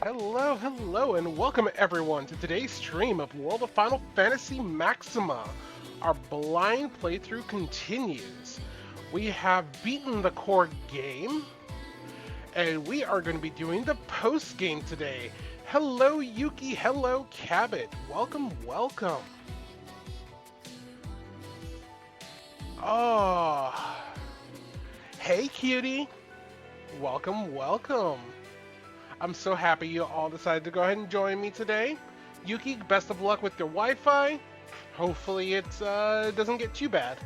Hello, and welcome everyone to today's stream of World of Final Fantasy Maxima. Our blind playthrough continues. We have beaten the core game, and we are going to be doing the post game today. Hello, Yuki. Hello, Cabot. Welcome. Oh, hey, cutie. Welcome. I'm so happy you all decided to go ahead and join me today. Yuki, best of luck with your Wi-Fi. Hopefully it doesn't get too bad.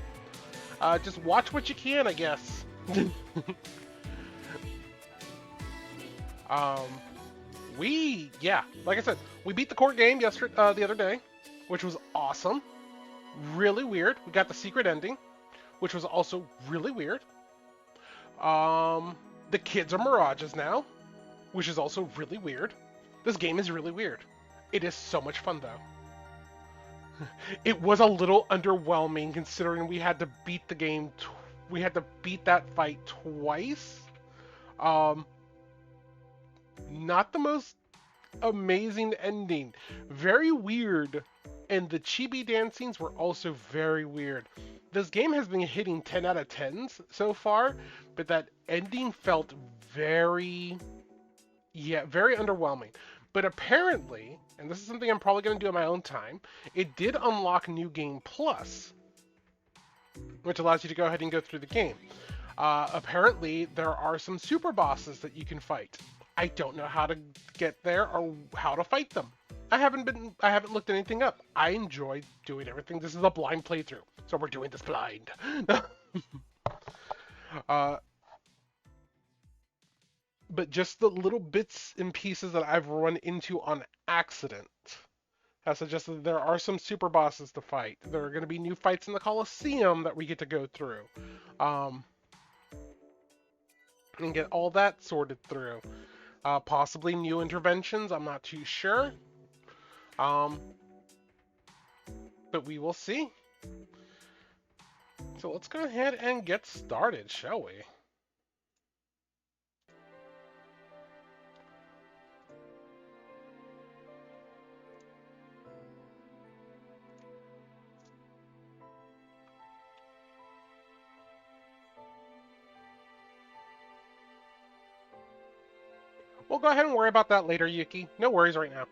Just watch what you can, I guess. Like I said, we beat the court game the other day, which was awesome. Really weird. We got the secret ending, which was also really weird. The kids are mirages now, which is also really weird. This game is really weird. It is so much fun, though. It was a little underwhelming considering we had to beat the game. We had to beat that fight twice. Not the most amazing ending. Very weird. And the chibi dancings were also very weird. This game has been hitting 10 out of 10s so far, but that ending felt very underwhelming. But apparently, and this is something I'm probably going to do in my own time, it did unlock New Game Plus, which allows you to go ahead and go through the game. Apparently, there are some super bosses that you can fight. I don't know how to get there or how to fight them. I haven't looked anything up. I enjoy doing everything. This is a blind playthrough, so we're doing this blind. But just the little bits and pieces that I've run into on accident have suggested that there are some super bosses to fight. There are going to be new fights in the Coliseum that we get to go through. And get all that sorted through. Possibly new interventions, I'm not too sure. But we will see. So let's go ahead and get started, shall we? We'll go ahead and worry about that later, Yuki. No worries right now.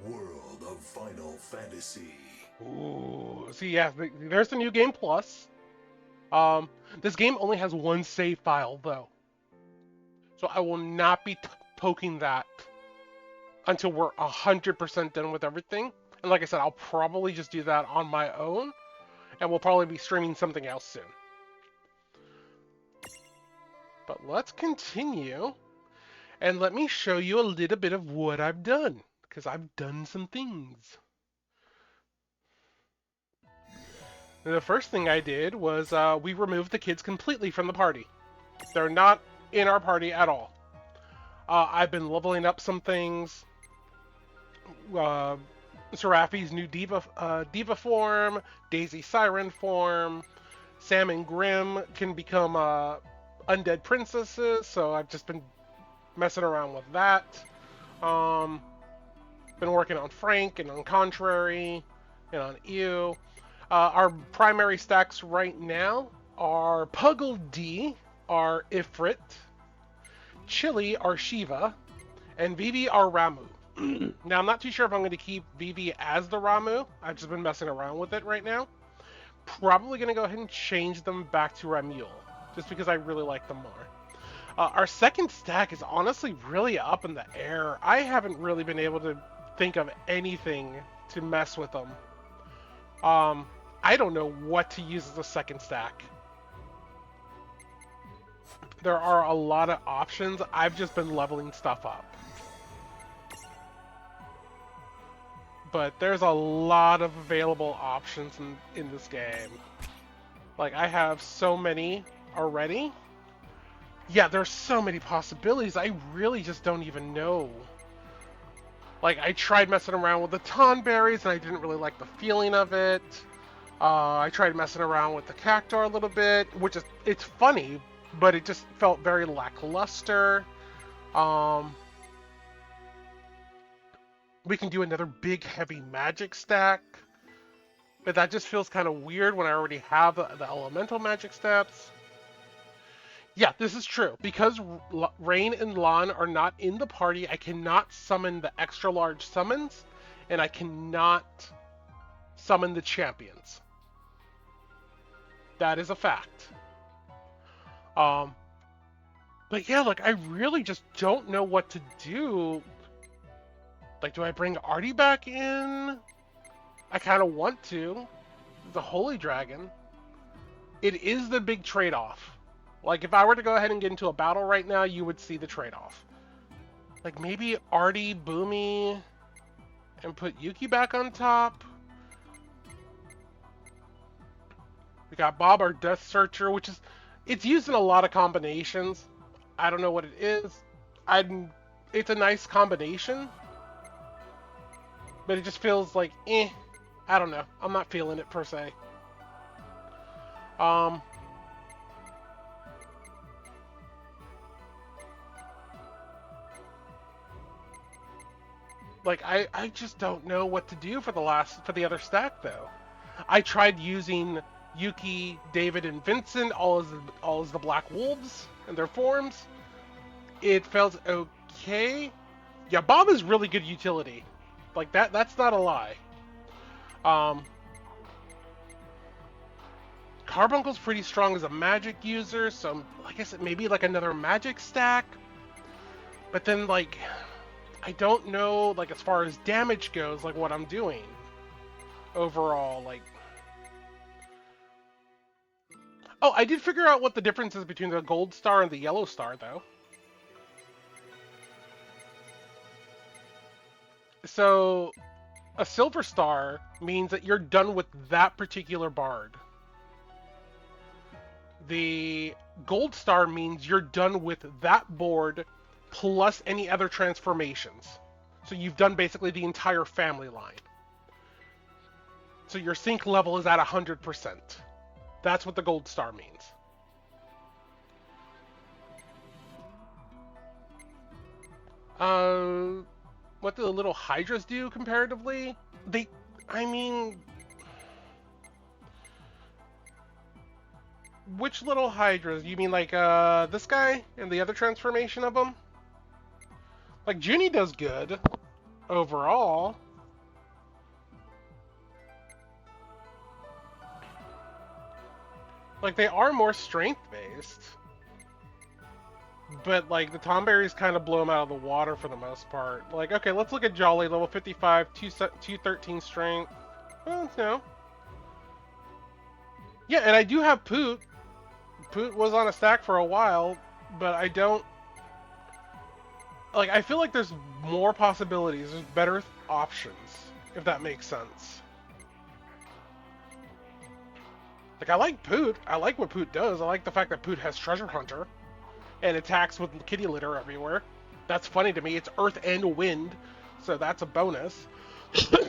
World of Final Fantasy. Ooh, see, yeah, there's the New Game Plus. This game only has one save file, though. So I will not be poking that until we're 100% done with everything. And like I said, I'll probably just do that on my own. And we'll probably be streaming something else soon. But let's continue. And let me show you a little bit of what I've done. Because I've done some things. The first thing I did was we removed the kids completely from the party. They're not in our party at all. I've been leveling up some things. Seraphi's new diva form, Daisy Siren form, Sam and Grim can become undead princesses, so I've just been messing around with that. Been working on Frank and on Contrary and on Ew. Our primary stacks right now are Puggle D, our Ifrit, Chili, our Shiva, and Vivi, our Ramu. Now, I'm not too sure if I'm going to keep Vivi as the Ramu. I've just been messing around with it right now. Probably going to go ahead and change them back to Ramule, just because I really like them more. Our second stack is honestly really up in the air. I haven't really been able to think of anything to mess with them. I don't know what to use as a second stack. There are a lot of options. I've just been leveling stuff up. But there's a lot of available options in this game. Like, I have so many already. Yeah, there's so many possibilities. I really just don't even know. Like, I tried messing around with the Tonberries, and I didn't really like the feeling of it. I tried messing around with the Cactuar a little bit, which is it's funny, but it just felt very lackluster. Um, we can do another big heavy magic stack, but that just feels kind of weird when I already have the elemental magic steps. Yeah, this is true. Because Rain and Lan are not in the party, I cannot summon the extra large summons, and I cannot summon the champions. That is a fact. But yeah, like, I really just don't know what to do. Like, do I bring Artie back in? I kind of want to. The Holy Dragon. It is the big trade-off. Like, if I were to go ahead and get into a battle right now, you would see the trade-off. Like, maybe Artie, Boomy, and put Yuki back on top. We got Bob, our Death Searcher, which is... It's used in a lot of combinations. I don't know what it is. It's a nice combination. But it just feels like, I don't know. I'm not feeling it, per se. Like, I just don't know what to do for the other stack, though. I tried using Yuki, David, and Vincent all as the Black Wolves and their forms. It felt okay. Yeah, Bob is really good utility. Like, that's not a lie. Carbuncle's pretty strong as a magic user, so I guess it may be like another magic stack. But then, like, I don't know, like, as far as damage goes, like, what I'm doing overall, like... Oh, I did figure out what the difference is between the gold star and the yellow star, though. So, a silver star means that you're done with that particular bard. The gold star means you're done with that board plus any other transformations. So you've done basically the entire family line. So your sync level is at 100%. That's what the gold star means. What do the little Hydras do comparatively? Which little Hydras? You mean like this guy and the other transformation of him? Like, Junie does good overall. Like, they are more strength-based. But, like, the Tomberries kind of blow them out of the water for the most part. Like, okay, let's look at Jolly, level 55, 213 strength. Well, no. Yeah, and I do have Poot. Poot was on a stack for a while, but I don't... Like, I feel like there's more possibilities. There's better options, if that makes sense. Like, I like Poot. I like what Poot does. I like the fact that Poot has Treasure Hunter and attacks with kitty litter everywhere. That's funny to me. It's Earth and Wind, so that's a bonus. You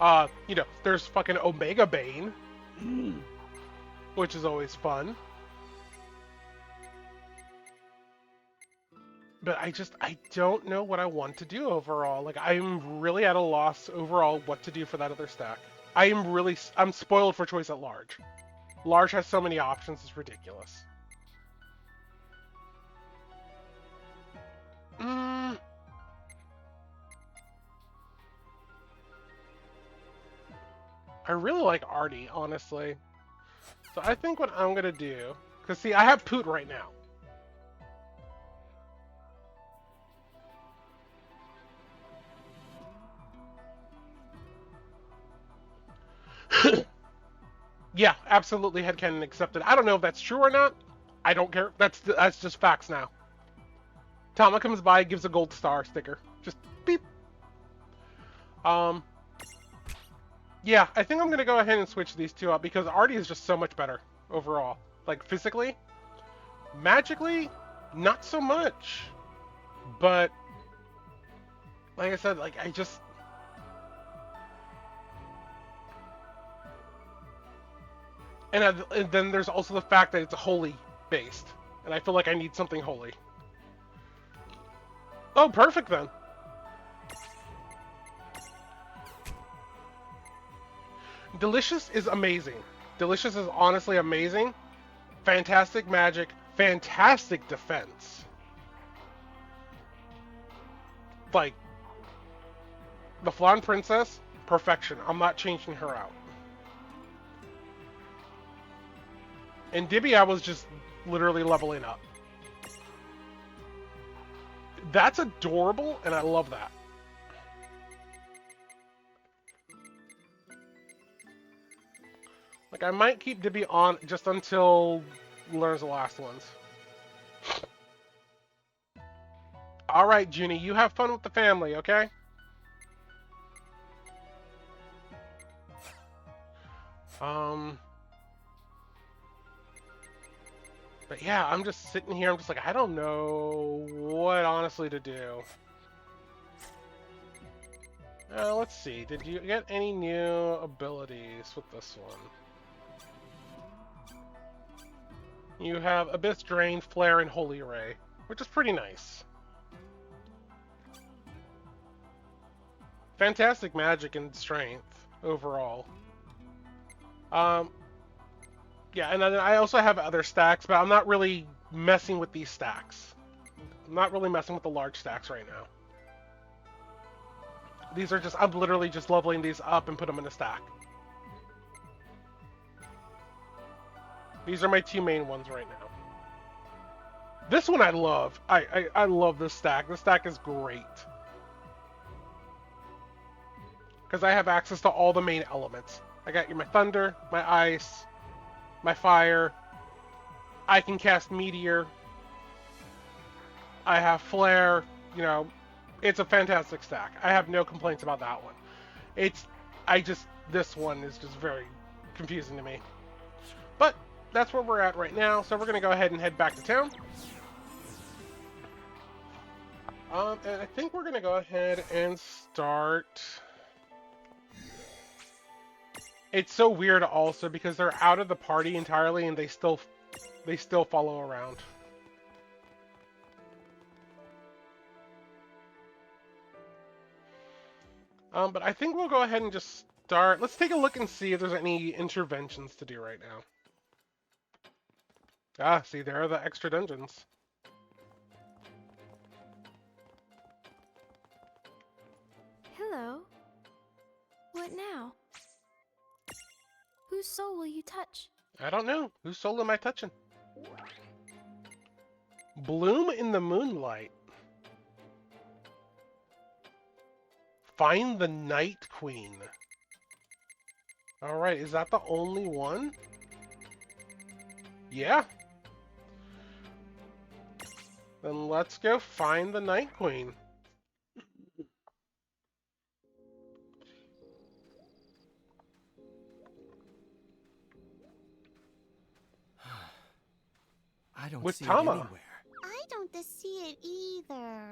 know, there's fucking Omega Bane, which is always fun. But I don't know what I want to do overall. Like, I'm really at a loss overall what to do for that other stack. I'm spoiled for choice at large. Large has so many options, it's ridiculous. I really like Artie, honestly. So I think what I'm gonna do, because see, I have Poot right now. Yeah, absolutely headcanon accepted. I don't know if that's true or not. I don't care. That's just facts now. Tama comes by, gives a gold star sticker. Just beep. Yeah, I think I'm gonna go ahead and switch these two up because Artie is just so much better overall. Like, physically. Magically, not so much. But, like I said, like, And then there's also the fact that it's holy based, and I feel like I need something holy. Oh, perfect then. Delicious is amazing. Delicious is honestly amazing. Fantastic magic, fantastic defense. Like, the Flan Princess, perfection. I'm not changing her out. And Dibby, I was just literally leveling up. That's adorable, and I love that. Like, I might keep Dibby on just until learns the last ones. Alright, Junie, you have fun with the family, okay? But yeah, I'm just sitting here, I'm just like, I don't know what honestly to do. Let's see, did you get any new abilities with this one? You have Abyss Drain, Flare, and Holy Ray, which is pretty nice. Fantastic magic and strength overall. Yeah, and then I also have other stacks, but I'm not really messing with these stacks. I'm not really messing with the large stacks right now. These are just, I'm literally just leveling these up and put them in a stack. These are my two main ones right now. This one I love. I love this stack. This stack is great. Because I have access to all the main elements. I got my thunder, my ice, my fire. I can cast meteor. I have flare. You know, it's a fantastic stack. I have no complaints about that one. This one is just very confusing to me. But that's where we're at right now. So we're going to go ahead and head back to town. And I think we're going to go ahead and start. It's so weird also because they're out of the party entirely and they still follow around. But I think we'll go ahead and just start. Let's take a look and see if there's any interventions to do right now. Ah, see, there are the extra dungeons. Hello. What now? Whose soul will you touch? I don't know. Whose soul am I touching? Bloom in the moonlight. Find the Night Queen. Alright, is that the only one? Yeah. Then let's go find the Night Queen. I don't With see Tama. it anywhere. I don't see it either.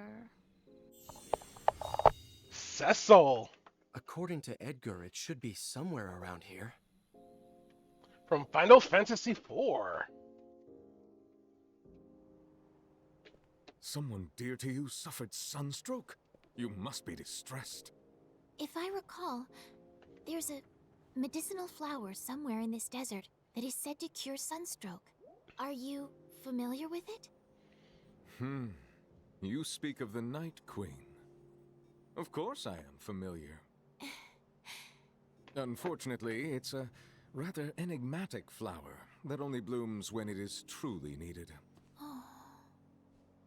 Cecil. According to Edgar, it should be somewhere around here. From Final Fantasy IV. Someone dear to you suffered sunstroke? You must be distressed. If I recall, there's a medicinal flower somewhere in this desert that is said to cure sunstroke. Are you familiar with it? You speak of the Night Queen. Of course I am familiar. Unfortunately, it's a rather enigmatic flower that only blooms when it is truly needed.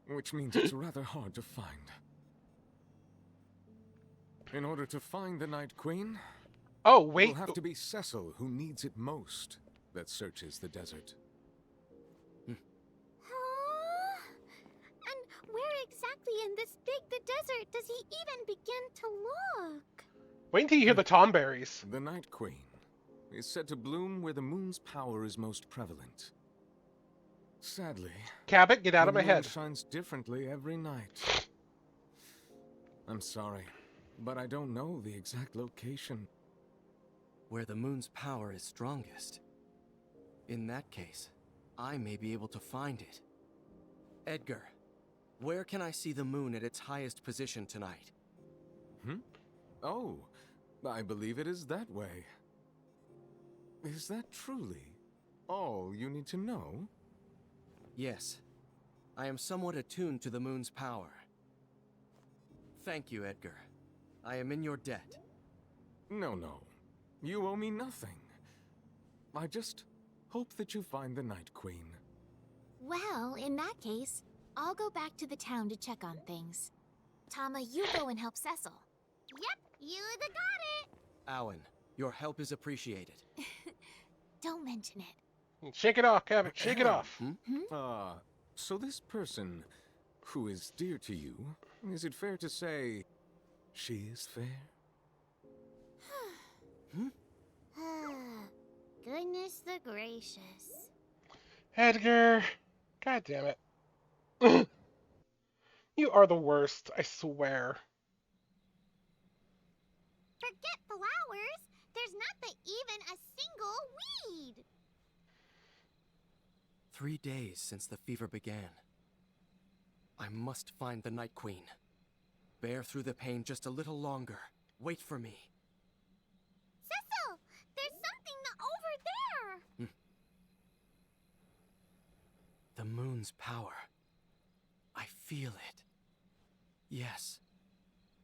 Which means it's rather hard to find. In order to find the Night Queen, Oh, it wait. will have to be Cecil who needs it most that searches the desert. And where exactly in this the desert does he even begin to look? Wait until you hear the tomberries. The Night Queen is said to bloom where the moon's power is most prevalent. Sadly, Cabot, get out of the my moon head. shines differently every night. I'm sorry, but I don't know the exact location. Where the moon's power is strongest. In that case, I may be able to find it. Edgar, where can I see the moon at its highest position tonight? Oh, I believe it is that way. Is that truly all you need to know? Yes. I am somewhat attuned to the moon's power. Thank you, Edgar. I am in your debt. No. You owe me nothing. I just hope that you find the Night Queen. Well, in that case, I'll go back to the town to check on things. Tama, you go and help Cecil. Yep, you got it. Alan, your help is appreciated. Don't mention it. Shake it off, Kevin. Shake it off. So this person who is dear to you, is it fair to say she is fair? Goodness the gracious. Edgar. God damn it. You are the worst, I swear. Forget flowers. There's not even a single weed. 3 days since the fever began. I must find the Night Queen. Bear through the pain just a little longer. Wait for me. Cecil, there's something over there. The moon's power. I feel it. Yes.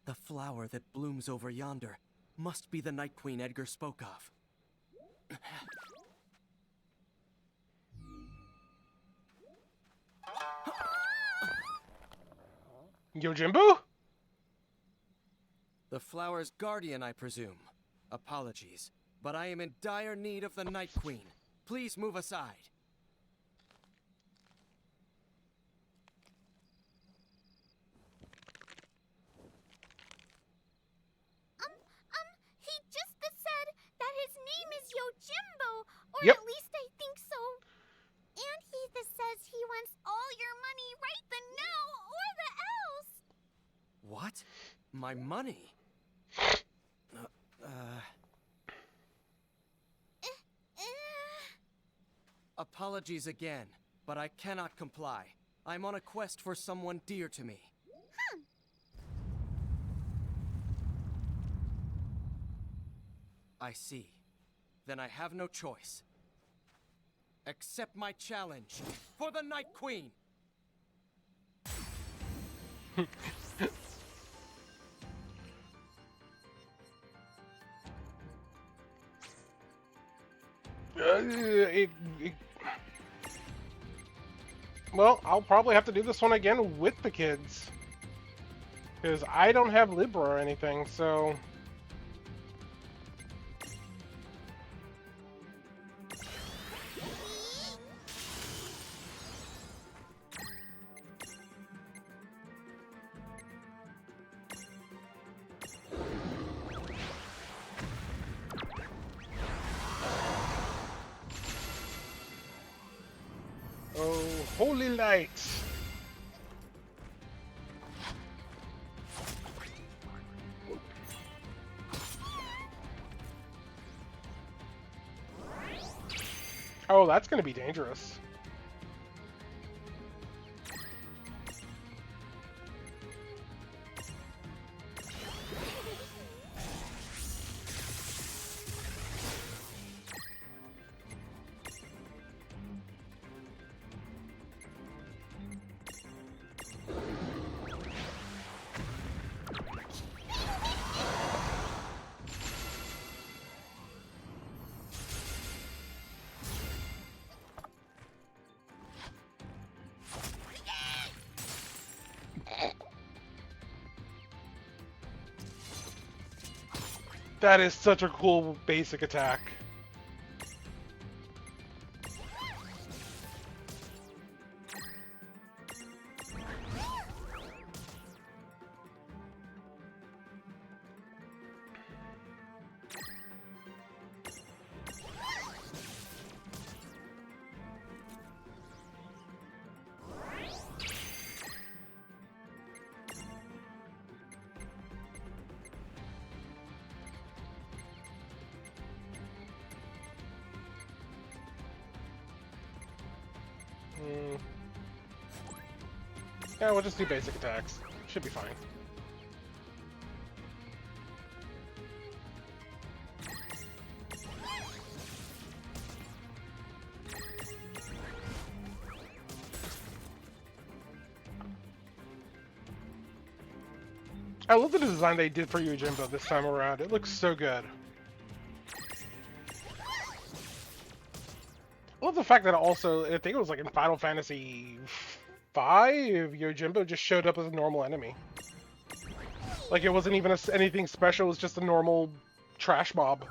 The flower that blooms over yonder must be the Night Queen Edgar spoke of. Yojimbo? The flower's guardian, I presume. Apologies, but I am in dire need of the Night Queen. Please move aside. He just said that his name is Yojimbo, or Yep. at least I think so. And he says he wants all your money right the now or the else. What? My money? Apologies again, but I cannot comply. I'm on a quest for someone dear to me. I see. Then I have no choice. Accept my challenge for the Night Queen! Well, I'll probably have to do this one again with the kids. Because I don't have Libra or anything, so... Oh, holy light! Oh, that's gonna be dangerous. That is such a cool basic attack. Yeah, we'll just do basic attacks. Should be fine. I love the design they did for Yojimbo this time around. It looks so good. I love the fact that also, I think it was like in Final Fantasy V, Yojimbo just showed up as a normal enemy. Like it wasn't even anything special, it was just a normal trash mob.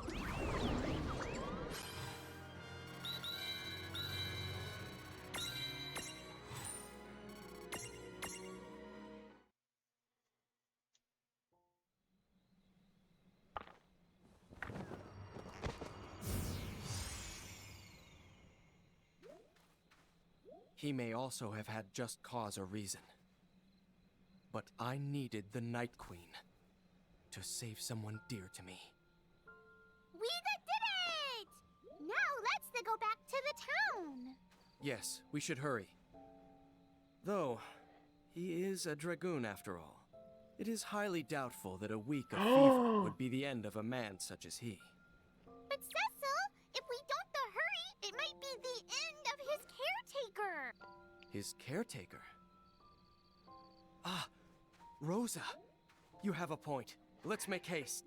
He may also have had just cause or reason. But I needed the Night Queen to save someone dear to me. We did it! Now let's go back to the town. Yes, we should hurry. Though, he is a dragoon after all. It is highly doubtful that a week of fever would be the end of a man such as he. But Cecil, if we don't hurry, it might be the end of his caretaker. His caretaker? Ah, Rosa. You have a point. Let's make haste.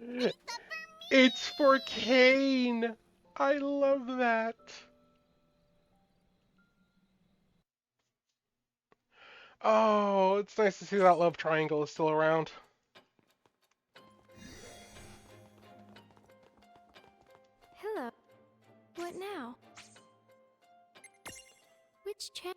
Hey! It's for Kane! I love that. Oh, it's nice to see that love triangle is still around. Hello. What now? Which channel?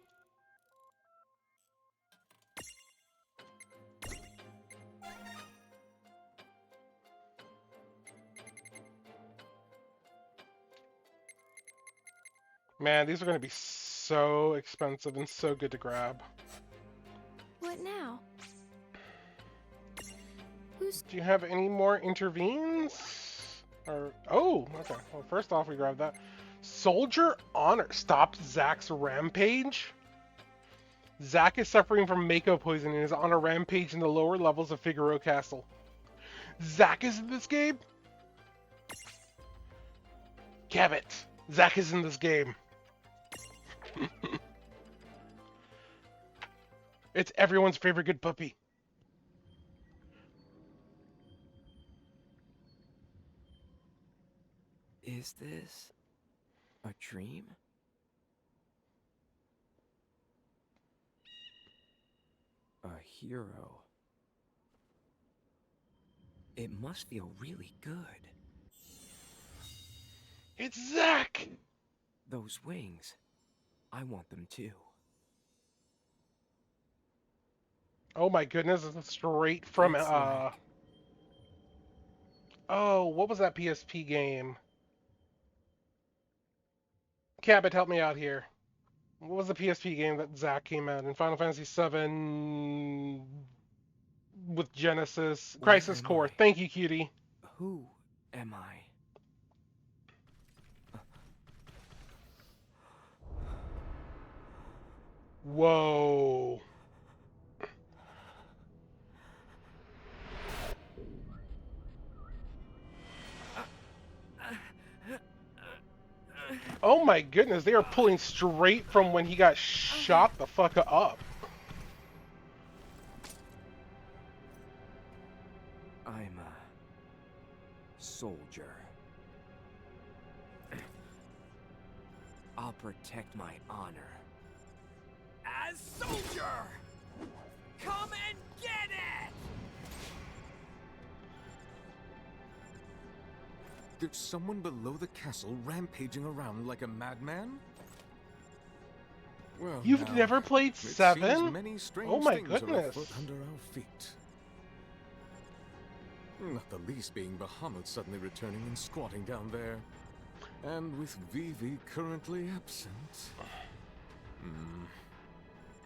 Man, these are going to be so expensive and so good to grab. What now? Do you have any more intervenes? Or oh, okay. Well, first off, we grab that. Soldier Honor stops Zack's rampage. Zack is suffering from Mako poisoning and is on a rampage in the lower levels of Figaro Castle. Zack is in this game? Cabot, Zack is in this game. It's everyone's favorite good puppy. Is this a dream? A hero. It must feel really good. It's Zack! Those wings, I want them too. Oh my goodness, this is straight from It's like- Oh, what was that PSP game? Cabot, help me out here. What was the PSP game that Zack came out in? Final Fantasy VII with Genesis. Where Crisis am Core. I? Thank you, cutie. Who am I? Whoa. Oh my goodness, they are pulling straight from when he got shot the fuck up. I'm a soldier. I'll protect my honor. As soldier! Come and get it! There's someone below the castle rampaging around like a madman? Well, You've now, never played it seems 7? many strange Oh my things are goodness. afoot under our feet. Not the least being Bahamut suddenly returning and squatting down there. And with Vivi currently absent.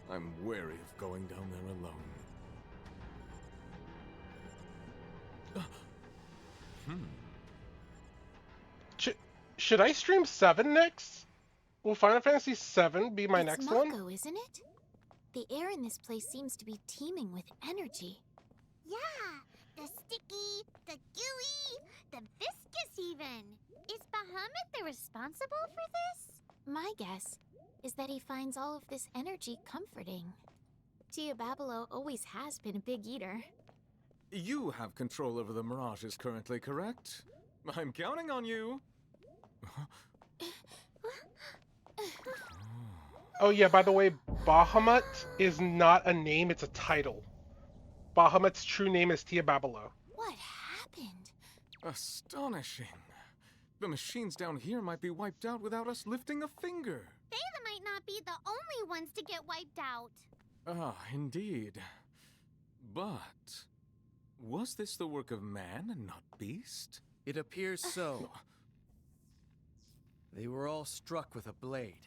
I'm wary of going down there alone. Should I stream 7 next? Will Final Fantasy 7 be my It's next Mako, one? isn't it? The air in this place seems to be teeming with energy. Yeah, the sticky, the gooey, the viscous even. Is Bahamut the responsible for this? My guess is that he finds all of this energy comforting. Tia Babelo always has been a big eater. You have control over the mirages currently, correct? I'm counting on you. Oh yeah, by the way, Bahamut is not a name, it's a title. Bahamut's true name is Tia Babelo. What happened? Astonishing. The machines down here might be wiped out without us lifting a finger. They might not be the only ones to get wiped out. Ah, indeed. But was this the work of man and not beast? It appears so. They were all struck with a blade.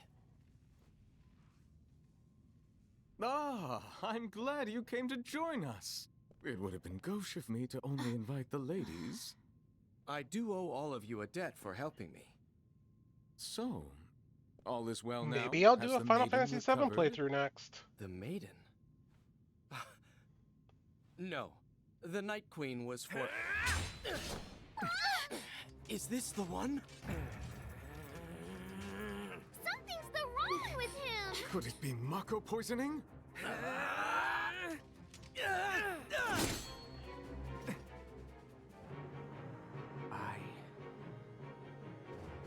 Ah, I'm glad you came to join us. It would have been gauche of me to only invite the ladies. I do owe all of you a debt for helping me. So, all is well now? Maybe I'll do Has a the Final maiden Fantasy VII recovered? playthrough next. The maiden? No. The Night Queen was for... Is this the one? Something's the wrong with him. Could it be Mako poisoning? I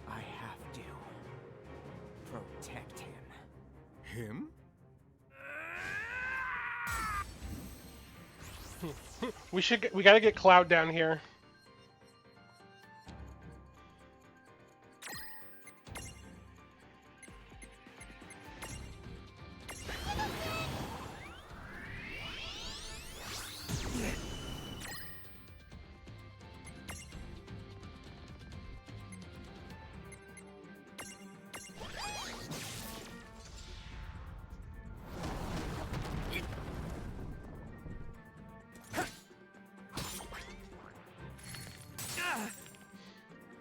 have to protect him. Him? We gotta get Cloud down here.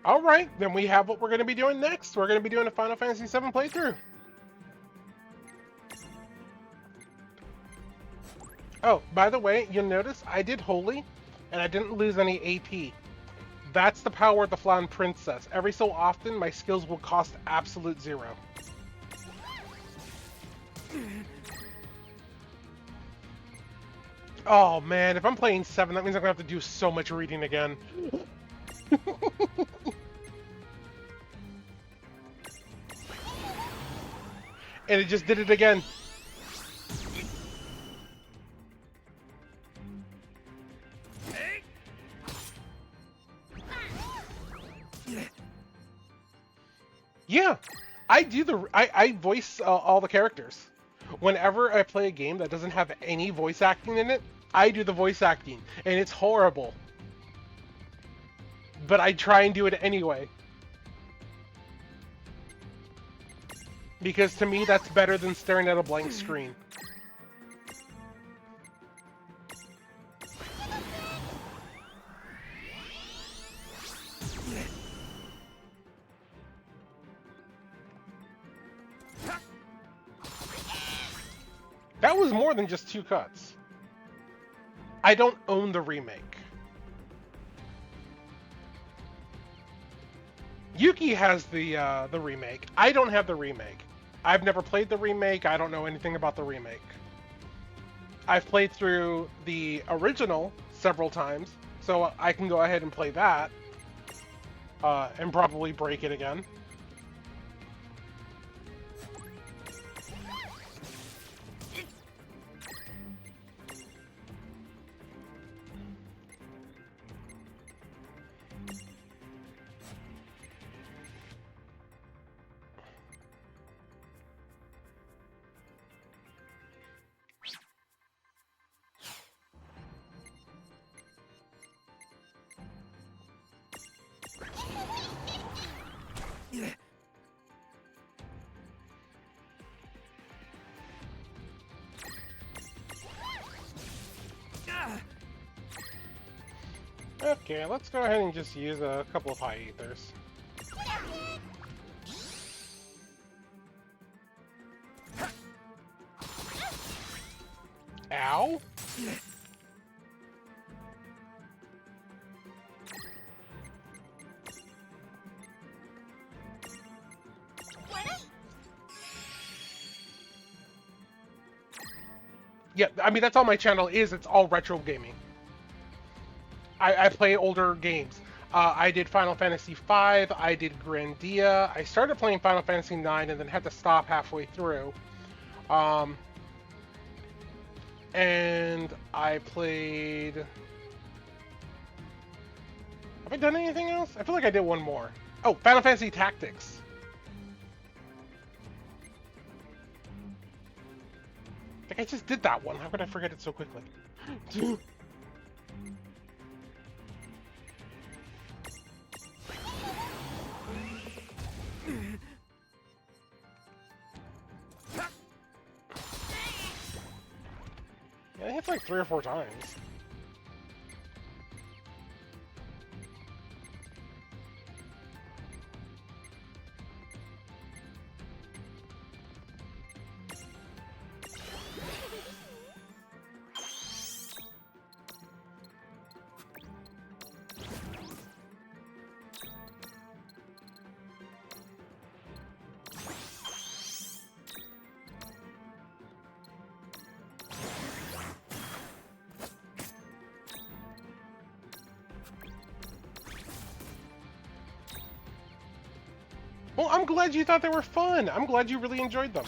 Alright, then we have what we're going to be doing next. We're going to be doing a Final Fantasy VII playthrough. Oh, by the way, you'll notice I did Holy, and I didn't lose any AP. That's the power of the Flan Princess. Every so often, my skills will cost absolute 0. Oh man, if I'm playing 7, that means I'm going to have to do so much reading again. And it just did it again. Yeah, I do I voice all the characters. Whenever I play a game that doesn't have any voice acting in it, I do the voice acting, and it's horrible. But I try and do it anyway. Because to me, that's better than staring at a blank screen. That was more than just 2 cuts. I don't own the remake. Yuki has the remake. I don't have the remake. I've never played the remake. I don't know anything about the remake. I've played through the original several times, so I can go ahead and play that. And probably break it again. Okay, let's go ahead and just use a couple of high ethers. Ow? Yeah, I mean, that's all my channel is. It's all retro gaming. I play older games. I did Final Fantasy V, I did Grandia, I started playing Final Fantasy IX and then had to stop halfway through. And I played... Have I done anything else? I feel like I did one more. Oh, Final Fantasy Tactics. I think I just did that one. How could I forget it so quickly? Yeah, it hits like 3 or 4 times. Well, I'm glad you thought they were fun. I'm glad you really enjoyed them.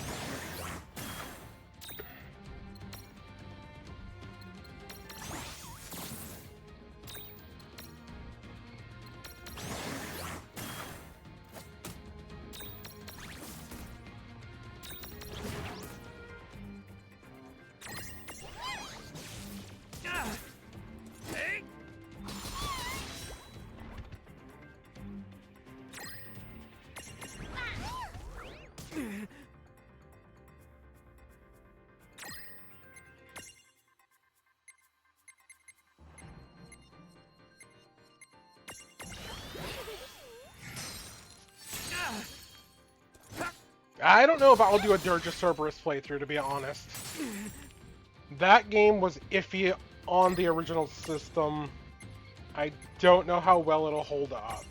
I don't know if I'll do a Dirge Cerberus playthrough, to be honest. That game was iffy on the original system. I don't know how well it'll hold up.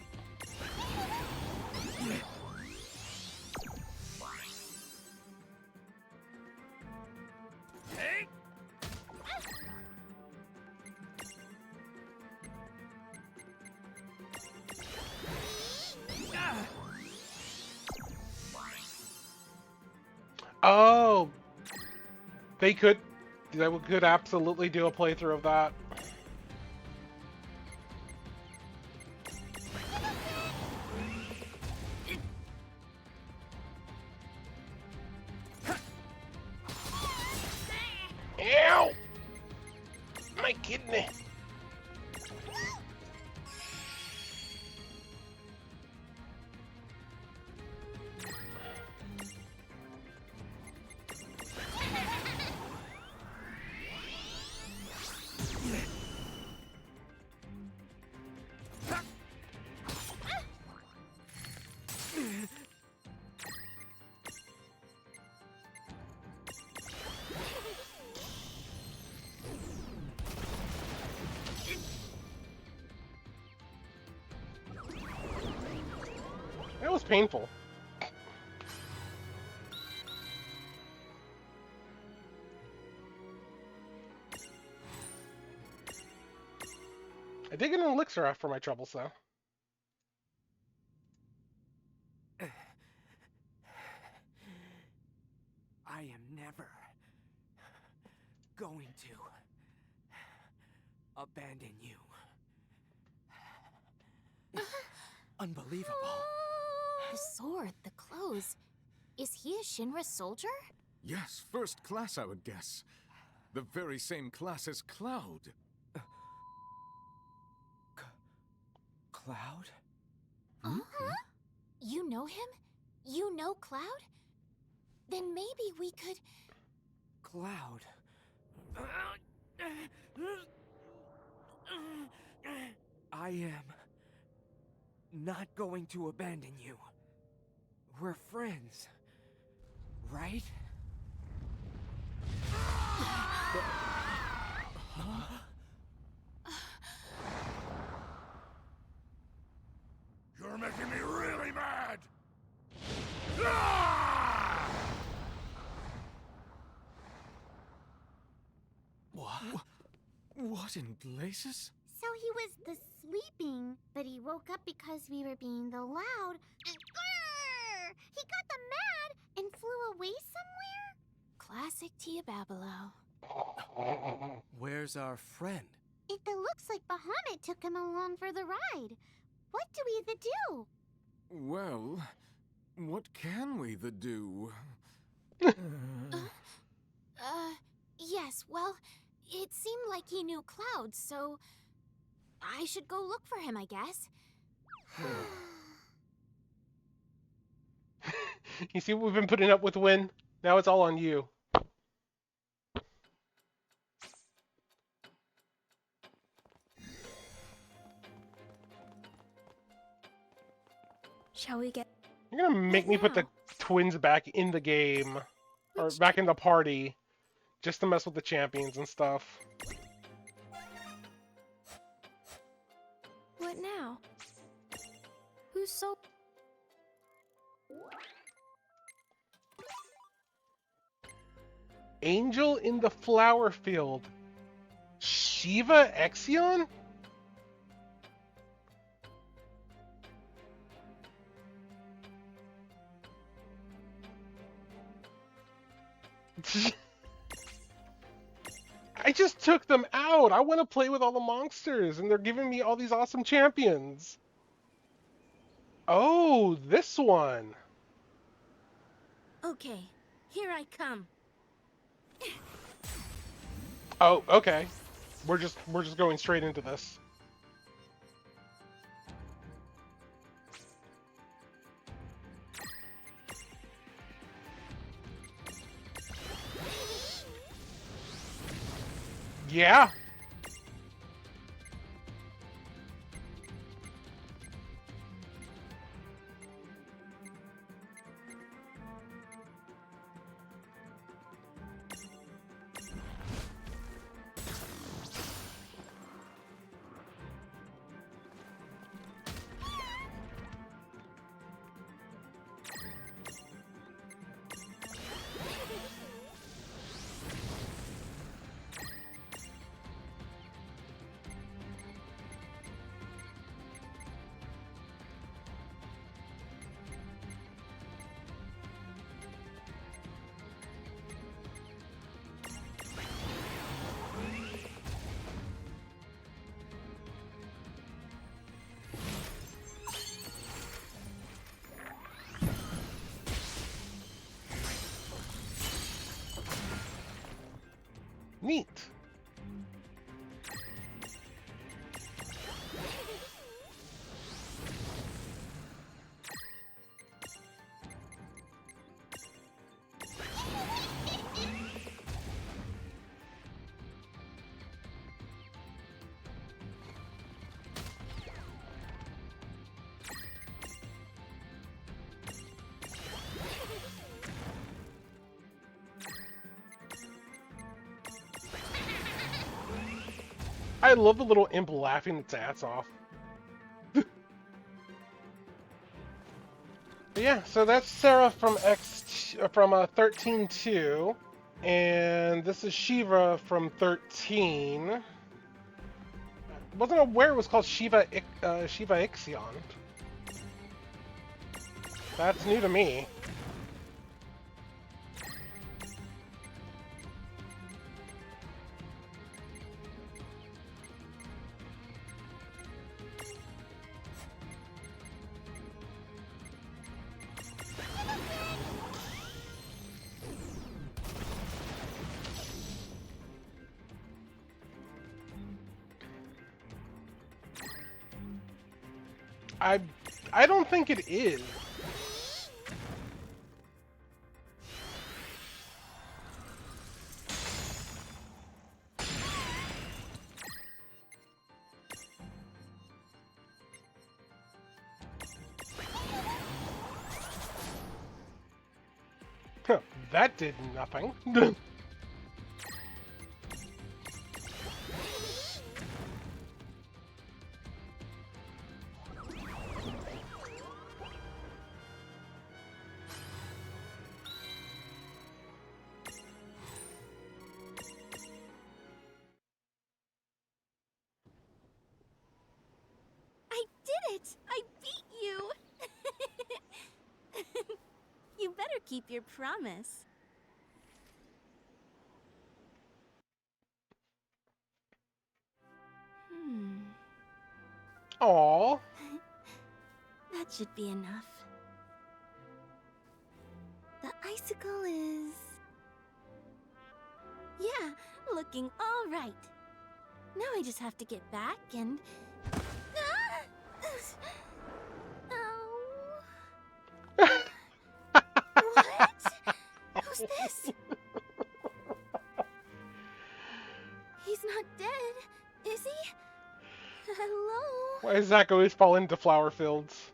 Oh, they could absolutely do a playthrough of that. Ow! My kidney. That was painful. I did get an elixir after my troubles, though. I am never going to abandon you. Unbelievable. The sword, the clothes. Is he a Shinra soldier? Yes, first class, I would guess. The very same class as Cloud. Cloud? Uh-huh. You know him? You know Cloud? Then maybe we could... Cloud. I am not going to abandon you. We're friends, right? What in blazes? So he was the sleeping, but he woke up because we were being the loud. And grrr! He got the mad and flew away somewhere? Classic Tia Babelo. Where's our friend? It looks like Bahamut took him along for the ride. What do we do? Well, what can we do? Yes, well, it seemed like he knew Cloud, so I should go look for him, I guess. You see what we've been putting up with, Win? Now it's all on you. Shall we get... You're gonna make me put the twins back in the game. Or back in the party. Just to mess with the champions and stuff. What now? Who's so... Angel in the flower field. Shiva Exion? I just took them out. I want to play with all the monsters, and they're giving me all these awesome champions. Oh, this one. Okay, here I come. Oh, okay. We're just going straight into this. Yeah. Neat. I love the little imp laughing its ass off. But yeah, so that's Sarah from 13-2, and this is Shiva from 13. Wasn't aware it was called Shiva Ixion. That's new to me. I don't think it is. Huh, that did nothing. it! I beat you! You better keep your promise. Aw. That should be enough. The icicle is... yeah, looking all right. Now I just have to get back and... Ah! Ow. What? Who's this? He's not dead, is he? Hello? Why does Zach always fall into flower fields?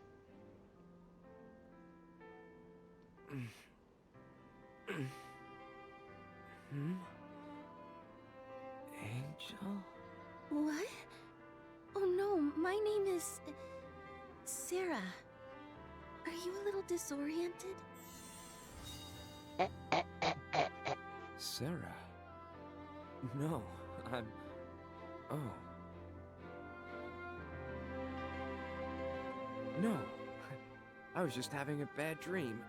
Angel? What? Oh no, my name is... Sarah. Are you a little disoriented? Sarah? No, I'm... Oh. No. I was just having a bad dream.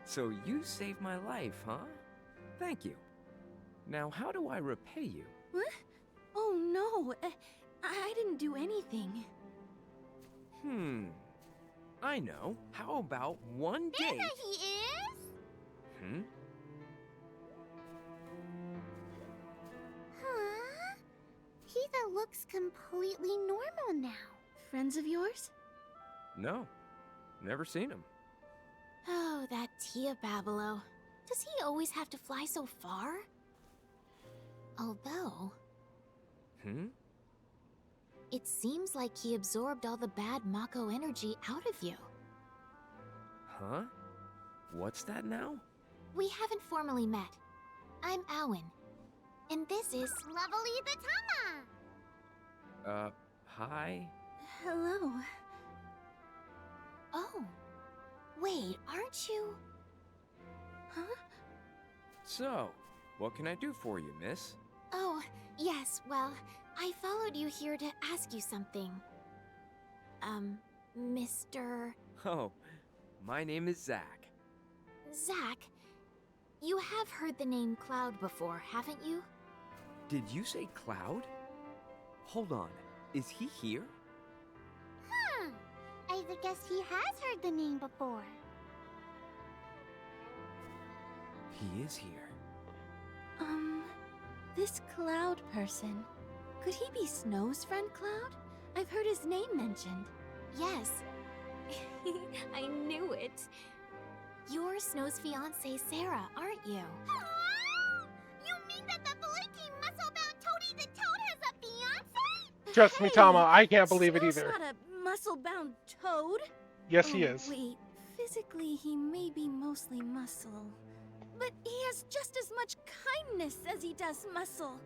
So you saved my life, huh? Thank you. Now, how do I repay you? What? Oh no, I didn't do anything. I know. How about one day? There he is! Huh? Heather looks completely normal now. Friends of yours? No. Never seen him. Oh, that Tia Babalo. Does he always have to fly so far? Although, it seems like he absorbed all the bad Mako energy out of you. Huh? What's that now? We haven't formally met. I'm Awen. And this is... Lovely Batama! Hi? Hello. Oh. Wait, aren't you... Huh? So, what can I do for you, miss? Oh, yes, well, I followed you here to ask you something. Mr... Oh, my name is Zach. Zach, you have heard the name Cloud before, haven't you? Did you say Cloud? Hold on, is he here? Huh. I guess he has heard the name before. He is here. This Cloud person. Could he be Snow's friend Cloud? I've heard his name mentioned. Yes. I knew it. You're Snow's fiancée, Sarah, aren't you? Huh? You mean that the blinking muscle-bound Toady the Toad has a fiancé? Trust me, Tama, I can't believe it Snow's either. not a muscle-bound toad. Yes, he is. Wait, physically he may be mostly muscle. But he has just as much kindness as he does muscle.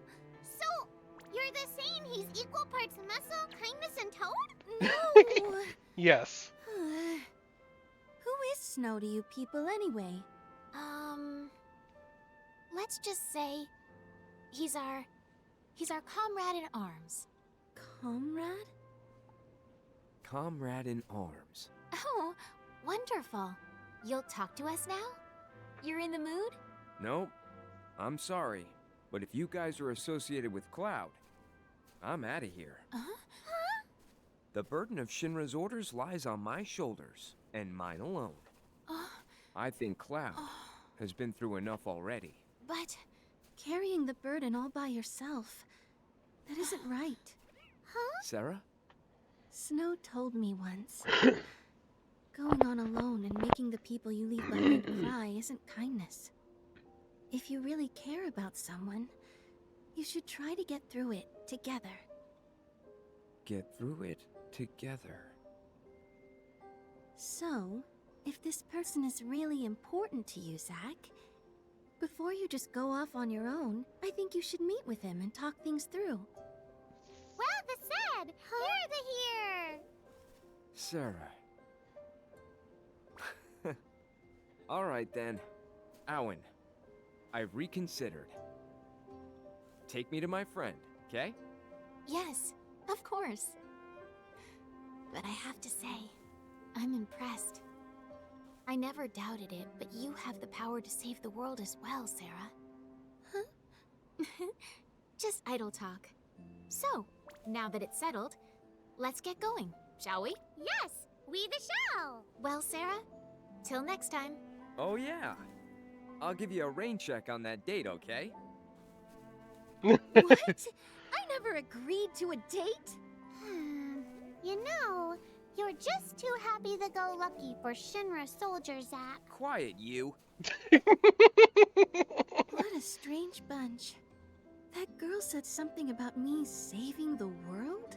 So, you're the saying he's equal parts muscle, kindness, and toad? No! Yes. Who is Snow to you people anyway? Let's just say he's our comrade in arms. Comrade? Comrade in arms. Oh, wonderful. You'll talk to us now? You're in the mood? Nope. I'm sorry, but if you guys are associated with Cloud, I'm out of here. Uh-huh. The burden of Shinra's orders lies on my shoulders, and mine alone. I think Cloud has been through enough already. But... Carrying the burden all by yourself. That isn't right. Sarah? Snow told me once. Going on alone and making the people you leave behind cry isn't kindness. If you really care about someone, you should try to get through it together. Get through it together. So, if this person is really important to you, Zach, before you just go off on your own, I think you should meet with him and talk things through. Well, the said, hear the hear. Sarah. Alright then. Awen, I've reconsidered. Take me to my friend, okay? yes, Of course. But I have to say, I'm impressed. I never doubted it, but you have the power to save the world as well, Sarah. Huh? Just idle talk. So, now that it's settled, let's get going, shall we? Yes, we the shall. Well, Sarah, till next time. Oh, yeah. I'll give you a rain check on that date, okay? What? I never agreed to a date. You know, you're just too happy-go-lucky for Shinra Soldier Zack. Quiet, you. What a strange bunch. That girl said something about me saving the world?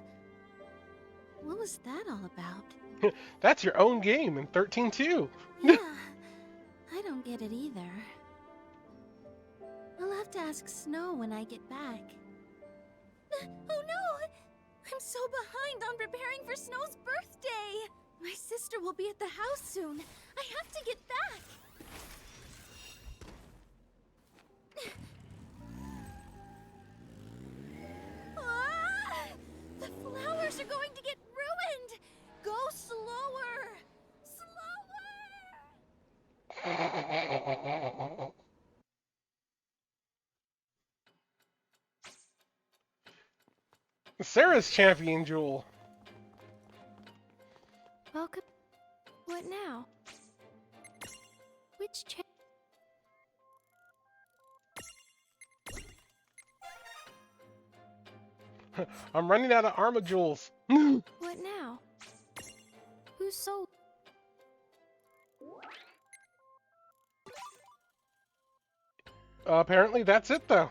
What was that all about? That's your own game in 13-2. Yeah, I don't get it either. I'll have to ask Snow when I get back. Oh no! I'm so behind on preparing for Snow's birthday! My sister will be at the house soon. I have to get back! Ah! The flowers are going to get ruined! Go slower! Slower! Sarah's champion jewel. Welcome. What now? Which I'm running out of armor jewels. What now? Who sold? Apparently that's it though.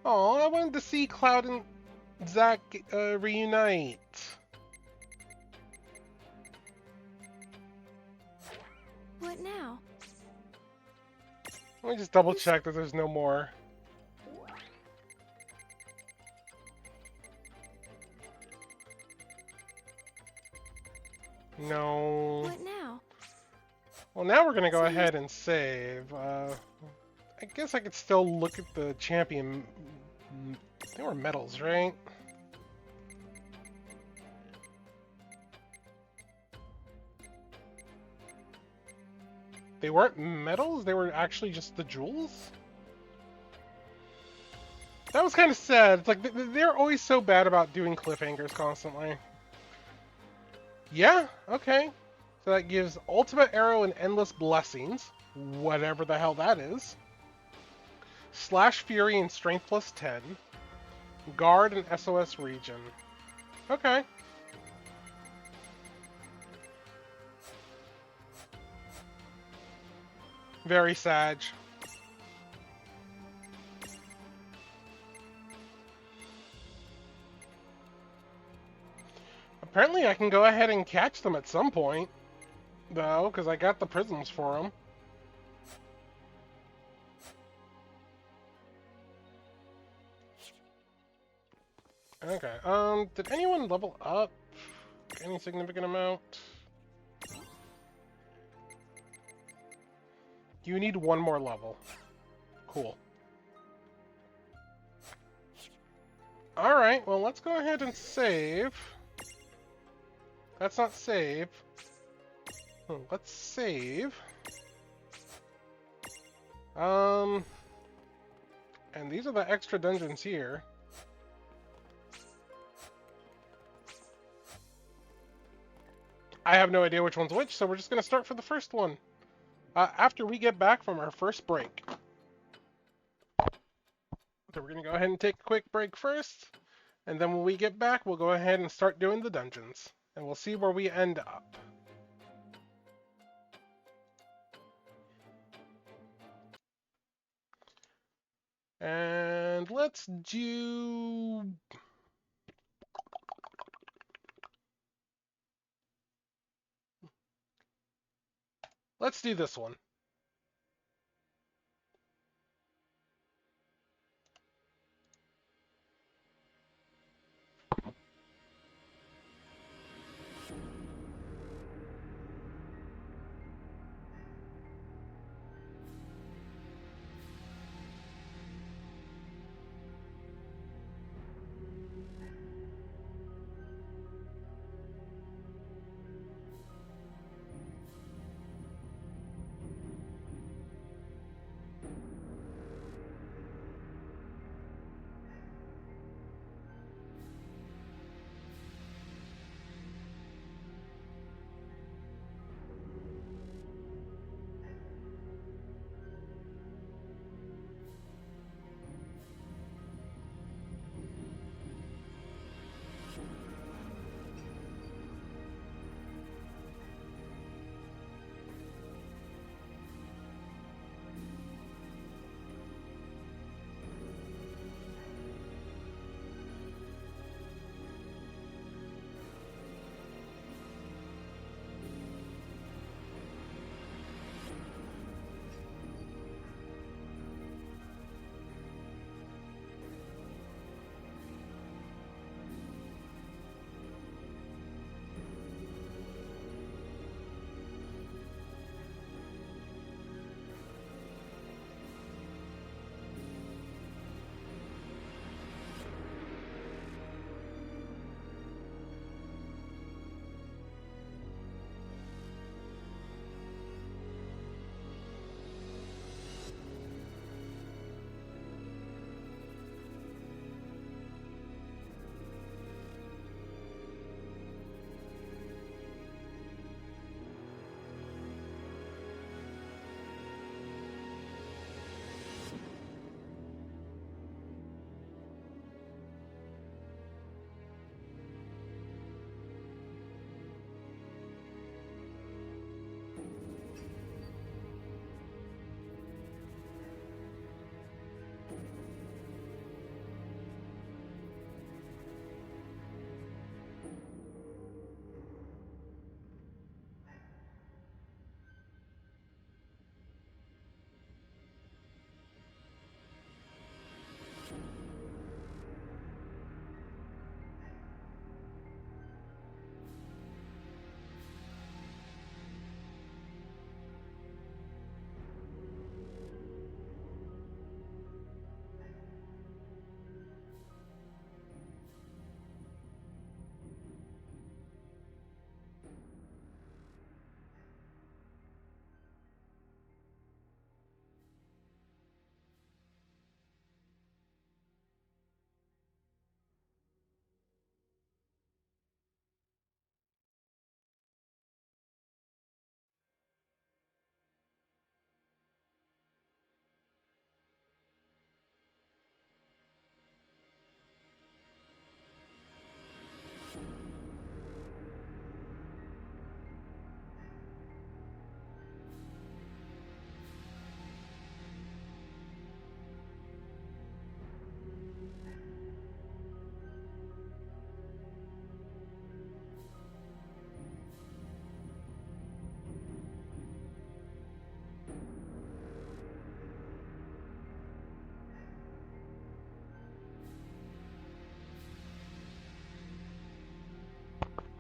Oh, I wanted to see Cloud and Zack reunite. What now? Let me just double check that there's no more. No. What now? Well, now we're gonna go ahead and save. I guess I could still look at the champion. They were medals, right? They weren't medals, they were actually just the jewels? That was kind of sad. It's like they're always so bad about doing cliffhangers constantly. Yeah, okay. So that gives Ultimate Arrow and Endless Blessings, whatever the hell that is. Slash Fury and Strength plus 10. Guard and SOS Region. Okay. Very sad. Apparently I can go ahead and catch them at some point, though, because I got the prisms for them. Okay, did anyone level up any significant amount? You need one more level. Cool. Alright, well, let's go ahead and save. That's not save. Let's save. And these are the extra dungeons here. I have no idea which one's which, so we're just going to start for the first one. After we get back from our first break. So we're going to go ahead and take a quick break first. And then when we get back, we'll go ahead and start doing the dungeons. And we'll see where we end up. And let's do... Let's do this one.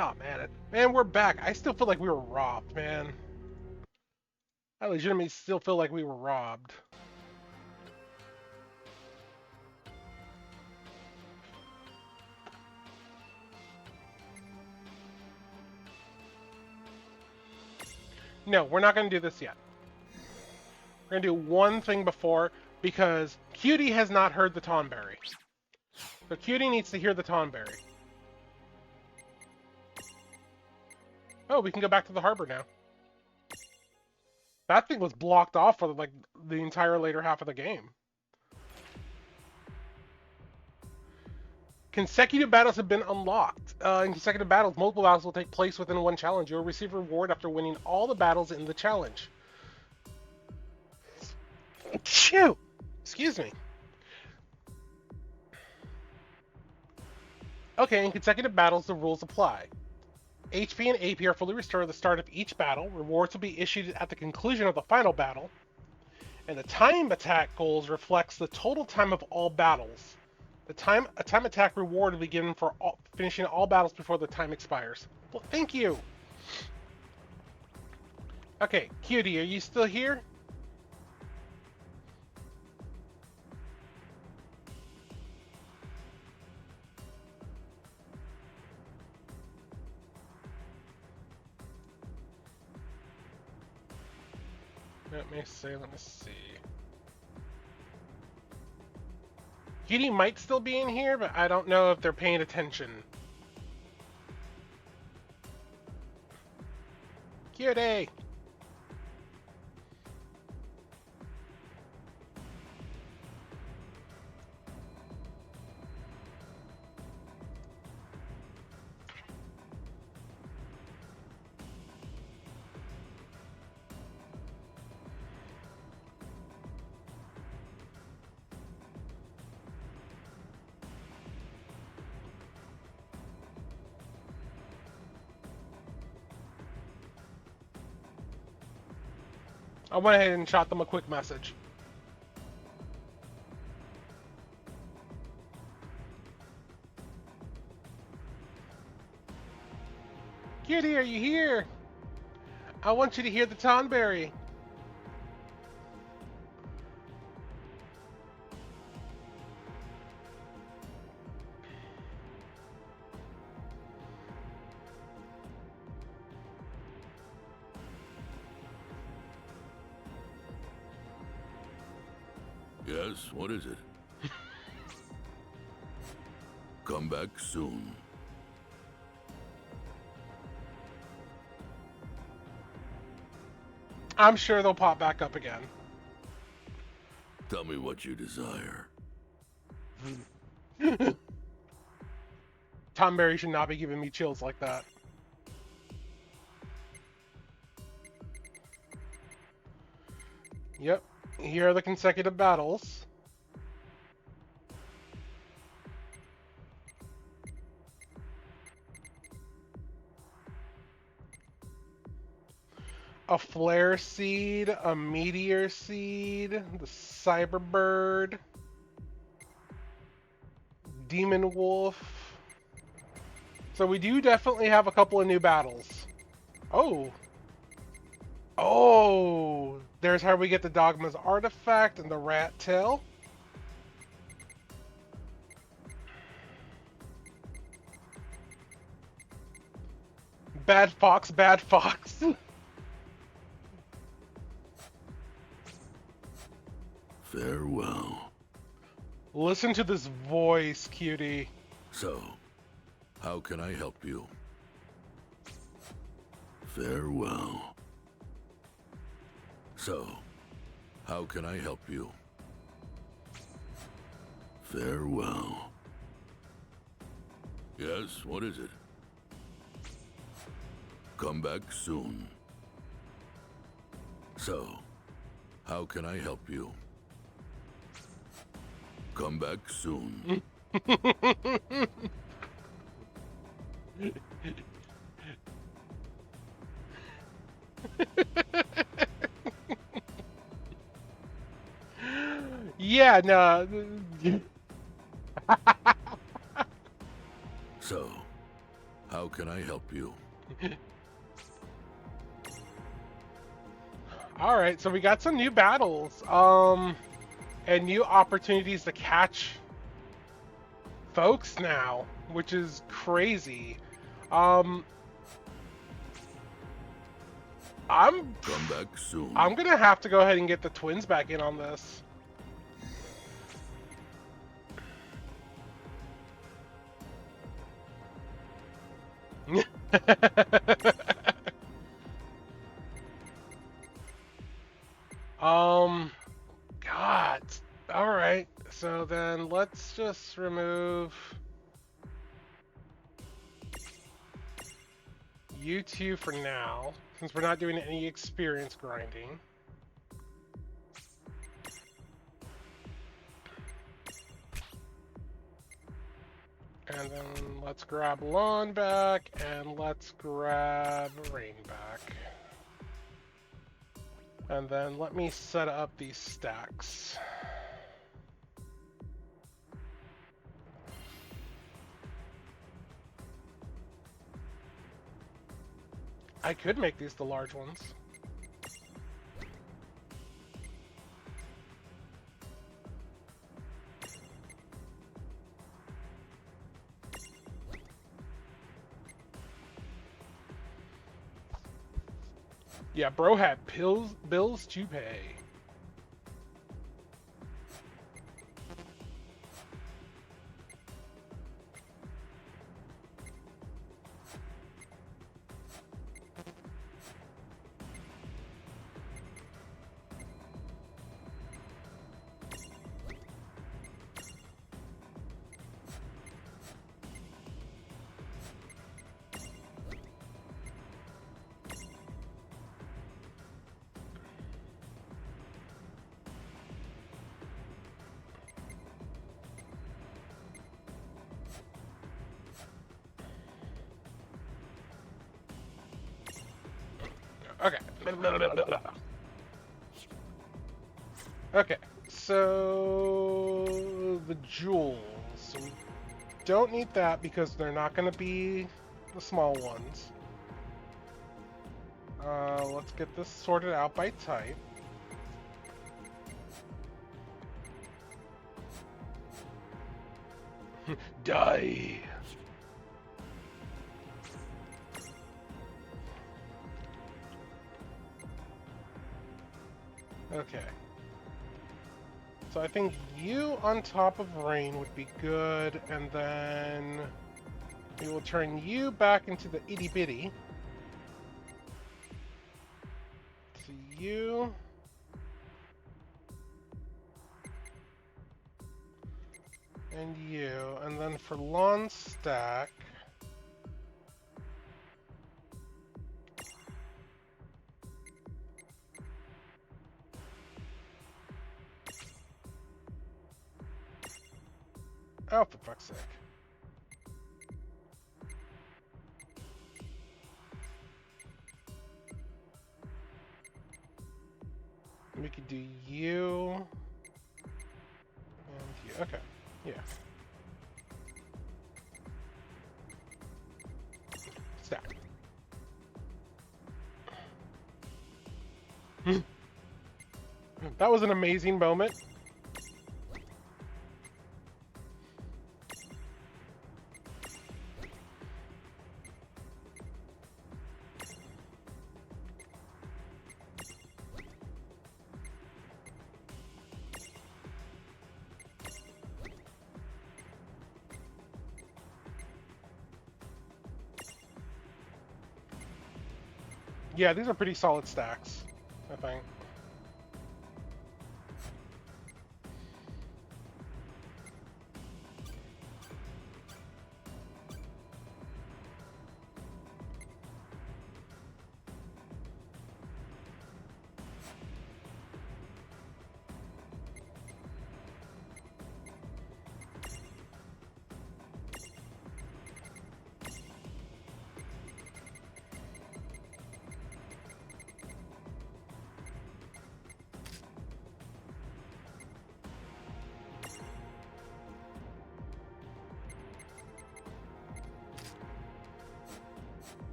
Oh man, we're back. I still feel like we were robbed, man. I legitimately still feel like we were robbed. No, we're not going to do this yet. We're going to do one thing before, because Cutie has not heard the Tonberry. So Cutie needs to hear the Tonberry. Oh, we can go back to the harbor now. That thing was blocked off for like the entire later half of the game. Consecutive battles have been unlocked. In consecutive battles, multiple battles will take place within one challenge. You'll receive a reward after winning all the battles in the challenge. Chew! Excuse me. Okay, in consecutive battles, the rules apply. HP and AP are fully restored at the start of each battle. Rewards will be issued at the conclusion of the final battle. And the time attack goals reflects the total time of all battles. A time attack reward will be given for finishing all battles before the time expires. Well, thank you. Okay, Cutie, are you still here? Let me see. Cutie might still be in here, but I don't know if they're paying attention. Cutie! I went ahead and shot them a quick message. Cutie, are you here? I want you to hear the Tonberry. Yes, what is it? Come back soon. I'm sure they'll pop back up again. Tell me what you desire. Tonberry should not be giving me chills like that. Yep, here are the consecutive battles. A flare seed, a meteor seed, the cyber bird, demon wolf. So we do definitely have a couple of new battles. Oh. Oh, there's how we get the Dogma's artifact and the rat tail. Bad fox, bad fox. Farewell. Listen to this voice, Cutie. So, how can I help you? Farewell. So, how can I help you? Farewell. Yes, what is it? Come back soon. So, how can I help you? Come back soon. Yeah, no. So, how can can I help you? All right, so we got some new battles, and new opportunities to catch folks now, which is crazy. I'm Come back soon. I'm gonna have to go ahead and get the twins back in on this. God. All right. So then let's just remove you two for now, since we're not doing any experience grinding. And then let's grab Lon back, and let's grab Rain back. And then let me set up these stacks. I could make these the large ones. Yeah, bro had bills to pay. Okay. Okay, so the jewels. So we don't need that because they're not going to be the small ones. Let's get this sorted out by type. Die. Okay. So I think you on top of Rain would be good, and then we will turn you back into the itty bitty. So you. And you, and then for lawn stack. Oh, for fuck's sake. We could do you and you. Okay, yeah. Stack. That was an amazing moment. Yeah, these are pretty solid stacks, I think.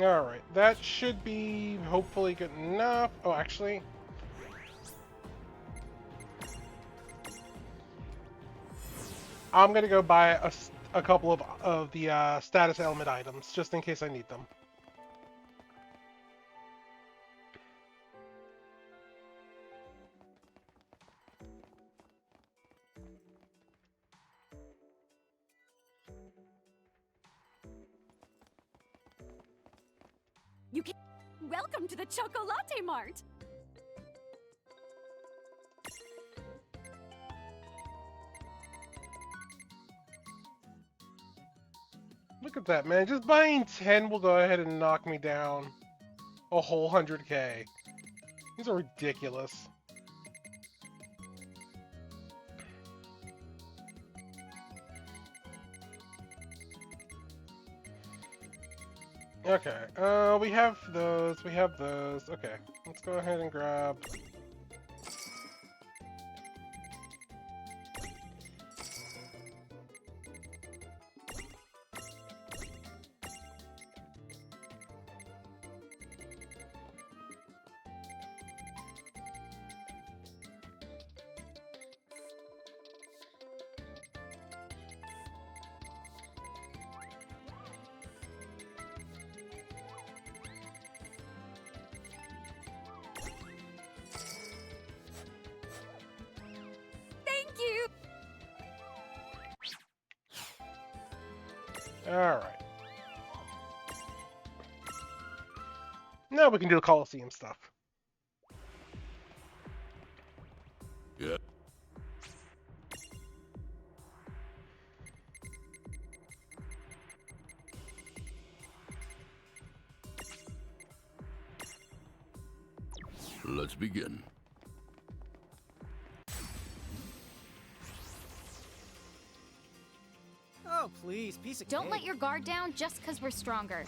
Alright, that should be hopefully good enough. Oh, actually... I'm gonna go buy a couple of the status element items, just in case I need them. Welcome to the Chocolate Mart! Look at that, man. Just buying 10 will go ahead and knock me down a whole 100k. These are ridiculous. Okay, we have those, Okay, let's go ahead and grab... Thank you! Alright. Now we can do the Coliseum stuff. Yeah. Let's begin. Oh, please, piece of Don't cake. let your guard down just because we're stronger.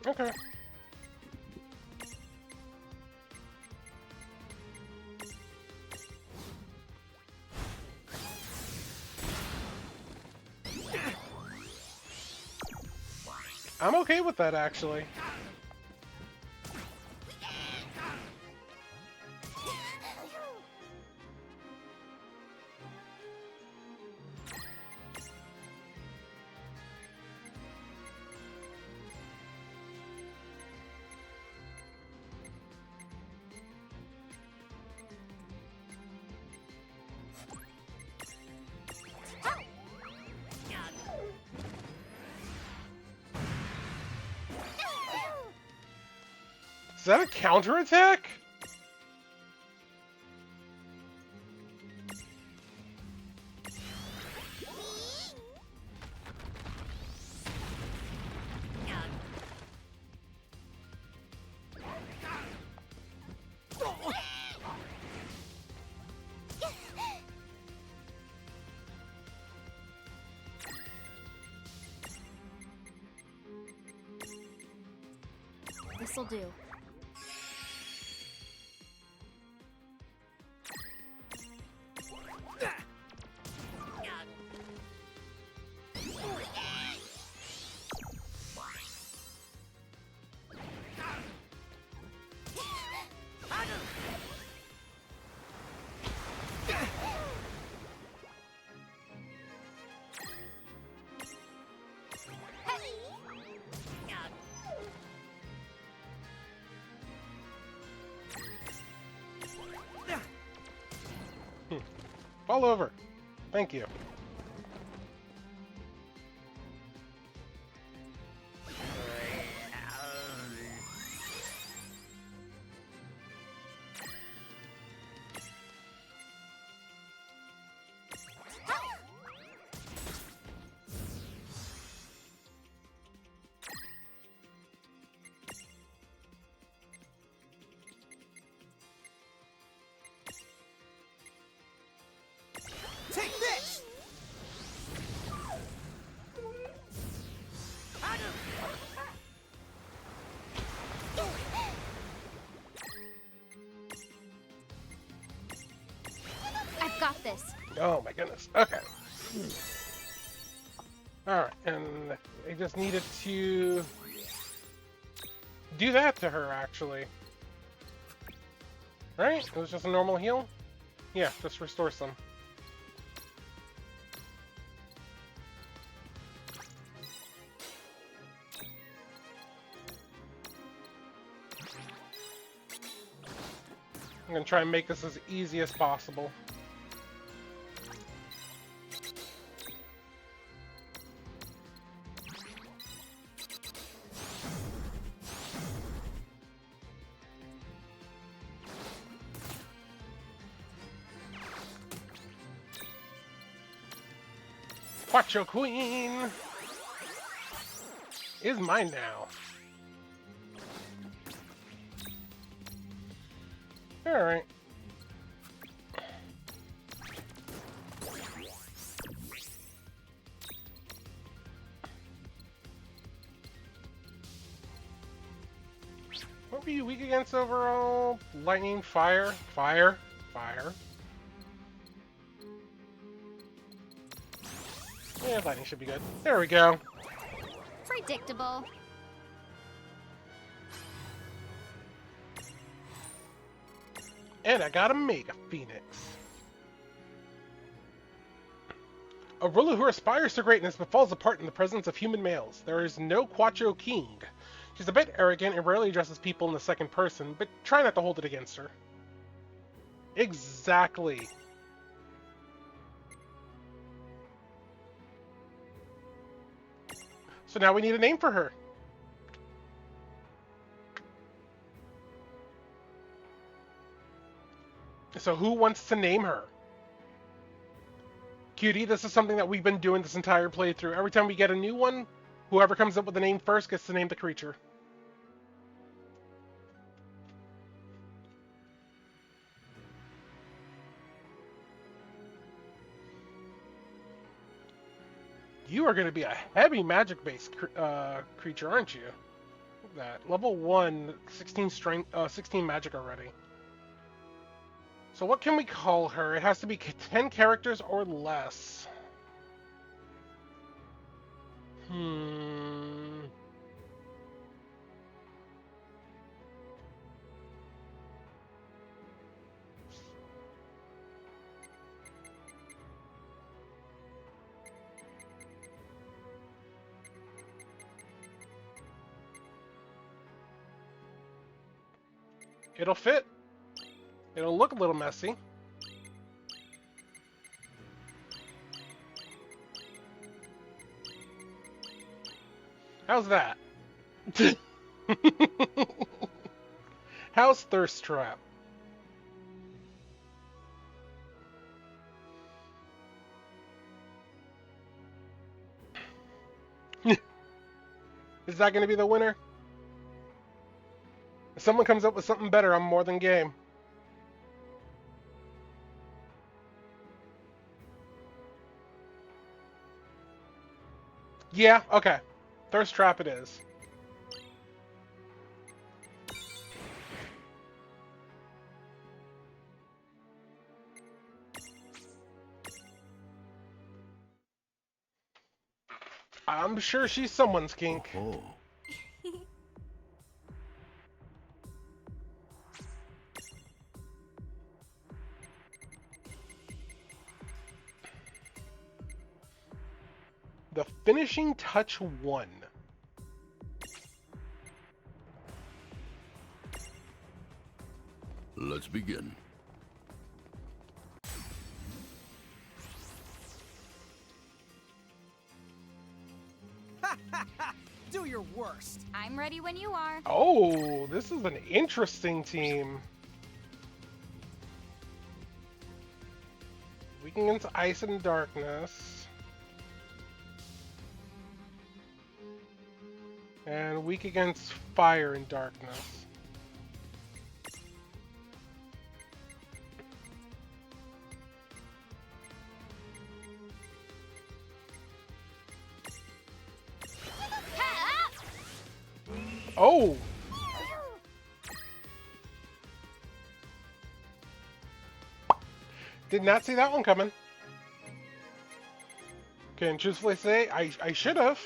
Okay. I'm okay with that, actually. Is that a counterattack? This'll do. Fall over. Thank you. Take this! Oh my goodness. Okay. Alright, and I just needed to do that to her, actually. Right? It was just a normal heal? Yeah, just restore some. I'm gonna try and make this as easy as possible. Quattro Queen is mine now. Alright. What were you weak against overall? Lightning, fire, fire, fire. Yeah, lightning should be good. There we go. Predictable. And I got a Mega Phoenix. A ruler who aspires to greatness but falls apart in the presence of human males. There is no Quattro King. She's a bit arrogant and rarely addresses people in the second person, but try not to hold it against her. Exactly. So now we need a name for her. So who wants to name her? Cutie, this is something that we've been doing this entire playthrough. Every time we get a new one, whoever comes up with the name first gets to name the creature. You are going to be a heavy magic-based creature, aren't you? That level 1, 16 strength, 16 magic already. So what can we call her? It has to be 10 characters or less. It'll fit. It'll look a little messy. How's that? How's Thirst Trap? Is that going to be the winner? If someone comes up with something better, I'm more than game. Yeah, okay. Thirst Trap it is. I'm sure she's someone's kink. Oh. The finishing touch 1. Let's begin. Do your worst. I'm ready when you are. Oh, this is an interesting team. Weak against ice and darkness. And weak against fire and darkness. Oh! Did not see that one coming. Can truthfully say I should have,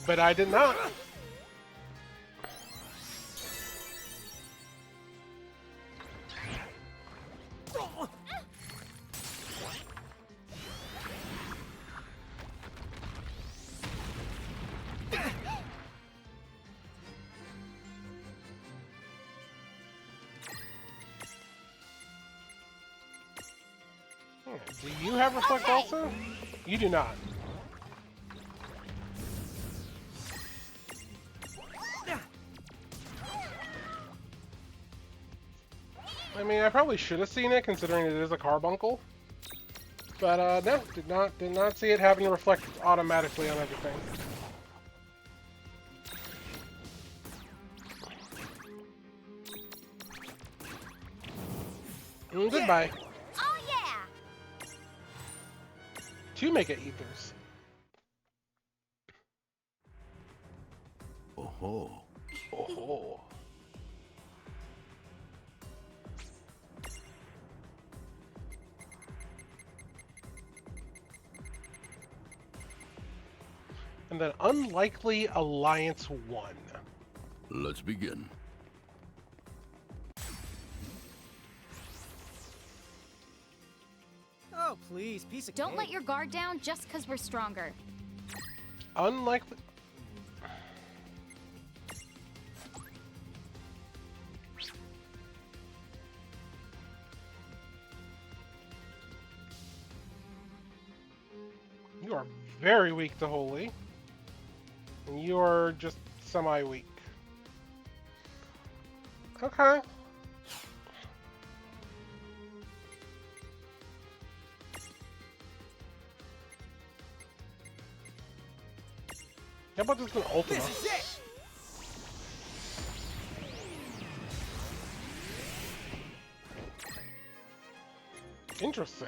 but I did not. Do you have reflect also? You do not. I mean, I probably should have seen it considering it is a carbuncle. But no, did not see it having to reflect automatically on everything. And goodbye. Oh yeah! Two Mega Ethers. Oh-ho. Oh. And then Unlikely Alliance 1. Let's begin. Oh, please, piece of Don't cake. let your guard down just because we're stronger. Unlikely... You are very weak to Holy. And you are just semi-weak. Okay. How about just an Ultima? This is it! Interesting.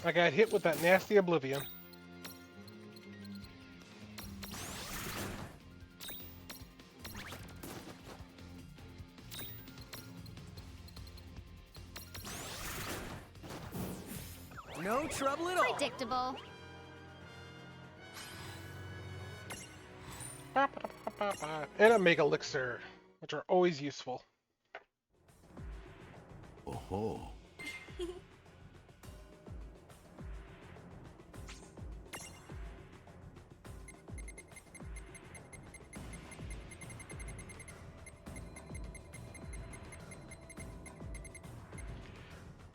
I got hit with that nasty Oblivion. No trouble at all. Predictable. And a Mega Elixir, which are always useful. Oh-ho.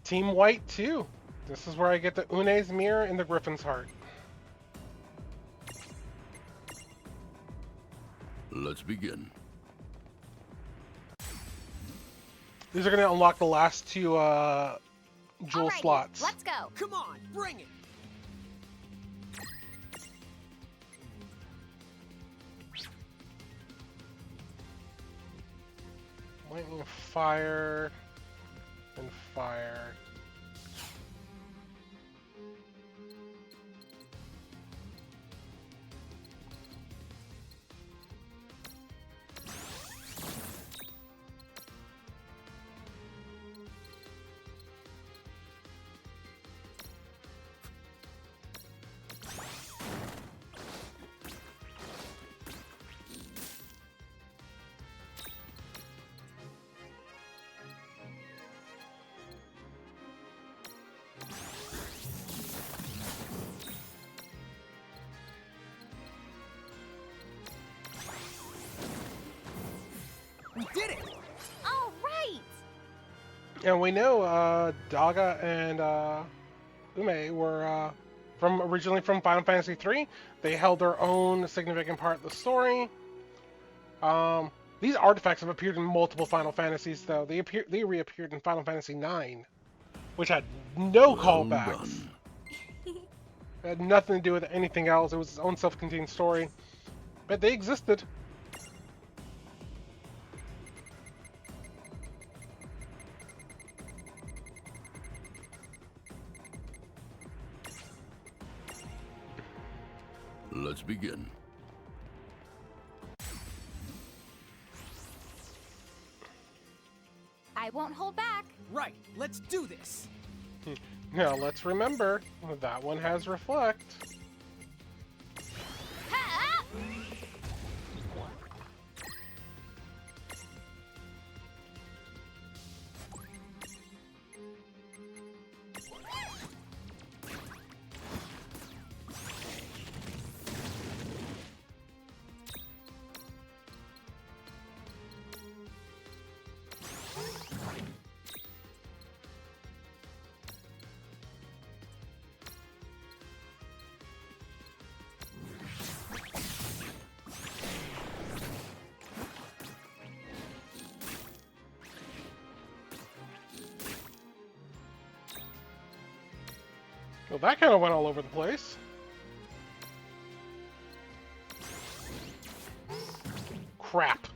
Team White too. This is where I get the Une's Mirror and the Griffin's Heart. Let's begin. These are going to unlock the last two jewel Alrighty, slots. let's go. Come on, bring it. Lightning, fire, and fire. We did it! All right! And we know Daga and Ume were originally from Final Fantasy III. They held their own significant part of the story. These artifacts have appeared in multiple Final Fantasies, though. They reappeared in Final Fantasy IX, which had no callbacks. Done. It had nothing to do with anything else. It was its own self-contained story. But they existed. Let's begin. I won't hold back. Right, let's do this! Now let's remember, that one has reflect. Ha! Well, that kind of went all over the place. Crap.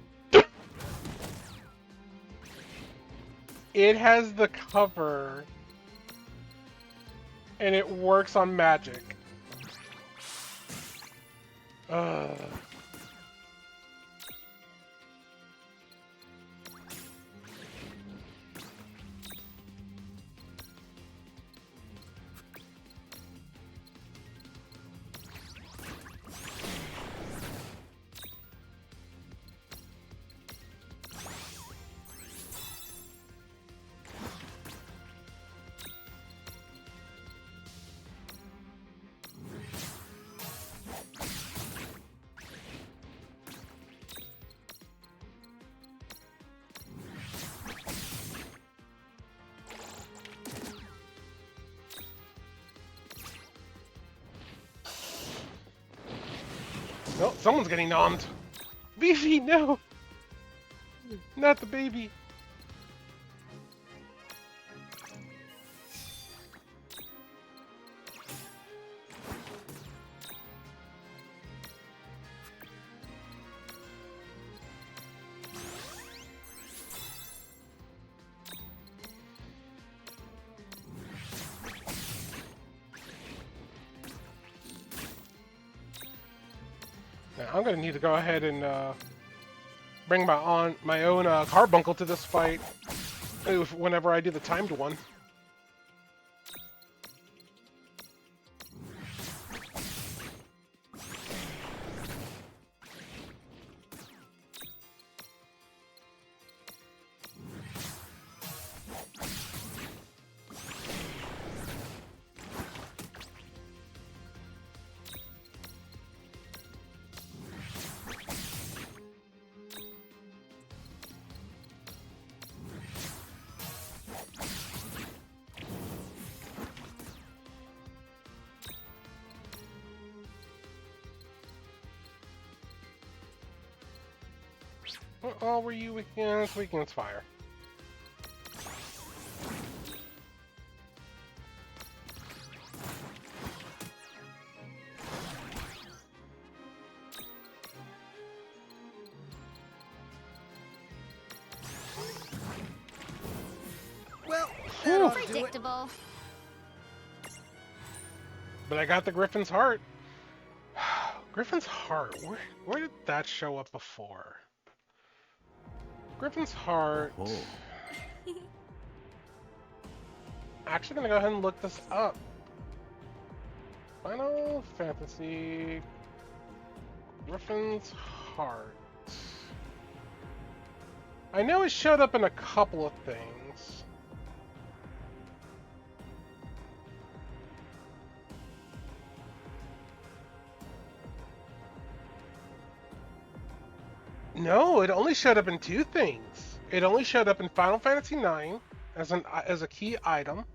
It has the cover, and it works on magic. Ugh. No, someone's getting nommed. Vivi, no! Not the baby. Now, I'm gonna need to go ahead and bring my own carbuncle to this fight whenever I do the timed one. What all were you against? Weakens fire. Well, that'll do it. Predictable. But I got the Griffin's Heart. Griffin's Heart, where did that show up before? Griffin's Heart. Oh, Actually gonna go ahead and look this up. Final Fantasy Griffin's Heart. I know it showed up in a couple of things. No, it only showed up in two things. It only showed up in Final Fantasy IX as a key item.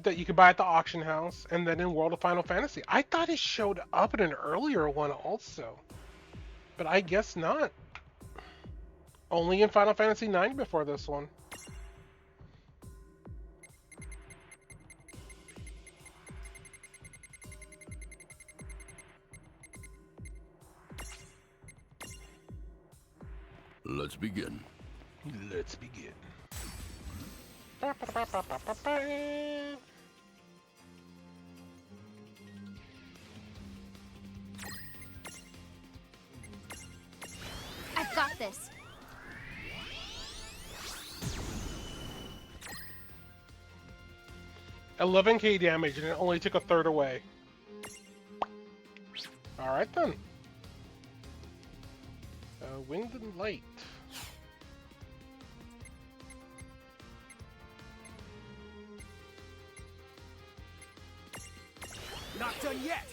That you could buy at the auction house, and then in World of Final Fantasy. I thought it showed up in an earlier one also, but I guess not. Only in Final Fantasy IX before this one. Let's begin. Let's begin. I've got this. $11k damage, and it only took a third away. Alright then. Wind and light. Not done yet!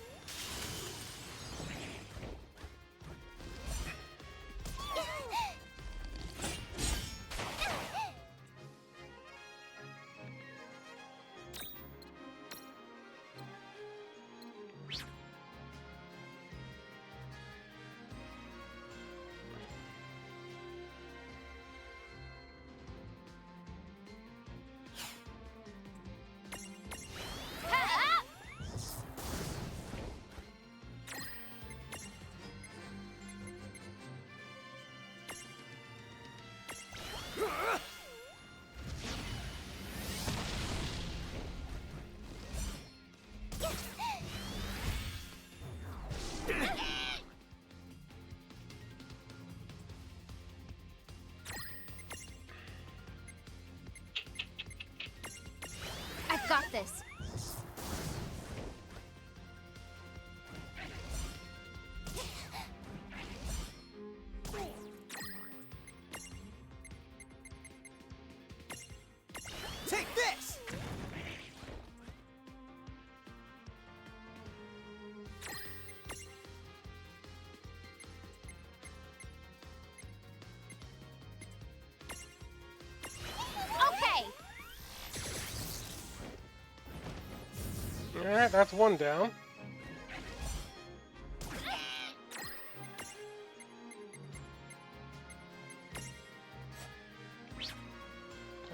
I've got this. Take this! Okay. Alright, that's one down.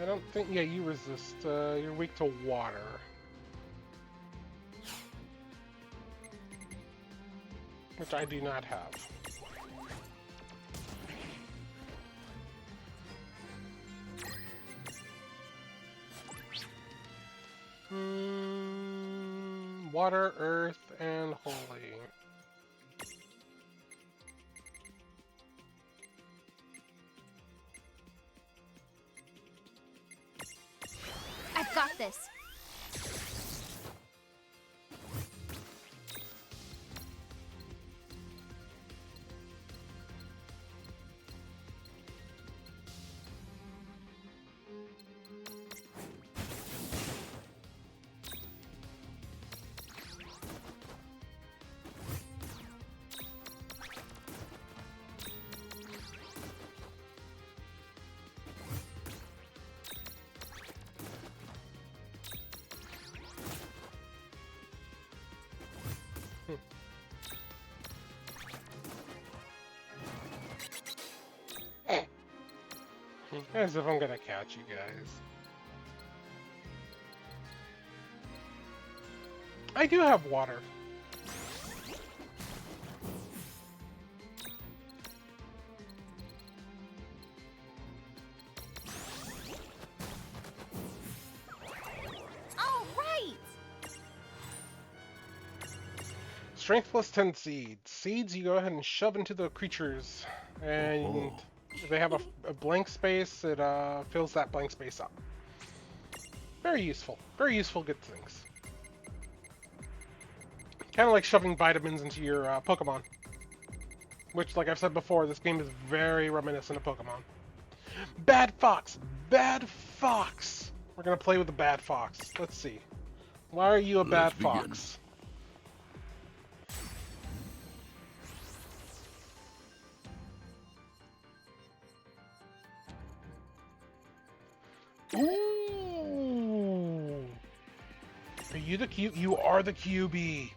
I don't think, yeah, you resist. You're weak to water. Which I do not have. Water, earth, and holy. I've got this. As if I'm gonna catch you guys. I do have water. All right. Strength plus 10 seeds. Seeds you go ahead and shove into the creatures. And if they have a blank space, it fills that blank space up. Very useful. Very useful good things. Kind of like shoving vitamins into your Pokemon. Which, like I've said before, this game is very reminiscent of Pokemon. Bad Fox! Bad Fox! We're gonna play with the Bad Fox. Let's see. Why are you a Bad Fox? Ooh! Are you the Q? You are the QB.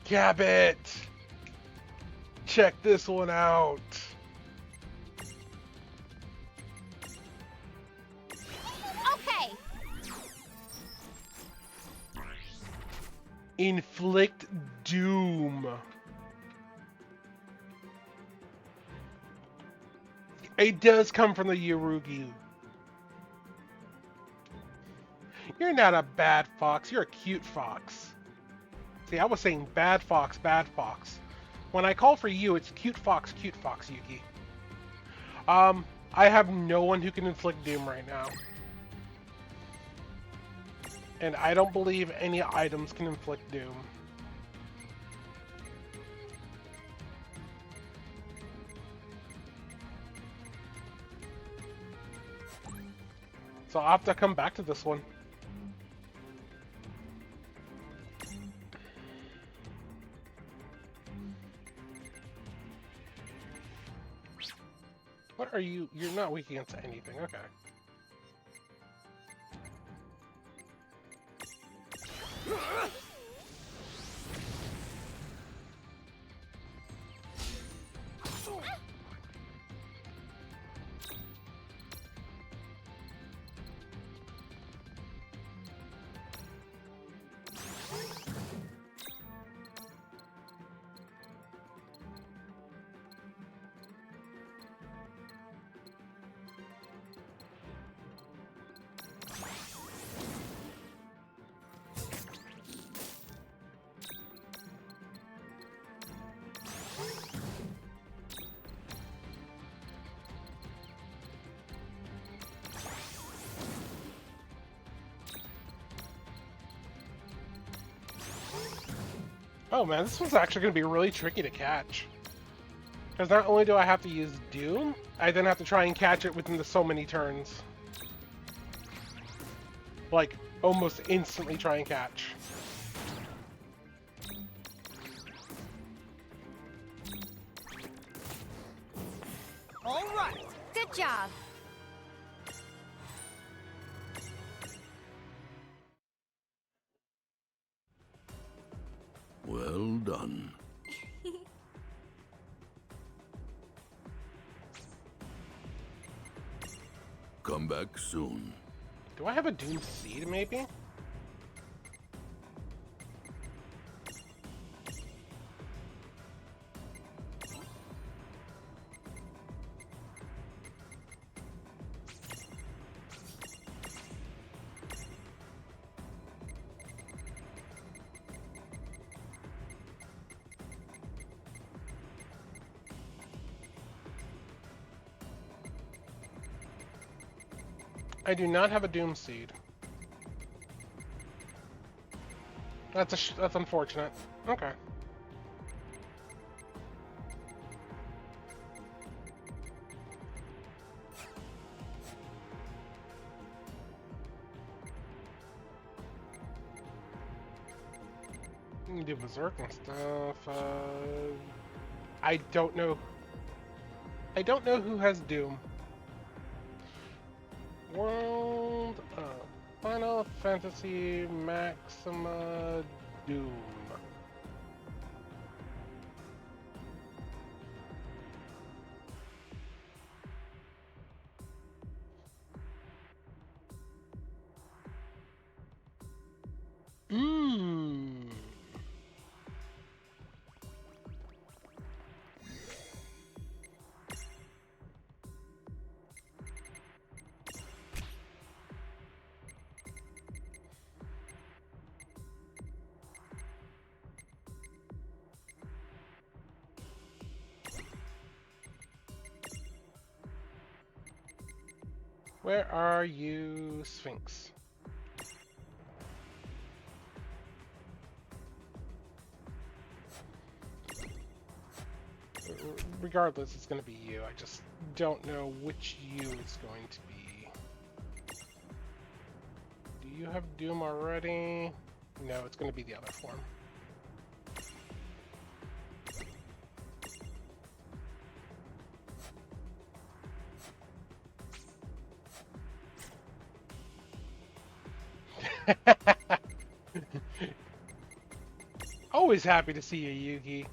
Gabbit! Check this one out. Okay. Inflict Doom. It does come from the Yurugi. You're not a bad fox, you're a cute fox. See, I was saying bad fox, bad fox. When I call for you, it's cute fox, Yuki. I have no one who can inflict doom right now. And I don't believe any items can inflict doom. So I'll have to come back to this one. What are you? You're not weak against anything, okay. Oh man, this one's actually going to be really tricky to catch. Because not only do I have to use Doom, I then have to try and catch it within so many turns. Like, almost instantly try and catch. All right. Good job. Well done. Come back soon. Do I have a Doom Seed, maybe? I do not have a Doom Seed. That's unfortunate. Okay. You can do Berserk and stuff. I don't know. I don't know who has Doom. World Final Fantasy Maxima Doom. Where are you, Sphinx? Regardless, it's going to be you. I just don't know which you it's going to be. Do you have Doom already? No, it's going to be the other form. Always happy to see you, Yugi.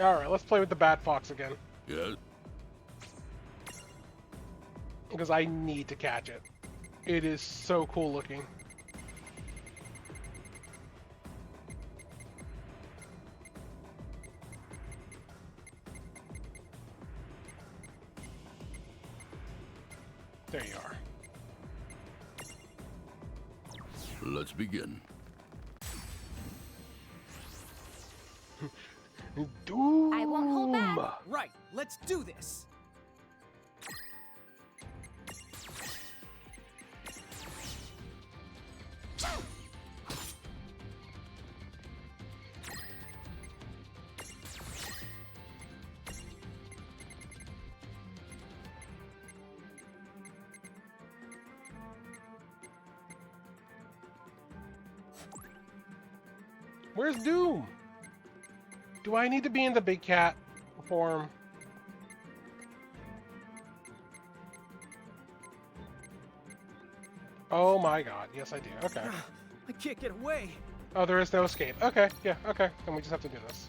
Alright, let's play with the Bad Fox again. Yes? Because I need to catch it. It is so cool looking. There you are. Let's begin. Doom. I won't hold back. Right, let's do this. Where's Doom? Do I need to be in the big cat form? Oh my god, yes I do. Okay. I can't get away. Oh, there is no escape. Okay, yeah, okay. Then we just have to do this.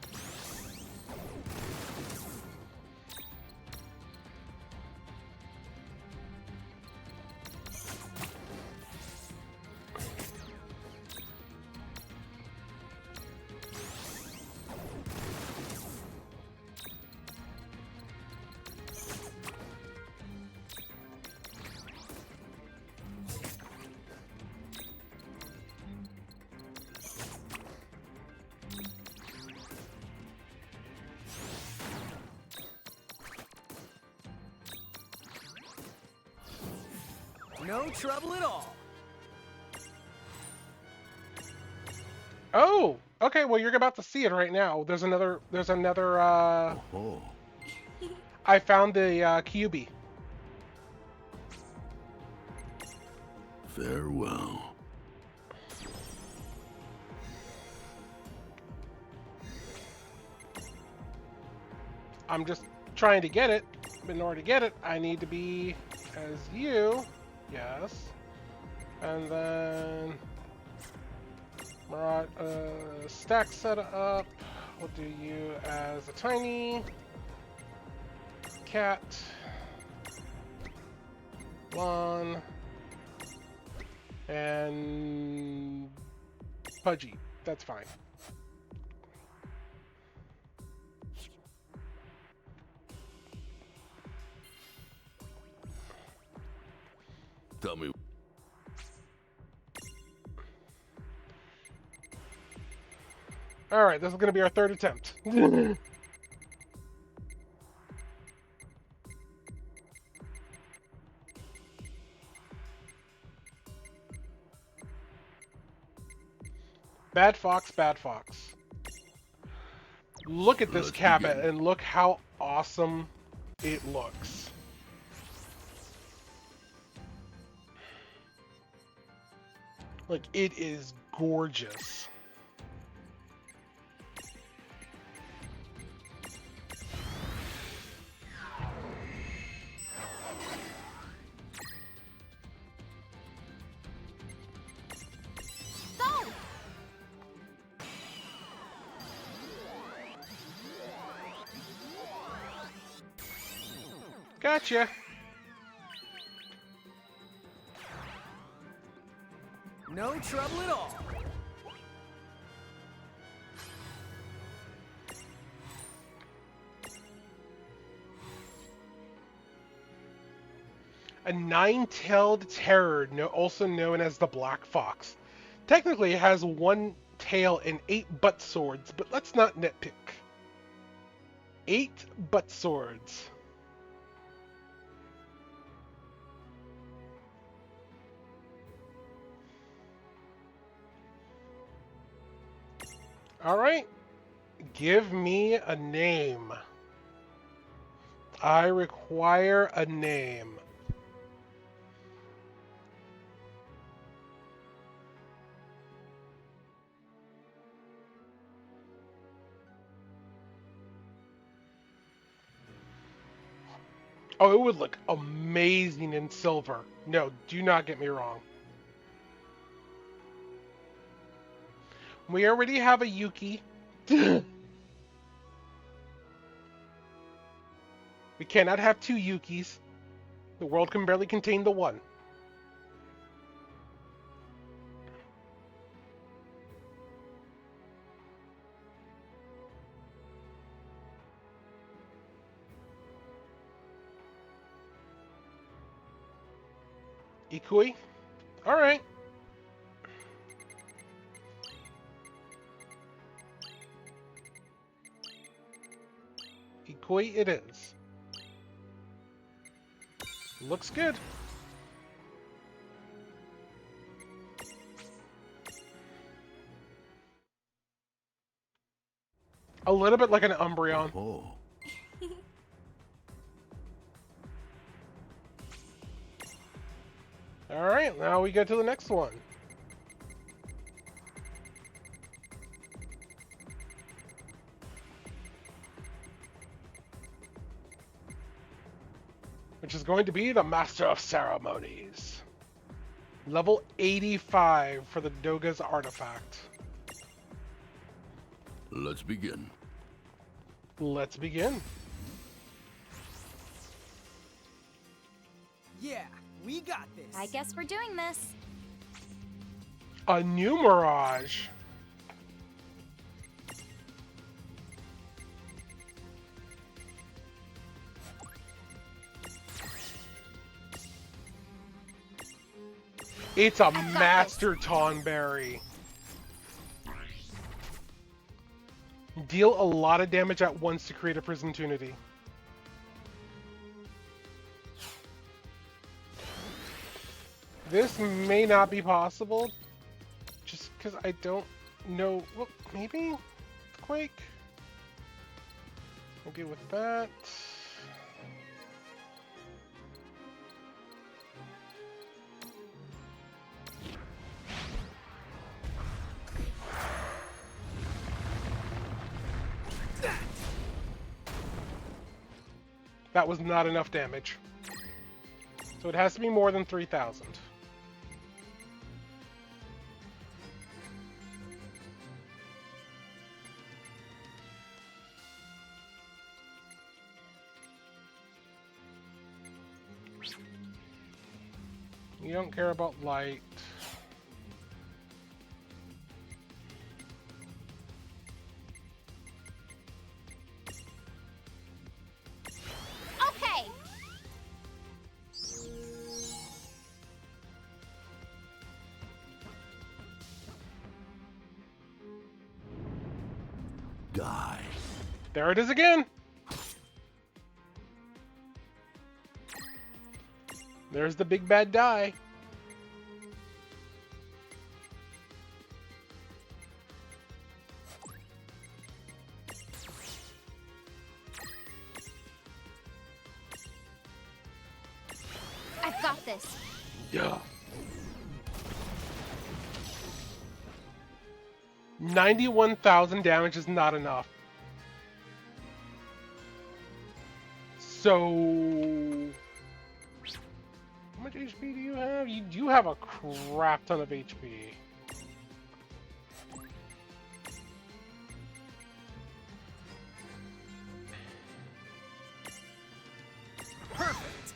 No trouble at all. Oh, okay. Well, you're about to see it right now. There's another. Oh, I found the QB. farewell. I'm just trying to get it. But in order to get it, I need to be as you. Yes. And then Marat, stack set up. We'll do you as a tiny cat. Lon. And Pudgy. That's fine. Tell me. All right, this is going to be our third attempt. Bad fox, bad fox. Look at this Let's cabin begin. and look how awesome it looks. Like, it is gorgeous. Go! Gotcha. No trouble at all. A nine-tailed terror, also known as the Black Fox. Technically, it has one tail and 8 butt swords, but let's not nitpick. 8 butt swords. Alright. Give me a name. I require a name. Oh, it would look amazing in silver. No, do not get me wrong. We already have a Yuki. We cannot have 2 Yukis. The world can barely contain the one. Ikui? Alright. Ikui it is. Looks good. A little bit like an Umbreon. Oh. Alright, now we get to the next one. Which is going to be the Master of Ceremonies. Level 85 for the Doga's artifact. Let's begin. Let's begin. Yeah, we got this. I guess we're doing this. A new Mirage. It's a Master Tonberry. Deal a lot of damage at once to create a Prison Tunity. This may not be possible, just because I don't know. Well, maybe Quake. We'll go with that. That was not enough damage. So it has to be more than 3,000. You don't care about light. Okay. Die. There it is again! There's the big bad die. I've got this. Yeah. 91,000 damage is not enough. So... How much HP do you have? You do have a crap ton of HP. Perfect.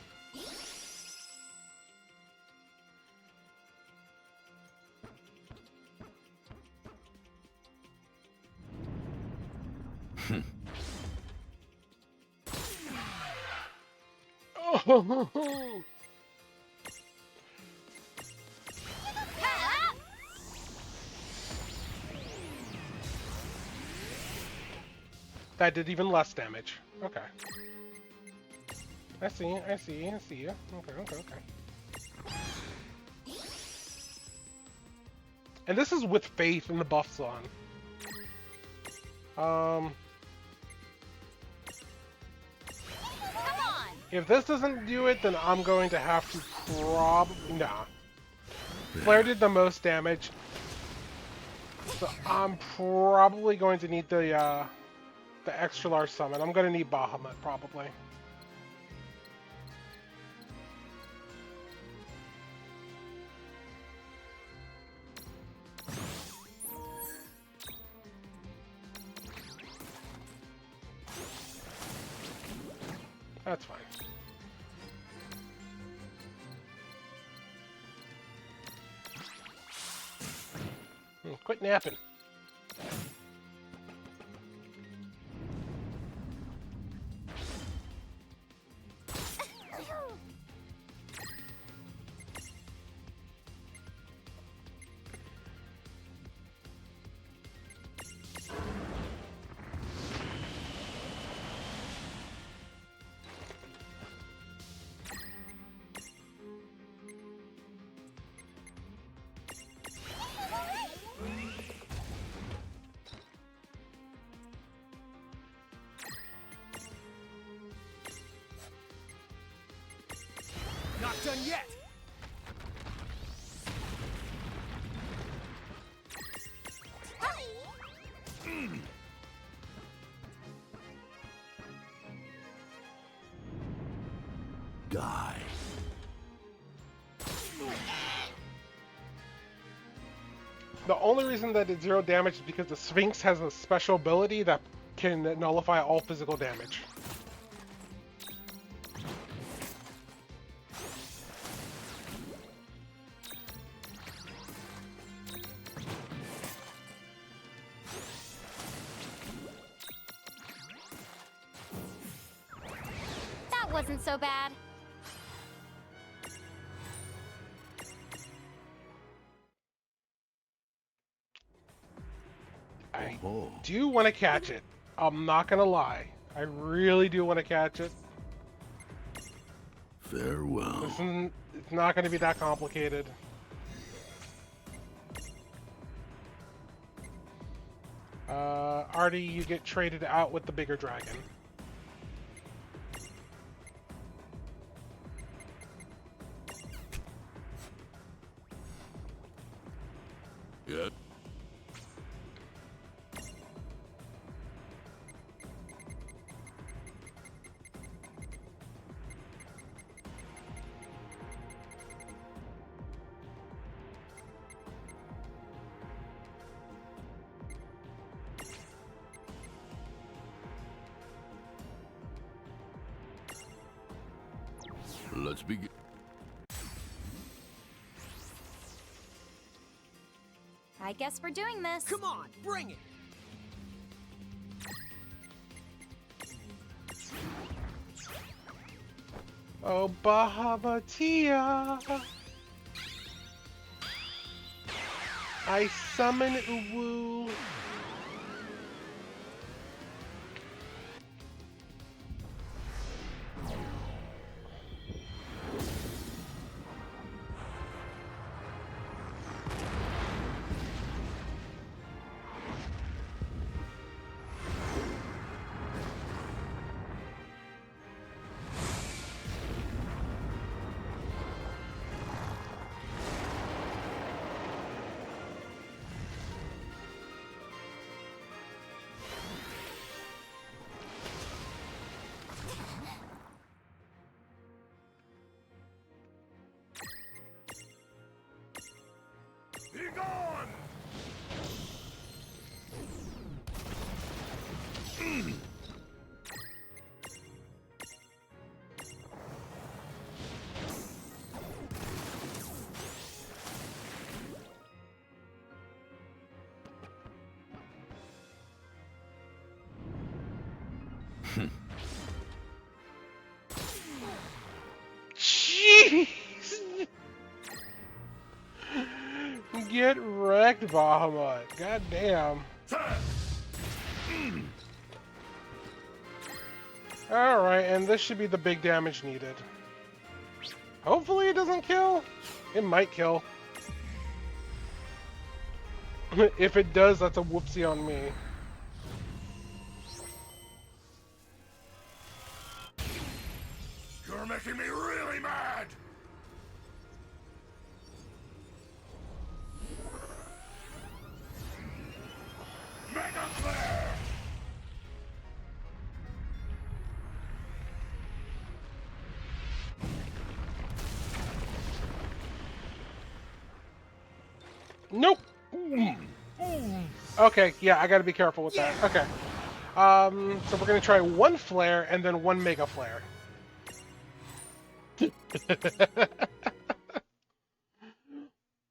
Oh. That did even less damage. Okay. I see, I see, I see you. Okay. And this is with faith in the buffs on. Come on. If this doesn't do it, then I'm going to have to nah. Flare did the most damage. So I'm probably going to need the extra large summon. I'm gonna need Bahamut probably. That's fine. Quit napping. done yet! Die. The only reason that it's 0 damage is because the Sphinx has a special ability that can nullify all physical damage. That wasn't so bad. I Oh, do want to catch it. I'm not gonna lie. I really do want to catch it. farewell. It's not gonna be that complicated. Artie, you get traded out with the bigger dragon. Yet. Let's begin. I guess we're doing this. Come on, bring it! Oh, Bahamatia! I summon Uwu. Be gone! Jeez! Get wrecked, Bahamut. God damn. Alright, and this should be the big damage needed. Hopefully it doesn't kill. It might kill. If it does, that's a whoopsie on me. You're making me really mad! Mega Flare! Nope. Okay, yeah, I gotta be careful with that. Okay. So we're gonna try one flare and then one mega flare.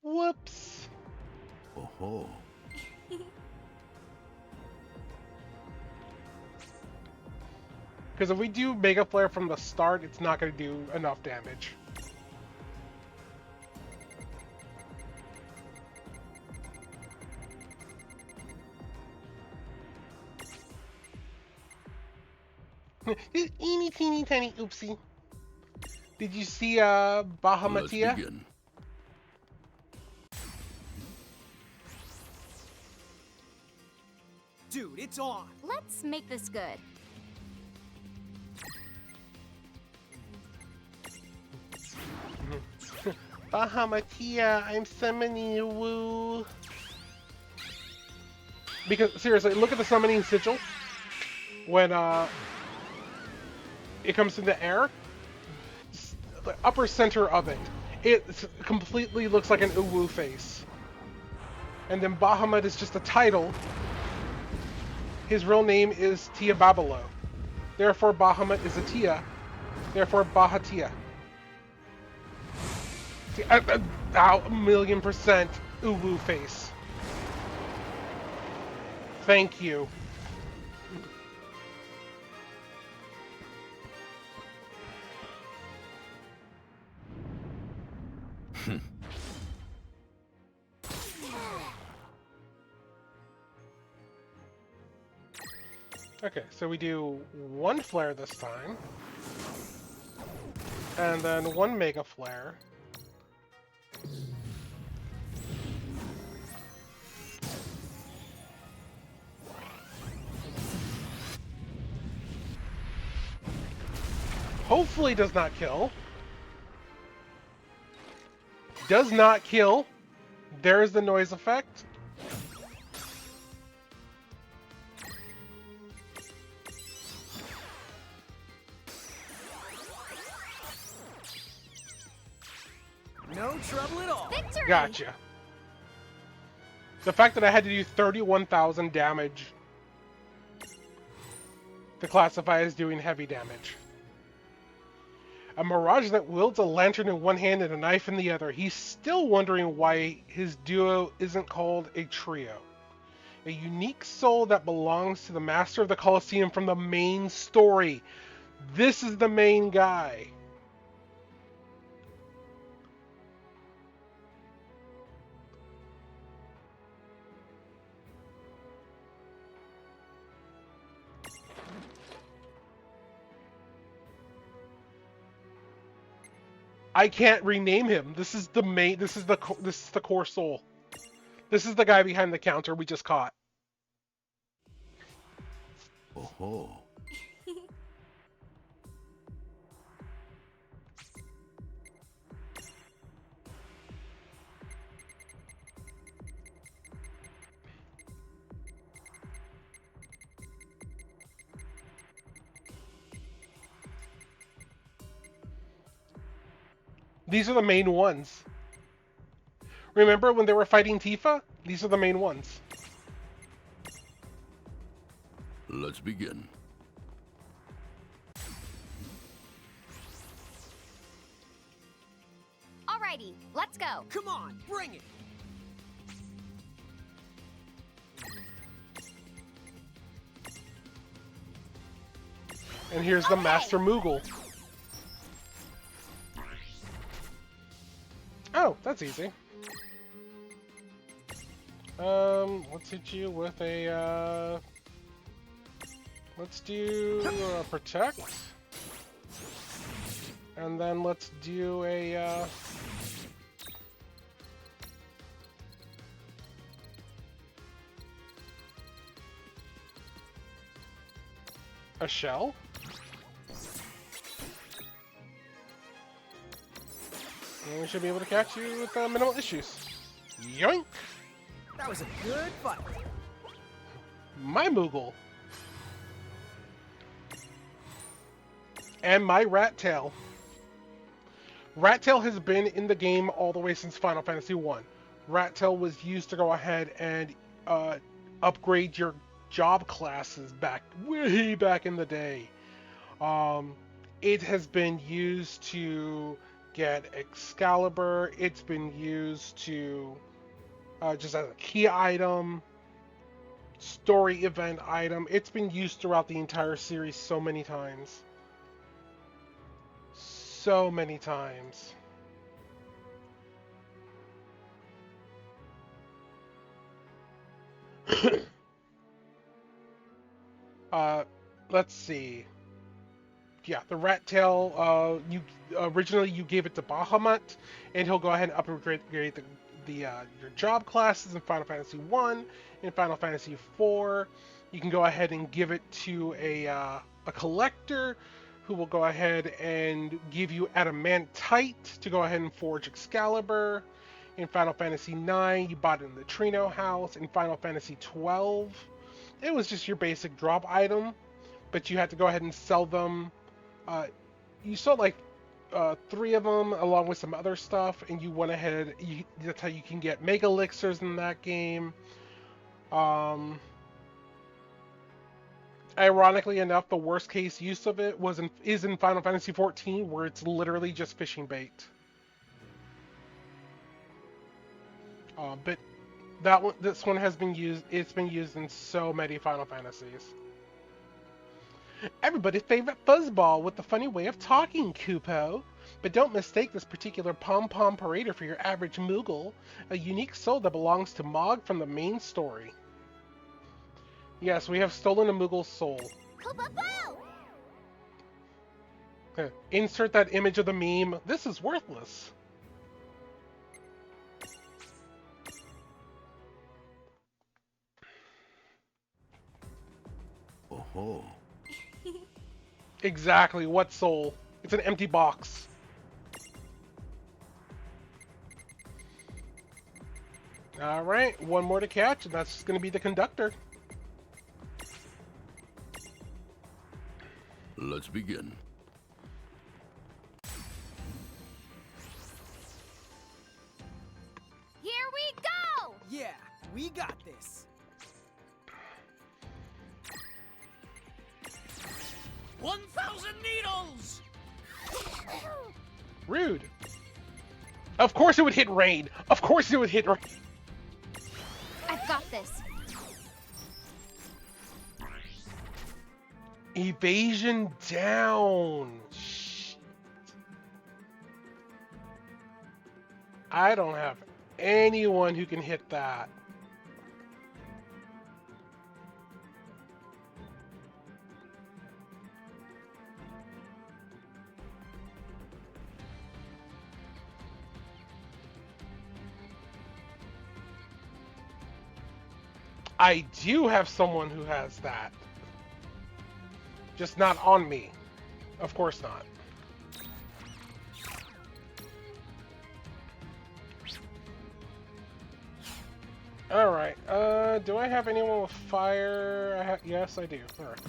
Whoops. Oh, Because if we do mega flare from the start, it's not gonna do enough damage. Eeny teeny tiny oopsie. Did you see let's Bahamatia? begin. Dude, it's on! Let's make this good. Bahamatia, I'm summoning you, woo. Because, seriously, look at the summoning sigil. When, it comes in the air. The upper center of it. It completely looks like an Uwu face. And then Bahamut is just a title. His real name is Tia Babalo. Therefore, Bahamut is a Tia. Therefore, Bahatia. A 1,000,000% Uwu face. Thank you. Okay, so we do one flare this time. And then one mega flare. Hopefully does not kill. Does not kill. There's the noise effect. No trouble at all. Victory! Gotcha. The fact that I had to do 31,000 damage to classify as doing heavy damage. A Mirage that wields a lantern in one hand and a knife in the other. He's still wondering why his duo isn't called a trio. A unique soul that belongs to the master of the Coliseum from the main story. This is the main guy. I can't rename him. This is the main. This is the core soul. This is the guy behind the counter we just caught. Oh. These are the main ones. Remember when they were fighting Tifa? These are the main ones. Let's begin. Alrighty, let's go. Come on, bring it. And here's the Master Moogle. Oh, that's easy. Let's hit you with a, let's do Protect. And then let's do a, shell. And we should be able to catch you with minimal issues. Yoink! That was a good fight. My Moogle. And my Rat Tail. Rat Tail has been in the game all the way since Final Fantasy 1. Rat Tail was used to go ahead and upgrade your job classes way back in the day. It has been used to get Excalibur. It's been used to just as a key item, story event item. It's been used throughout the entire series so many times. So many times. Let's see. Yeah, the Rat Tail, you originally you gave it to Bahamut, and he'll go ahead and upgrade your job classes in Final Fantasy 1. In Final Fantasy 4, you can go ahead and give it to a collector who will go ahead and give you adamantite to go ahead and forge Excalibur. In Final Fantasy IX, you bought it in the Trino house. In Final Fantasy XII, it was just your basic drop item, but you had to go ahead and sell them. You sold like 3 of them along with some other stuff, and you went ahead. That's how you can get Mega Elixirs in that game. Ironically enough, the worst case use of it is in Final Fantasy XIV, where it's literally just fishing bait. But this one has been used. It's been used in so many Final Fantasies. Everybody's favorite fuzzball with the funny way of talking, Kupo. But don't mistake this particular pom-pom parader for your average Moogle, a unique soul that belongs to Mog from the main story. Yes, we have stolen a Moogle's soul. Insert that image of the meme. This is worthless. Oh. Exactly, what soul? It's an empty box. Alright, one more to catch, and that's going to be the conductor. Let's begin. Here we go! Yeah, we got this. 1,000 needles! Rude. Of course it would hit rain. Of course it would hit rain. I've got this. Evasion down. Shit. I don't have anyone who can hit that. I do have someone who has that. Just not on me. Of course not. Alright, do I have anyone with fire? Yes, I do. Alright.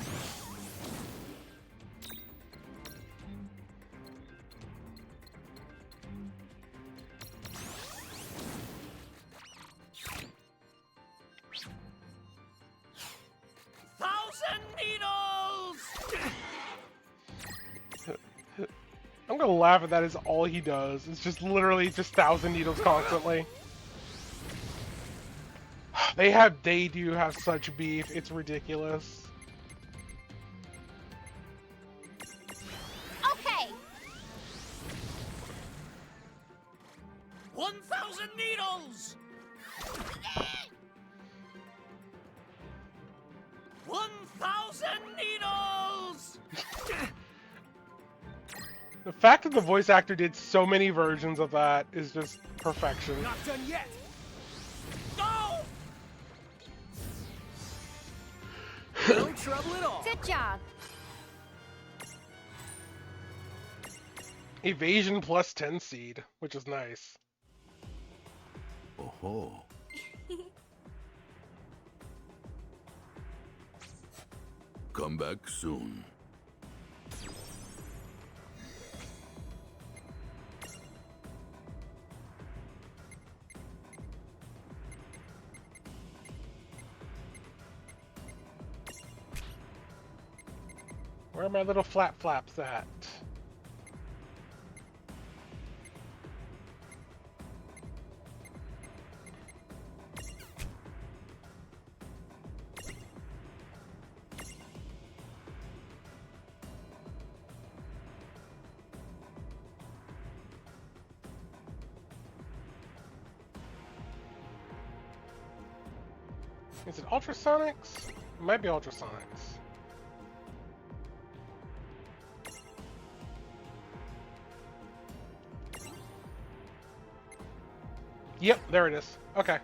I'm gonna laugh at that as all he does. It's just literally just 1,000 needles constantly. They do have such beef, it's ridiculous. Okay. 1,000 needles! 1,000 needles! The fact that the voice actor did so many versions of that is just perfection. Not done yet. Go! No trouble at all. Good job. Evasion plus 10 seed, which is nice. Oh. Come back soon. Where are my little flap flaps at? Is it ultrasonics? It might be ultrasonics. Yep, there it is. Okay.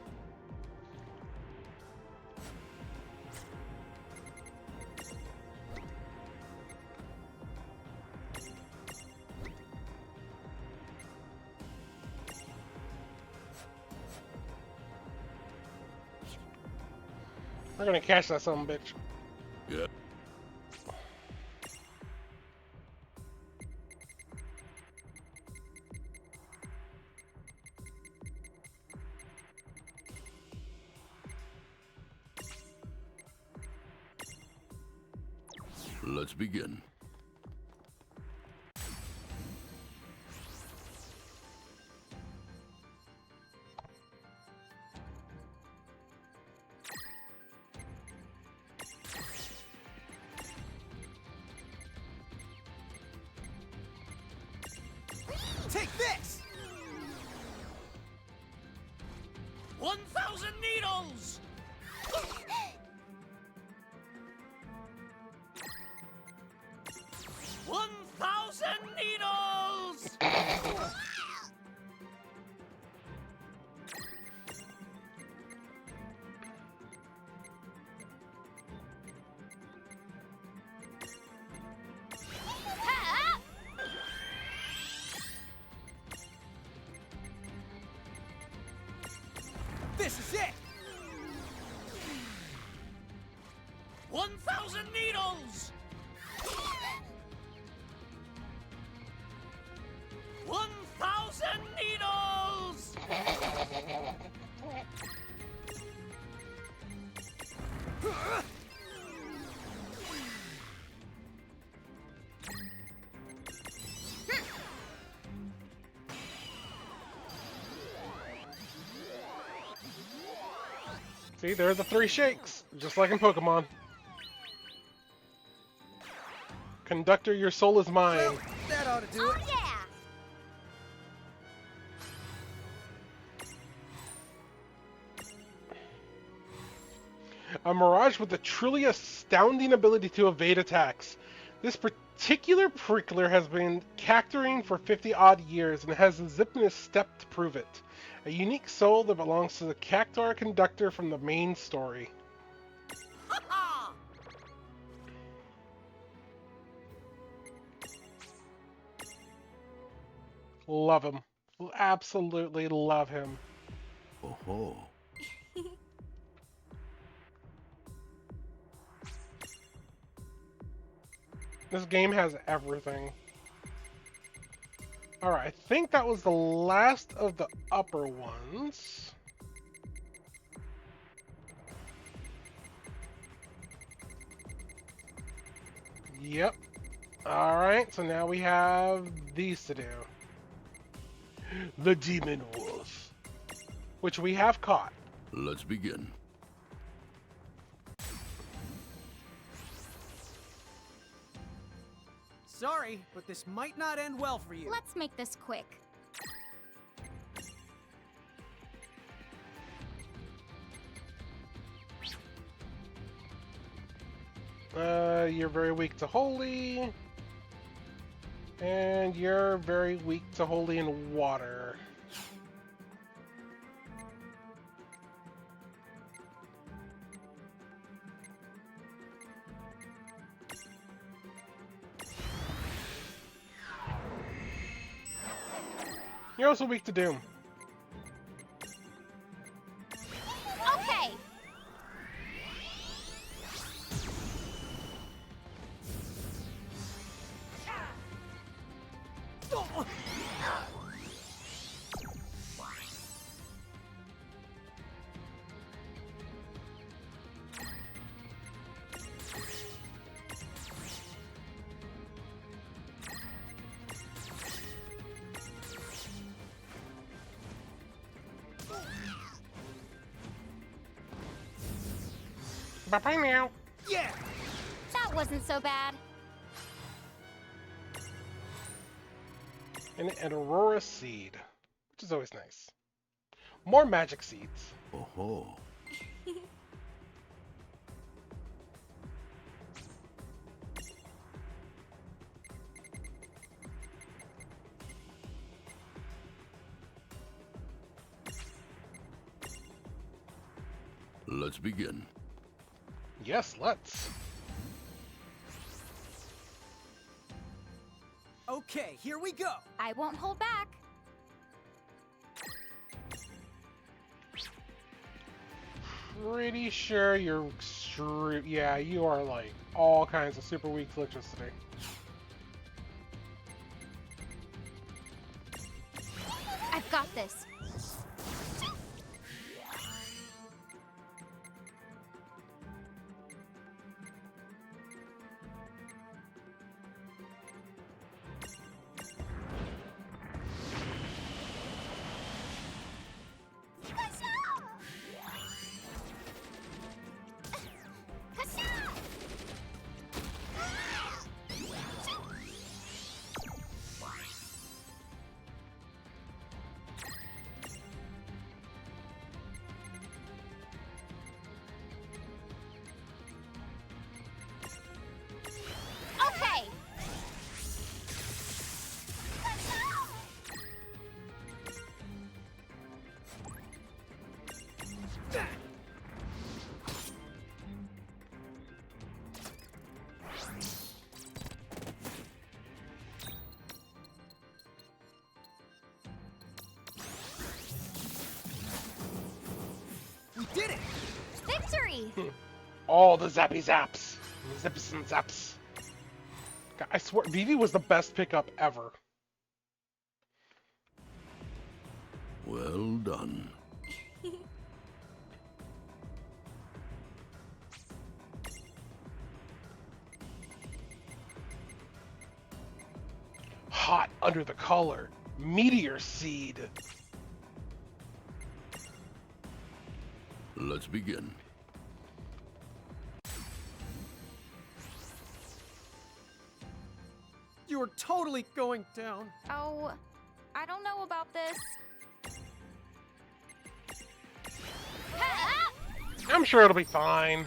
We're gonna catch that son of a bitch. Yeah. Let's begin. Take this! 1,000 needles! Needles! This is it! 1,000 needles! 1,000 needles! See, there are the 3 shakes, just like in Pokemon. Conductor, your soul is mine. Well, that ought to do it. Yeah! A Mirage with a truly astounding ability to evade attacks. This particular prickler has been cacturing for 50-odd years and has a zip in his step to prove it. A unique soul that belongs to the Cactuar conductor from the main story. Love him. Absolutely love him. Oh. This game has everything. Alright, I think that was the last of the upper ones. Yep. Alright, so now we have these to do. The Demon Wolf, which we have caught. Let's begin. Sorry, but this might not end well for you. Let's make this quick. You're very weak to holy. And you're very weak to holy and water. You're also weak to Doom. Okay! Bye-bye now. Yeah! That wasn't so bad. And an Aurora Seed, which is always nice. More magic seeds. Oh. Let's begin. Yes, let's. Okay, here we go. I won't hold back. pretty sure you're yeah, you are like all kinds of super weak to electricity. I've got this. Okay. We did it! Victory! All the zappy zaps. Zips and zaps. God, I swear, Vivi was the best pickup ever. Well done. Hot under the collar. Meteor seed. Let's begin. You were totally going down. Oh, I don't know about this. I'm sure it'll be fine.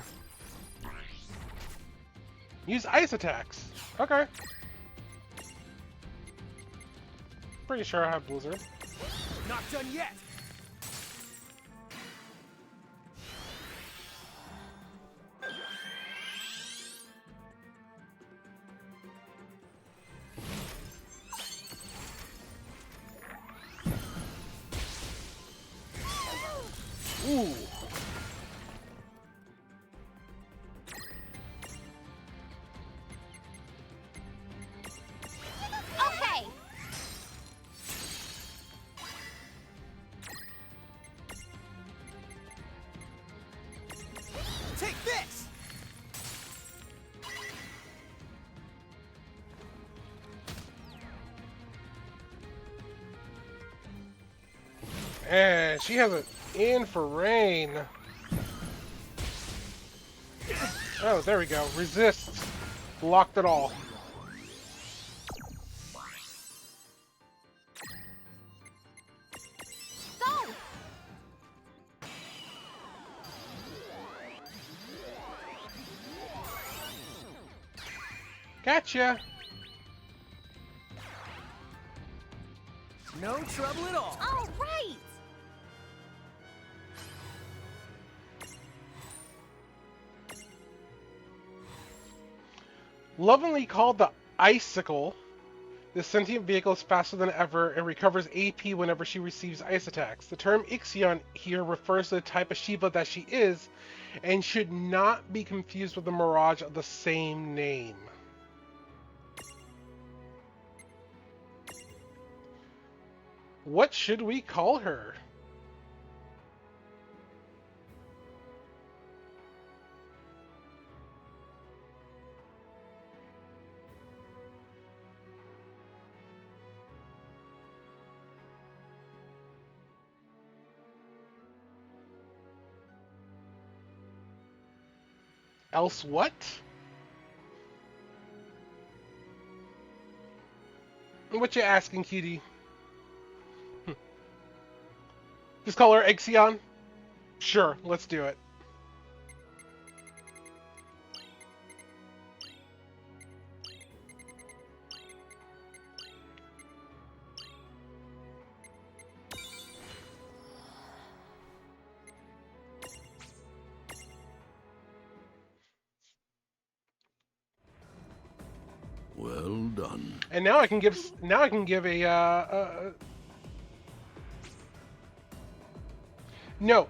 Use ice attacks. Okay. Pretty sure I have Blizzard. Not done yet! Ooh. Okay. Take this! And she has it in for rain. Oh, there we go. Resist. Blocked it all. Go! Gotcha. No trouble at all. All right! Lovingly called the Icicle, this sentient vehicle is faster than ever and recovers AP whenever she receives ice attacks. The term Ixion here refers to the type of Shiva that she is and should not be confused with the Mirage of the same name. What should we call her? Else what? What you asking, cutie? Just call her Ixion? Sure, let's do it. Well done. And now I can give no,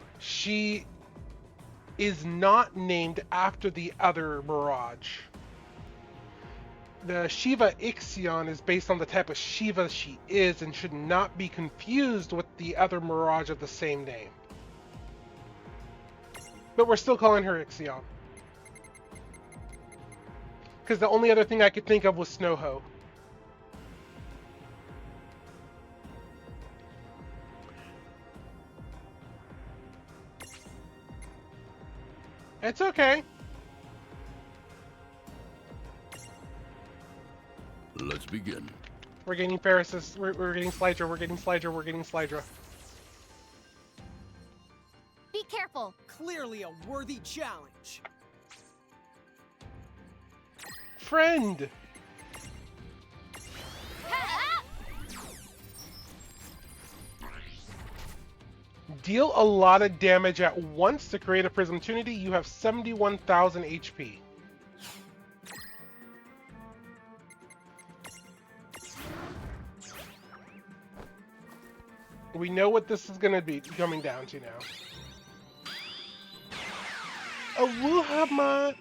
is not named after the other Mirage. The Shiva Ixion is based on the type of Shiva she is and should not be confused with the other Mirage of the same name. But we're still calling her Ixion. Because the only other thing I could think of was Snowho. It's okay. Let's begin. We're getting Ferris's. We're getting Slydra. We're getting Slydra. We're getting Slydra. Be careful. Clearly a worthy challenge. Friend. Deal a lot of damage at once to create a Prism Tunity. You have 71,000 HP. We know what this is going to be coming down to now. A Wuhamat.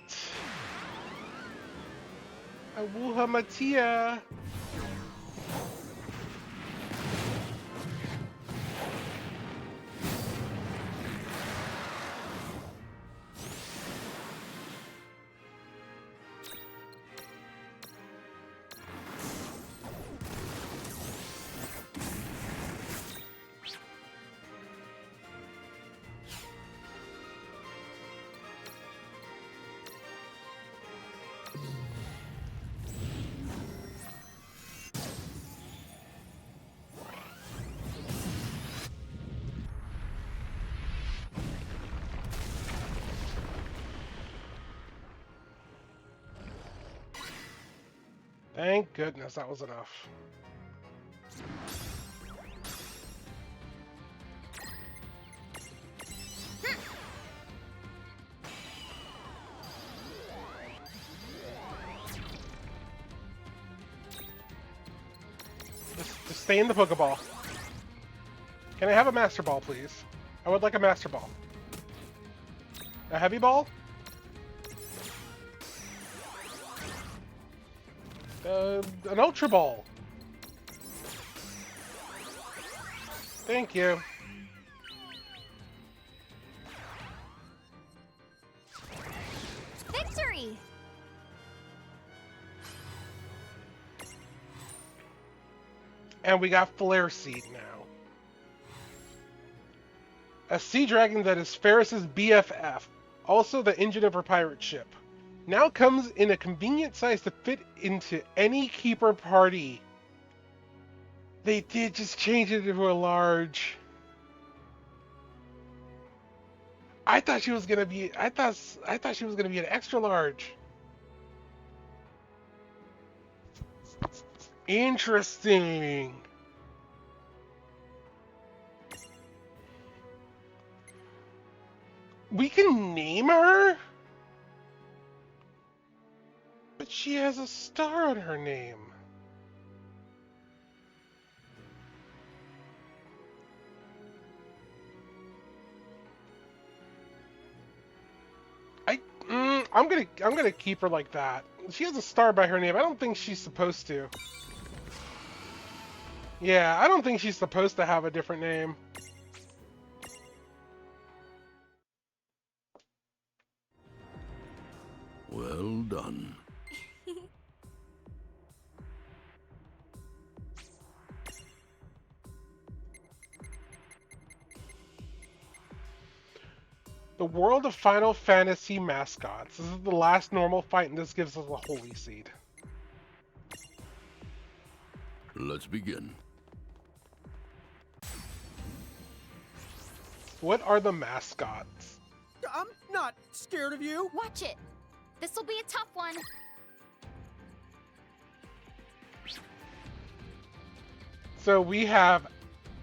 A Wuhamatia. Thank goodness that was enough. Just stay in the Pokeball. Can I have a Master Ball, please? I would like a Master Ball. A Heavy Ball? An Ultra Ball. Thank you. Victory! And we got Flare Seed now. A sea dragon that is Ferris's BFF. Also the engine of her pirate ship. Now comes in a convenient size to fit into any keeper party. They did just change it to a large. I thought she was gonna be. I thought she was gonna be an extra large. Interesting. We can name her? But she has a star on her name. I'm gonna keep her like that. She has a star by her name. I don't think she's supposed to. Yeah, I don't think she's supposed to have a different name. Well done. The world of Final Fantasy mascots. This is the last normal fight, and this gives us a Holy Seed. Let's begin. What are the mascots? I'm not scared of you. Watch it. This'll be a tough one. So we have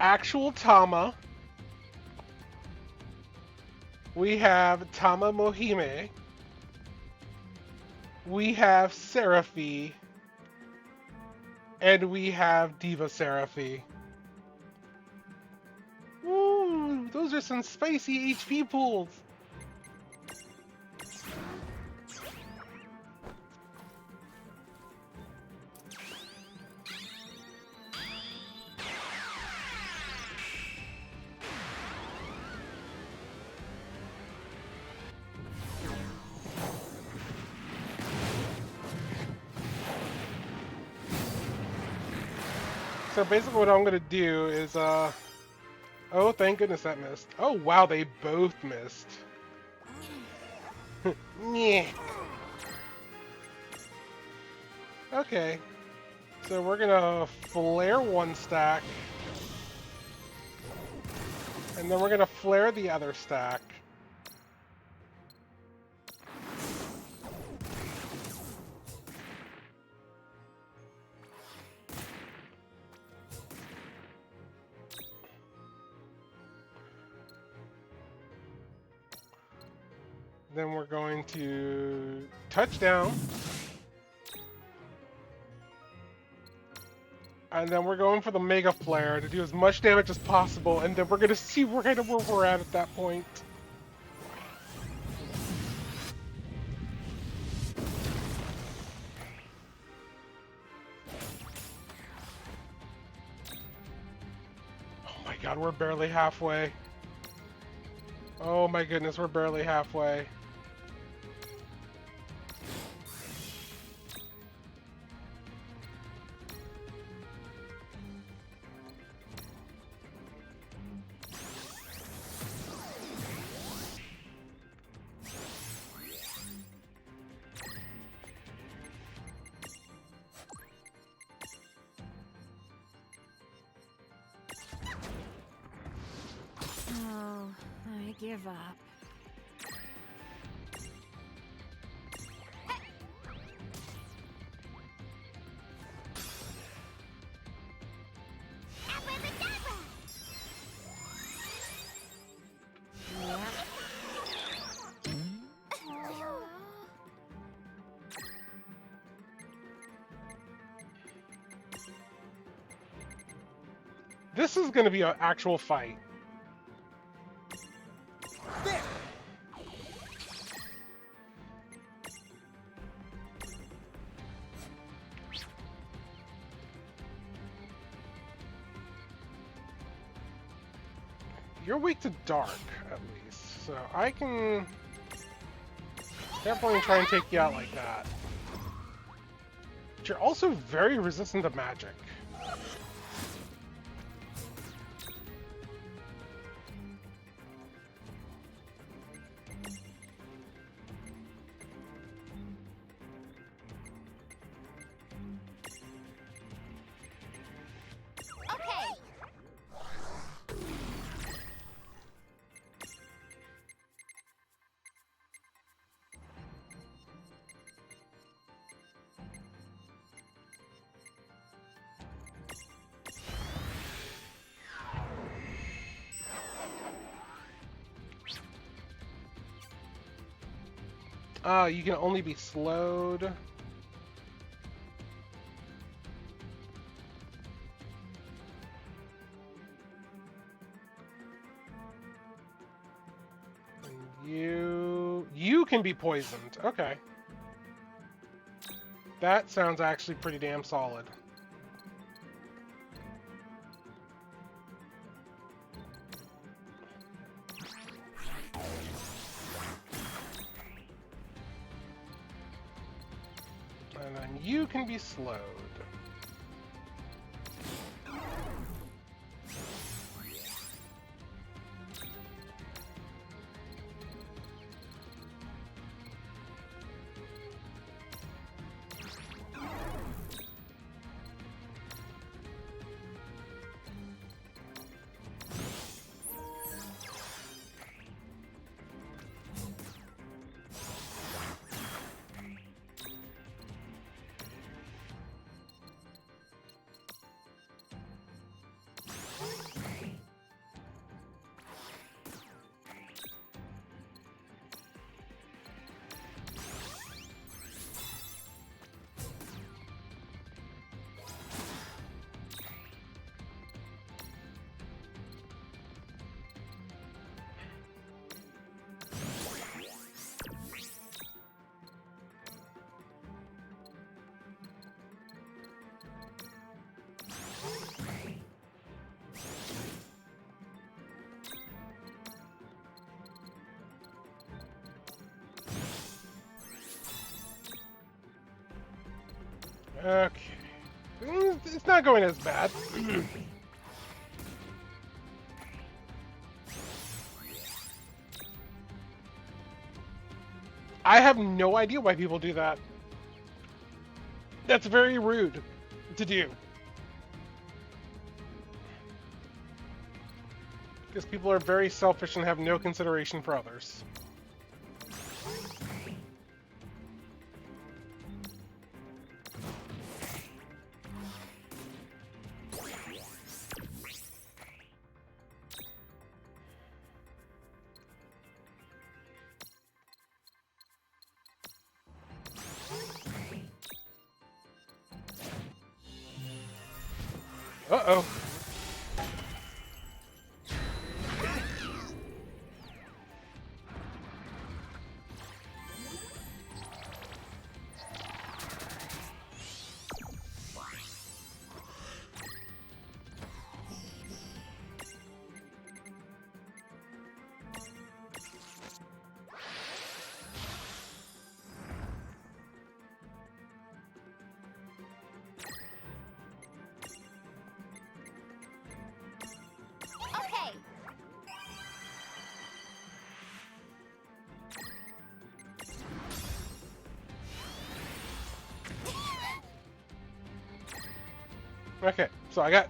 actual Tama. We have Tama Mohime. We have Seraphi. And we have Diva Seraphi. Ooh, those are some spicy HP pools. So basically what I'm gonna do is, oh, thank goodness that missed. Oh, wow, they both missed. Yeah. Okay. So we're gonna flare one stack. And then we're gonna flare the other stack. Then we're going to touch down. And then we're going for the Mega Flare to do as much damage as possible, and then we're gonna see right where we're at that point. Oh my god, we're barely halfway. Oh my goodness, we're barely halfway. Oh, I give up. This is gonna be an actual fight. There! You're weak to dark, at least. So I can definitely try and take you out like that. But you're also very resistant to magic. Okay. You can only be slowed. And you can be poisoned. Okay. That sounds actually pretty damn solid. And then you can be slowed. Okay. it's not going as bad. I have no idea why people do that. That's very rude to do. Because people are very selfish and have no consideration for others. Uh-oh. Okay. Okay, so I got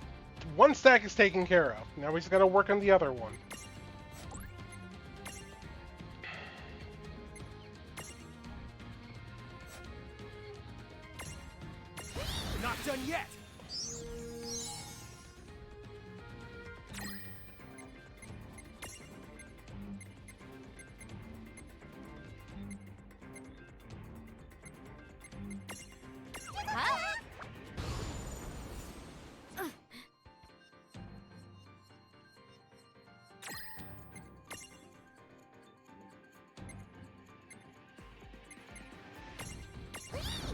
one stack is taken care of. Now we just gotta work on the other one. Not done yet. Huh?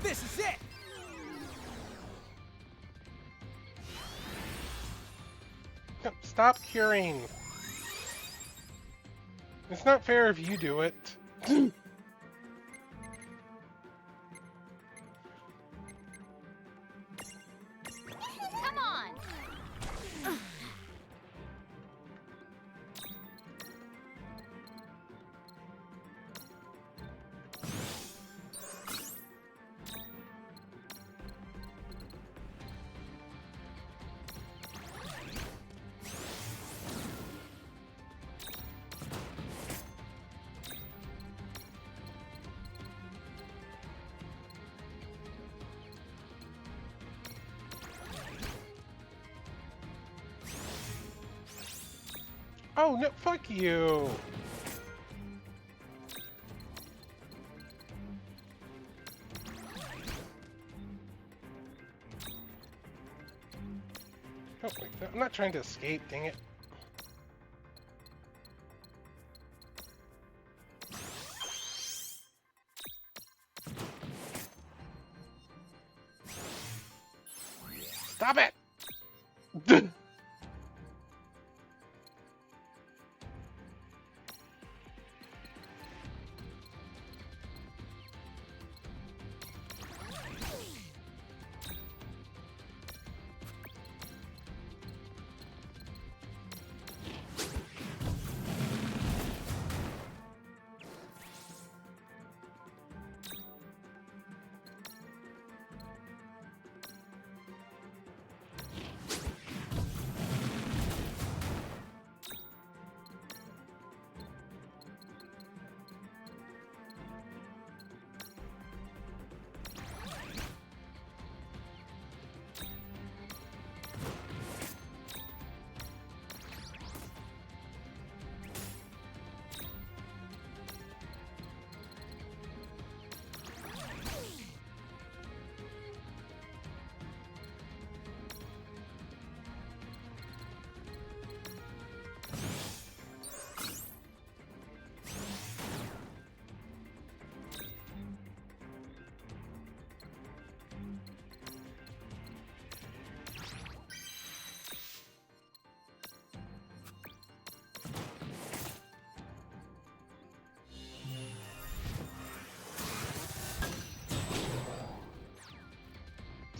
This is it. Stop curing. It's not fair if you do it. Come on. Oh no, fuck you. Oh, wait, no, I'm not trying to escape, dang it. Stop it!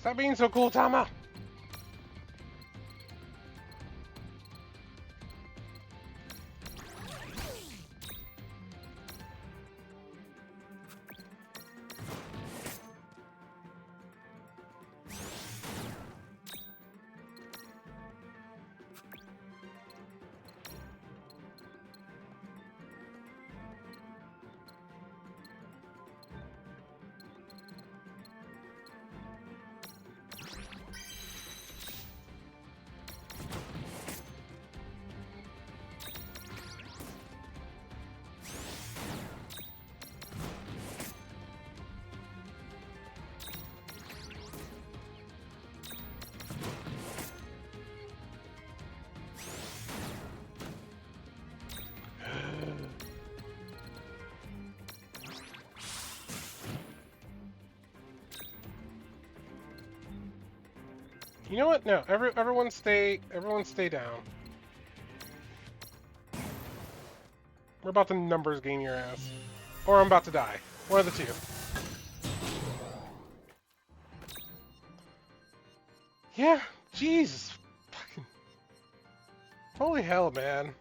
Stop being so cool, Tama! You know what? No, everyone stay down. We're about to numbers game your ass. Or I'm about to die. One of the two. Yeah, Jesus. Fucking... Holy hell, man.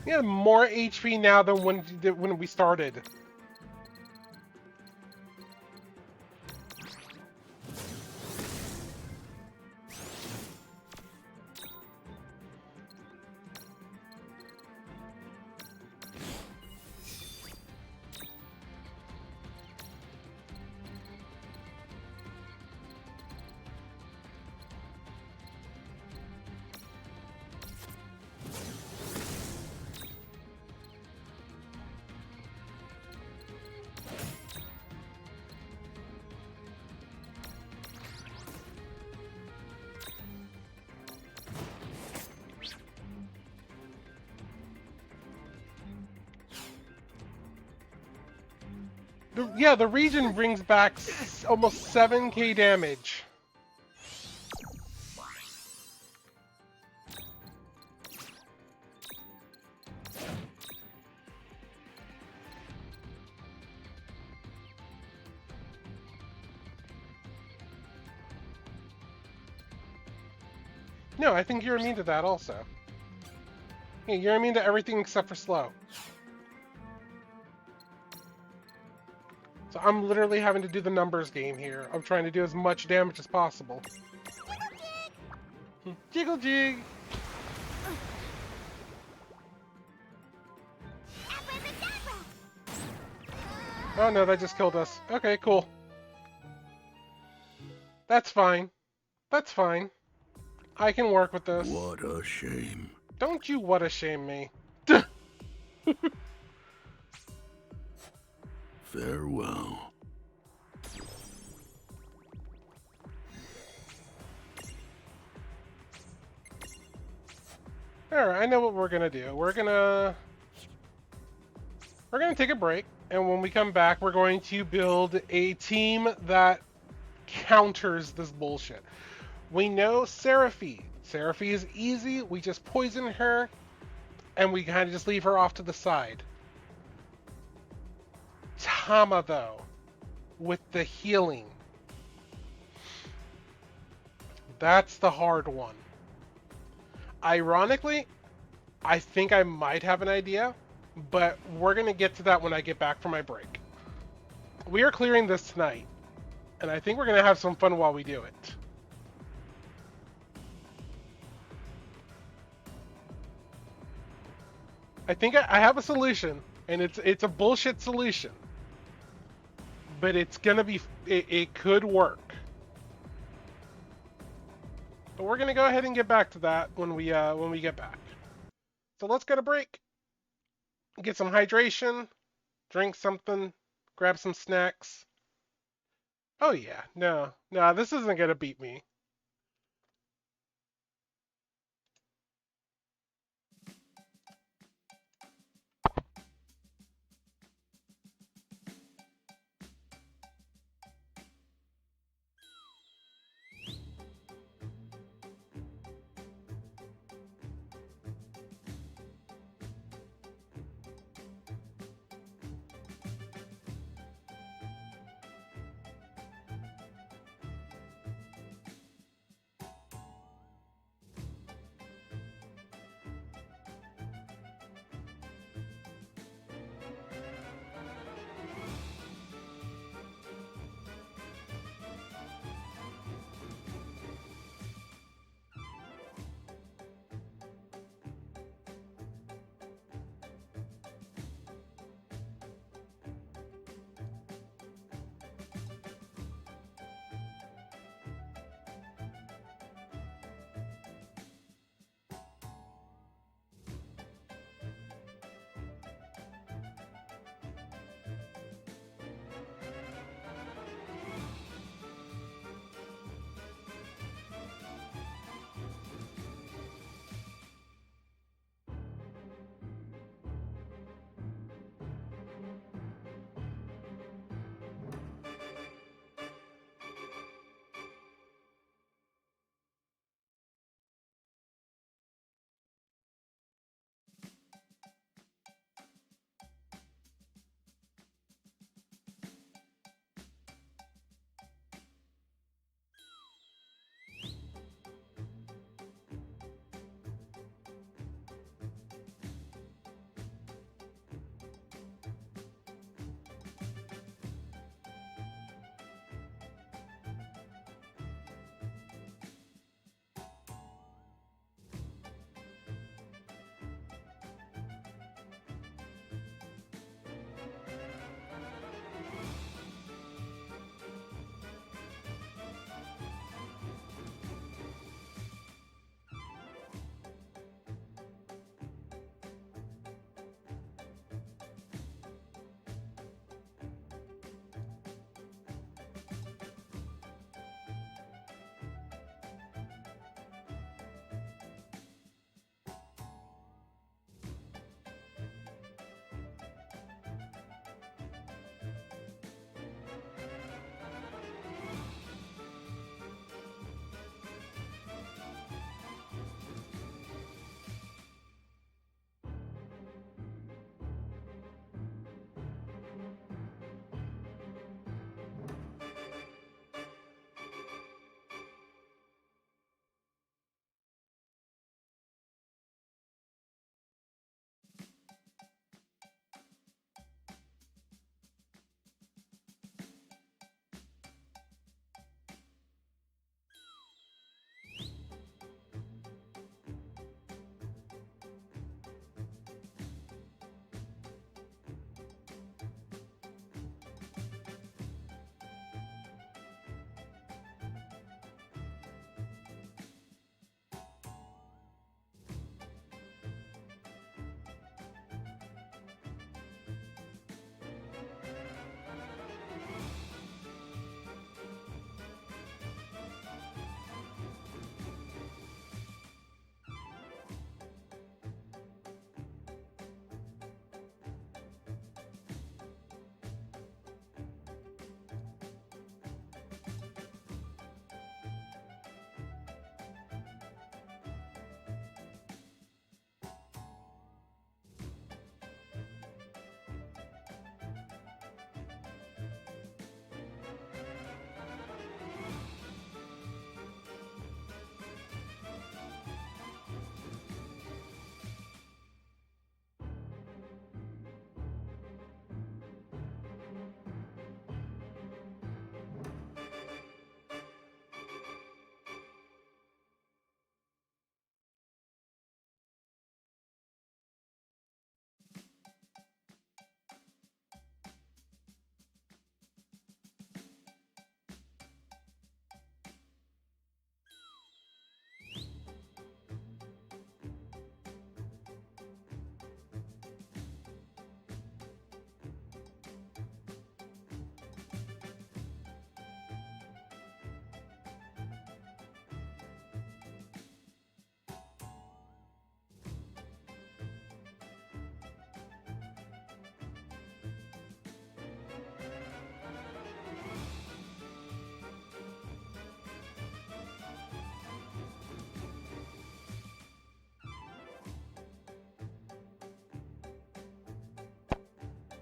We have more HP now than when we started. Yeah, the region brings back almost 7k damage. No, I think you're immune to that also. Yeah, you're immune to everything except for slow. So I'm literally having to do the numbers game here. I'm trying to do as much damage as possible. Jiggle jig! Oh no, that just killed us. Okay, cool. That's fine. That's fine. I can work with this. What a shame. Don't you what a shame me. Farewell. Alright, I know what we're gonna do. We're gonna take a break, and when we come back, we're going to build a team that counters this bullshit. We know Seraphy. Seraphy is easy. We just poison her, and we kind of just leave her off to the side. Tama, though, with the healing. That's the hard one. Ironically, I think I might have an idea, but we're going to get to that when I get back from my break. We are clearing this tonight, and I think we're going to have some fun while we do it. I think I have a solution, and it's a bullshit solution. But it's gonna be, it could work. But we're gonna go ahead and get back to that when we get back. So let's get a break. Get some hydration, drink something, grab some snacks. Oh yeah, no, this isn't gonna beat me.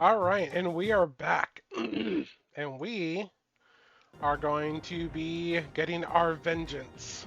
All right, and we are back. And we are going to be getting our vengeance.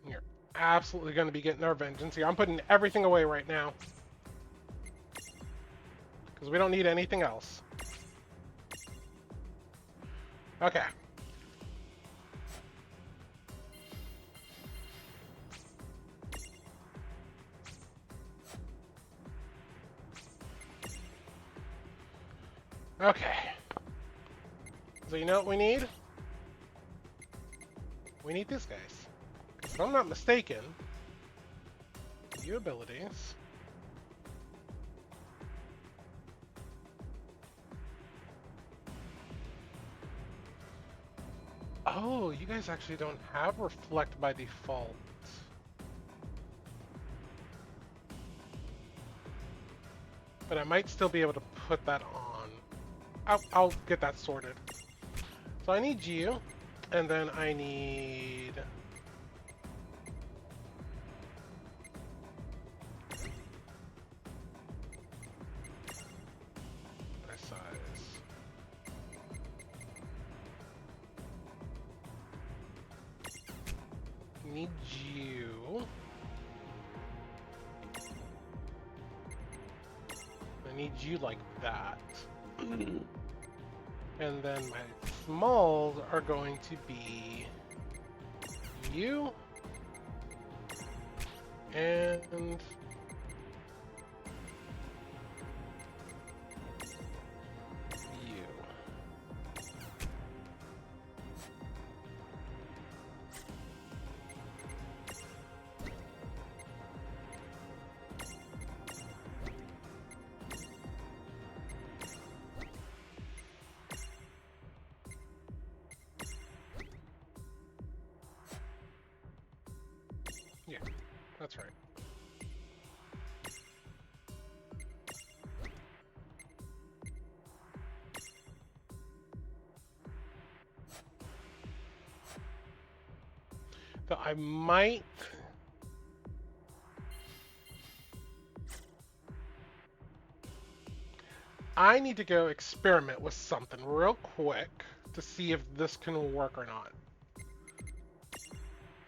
You're absolutely going to be getting our vengeance here. I'm putting everything away right now. Because we don't need anything else. Okay. Okay. So you know what we need? We need these guys. If I'm not mistaken, new abilities. Oh, you guys actually don't have reflect by default. But I might still be able to put that on. I'll get that sorted. So I need you, and then I need... my size. Need you. I need you like that. And then my smalls are going to be you and you. Yeah, that's right. So I might... I need to go experiment with something real quick to see if this can work or not.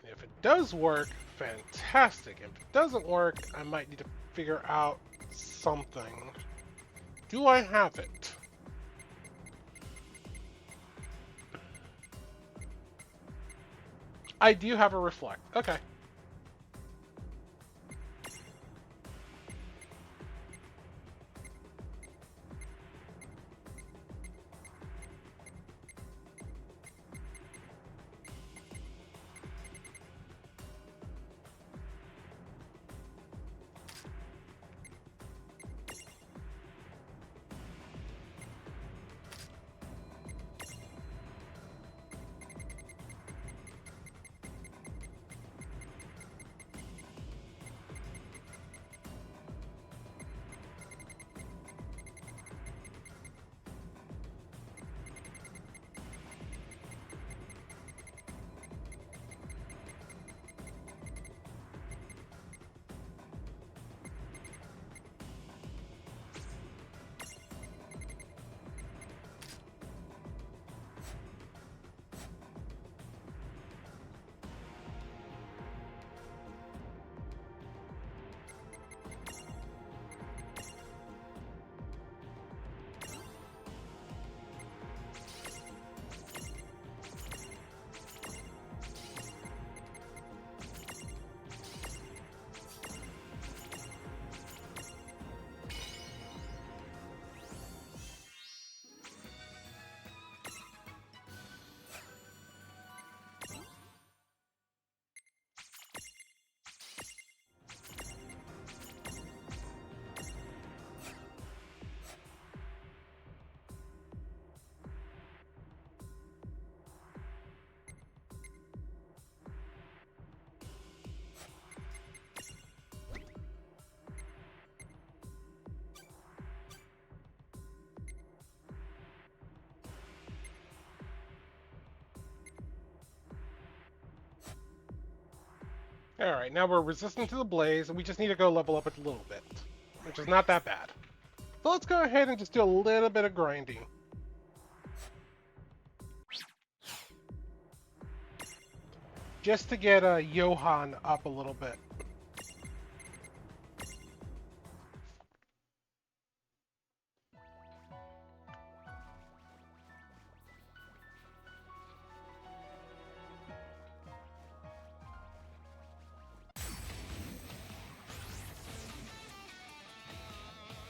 If it does work, fantastic. If it doesn't work, I might need to figure out something. Do I have it? I do have a reflect. Okay. Alright, now we're resistant to the blaze, and we just need to go level up a little bit, which is not that bad. So let's go ahead and just do a little bit of grinding. Just to get Johann up a little bit.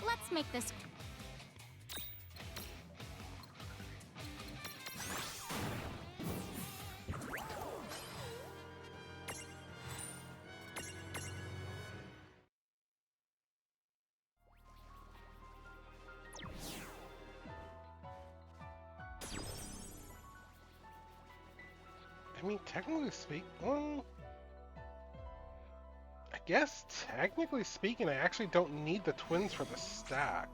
Let's make this. I mean, technically speaking, well, I guess technically speaking, I actually don't need the twins for the stack.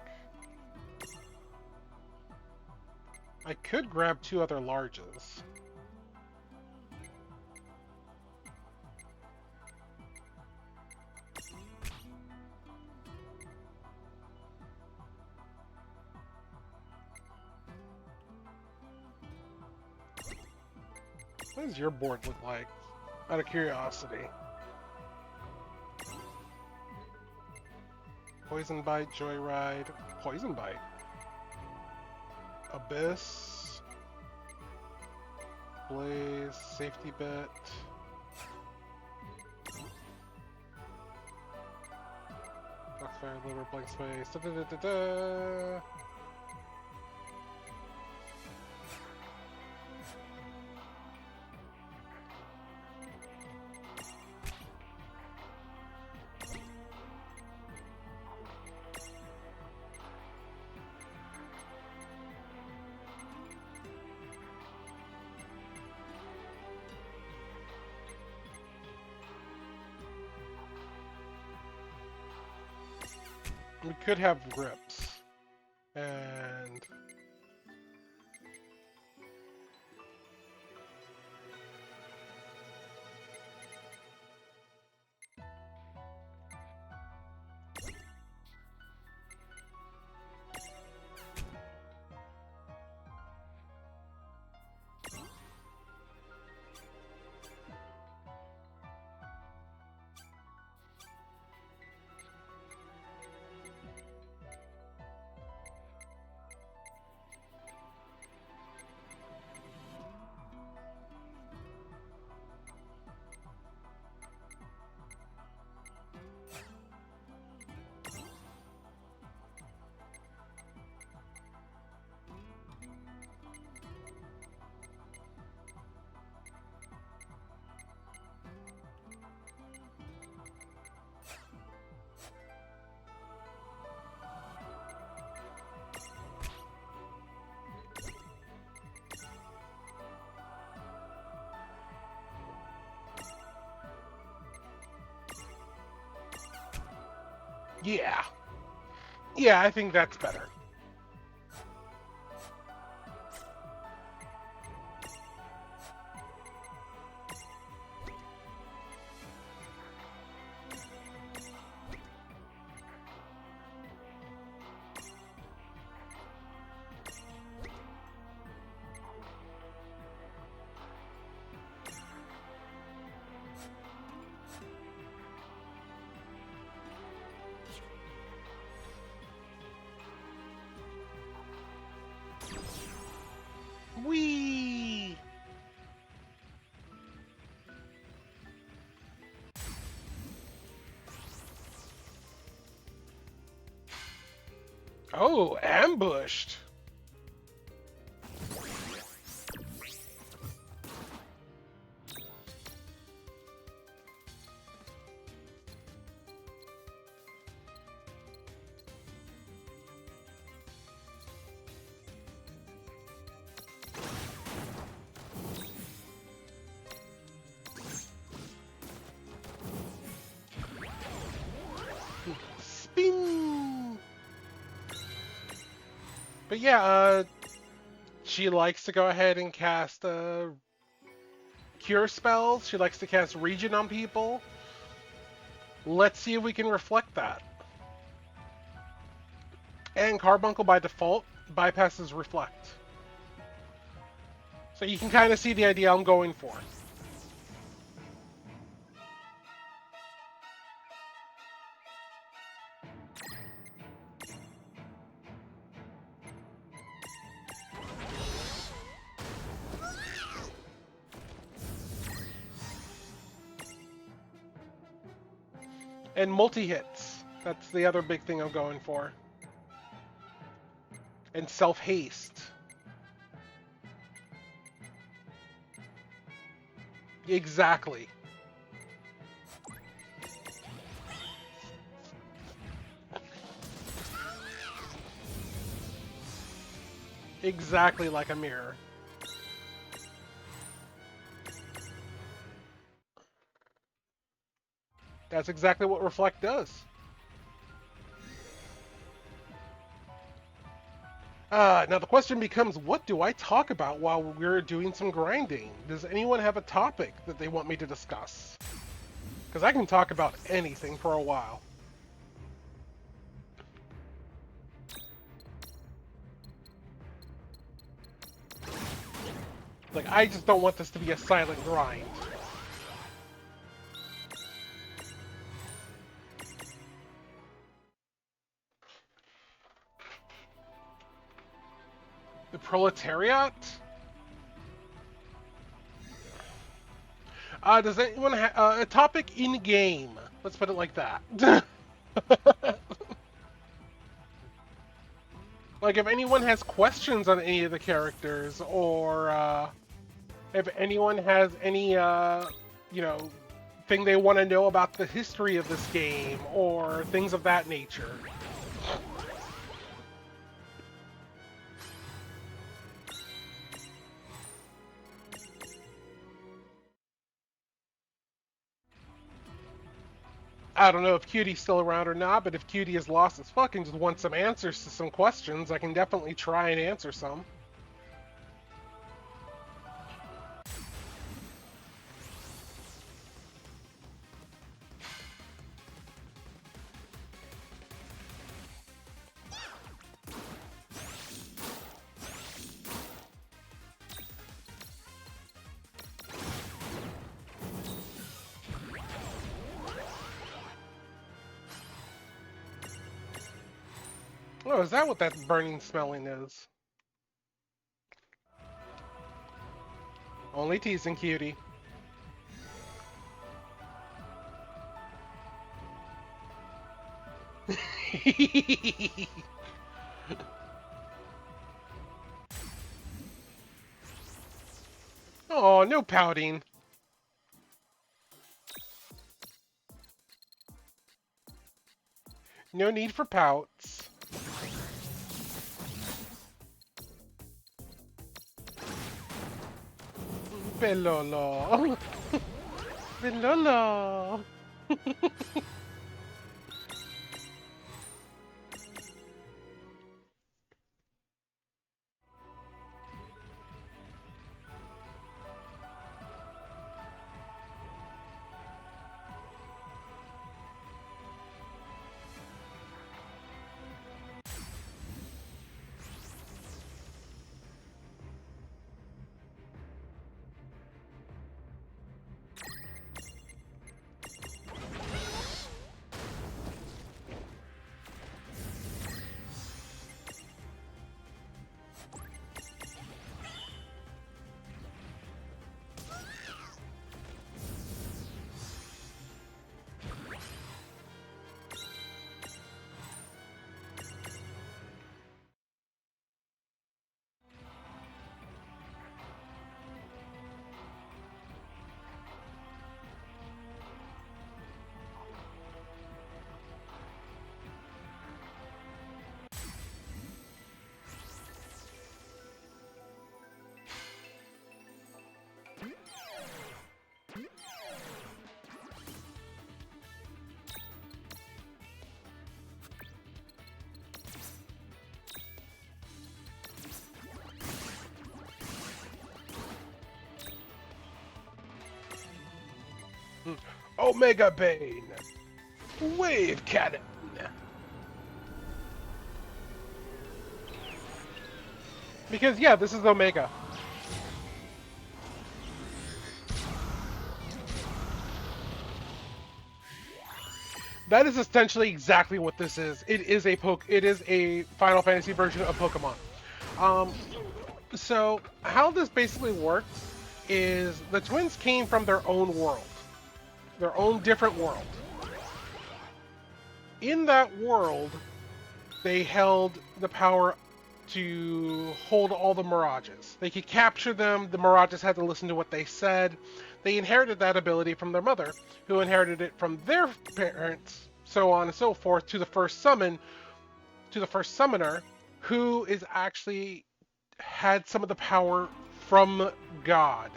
I could grab 2 other larges. What does your board look like? Out of curiosity. Poison Bite, Joyride, Poison Bite, Abyss, Blaze, Safety Bit, Foxfire, Liver, Blank Space, da da da da da. We could have grips. And yeah. Yeah, I think that's better. Whee! Oh, ambushed! Spin! But yeah, she likes to go ahead and cast cure spells. She likes to cast Regen on people. Let's see if we can reflect that. And Carbuncle by default bypasses reflect. So you can kind of see the idea I'm going for. And multi-hits. That's the other big thing I'm going for. And self-haste. Exactly. Exactly like a mirror. That's exactly what Reflect does. Now the question becomes, what do I talk about while we're doing some grinding? Does anyone have a topic that they want me to discuss? Because I can talk about anything for a while. Like, I just don't want this to be a silent grind. The proletariat? Does anyone have a topic in game? Let's put it like that. Like, if anyone has questions on any of the characters, or if anyone has any, you know, thing they want to know about the history of this game, or things of that nature. I don't know if Cutie's still around or not, but if Cutie is lost as fuck and just wants some answers to some questions, I can definitely try and answer some. Oh, is that what that burning smelling is? Only teasing, Cutie. Oh, no pouting. No need for pouts. Bellolo. Bellolo. Omega Bane. Wave cannon. Because yeah, this is Omega. That is essentially exactly what this is. It is a Final Fantasy version of Pokemon. So how this basically works is the twins came from their own world, their own different world. In that world, they held the power to hold all the Mirages. They could capture them. The Mirages had to listen to what they said. They inherited that ability from their mother, who inherited it from their parents, so on and so forth, to the first summoner, who is actually had some of the power from God,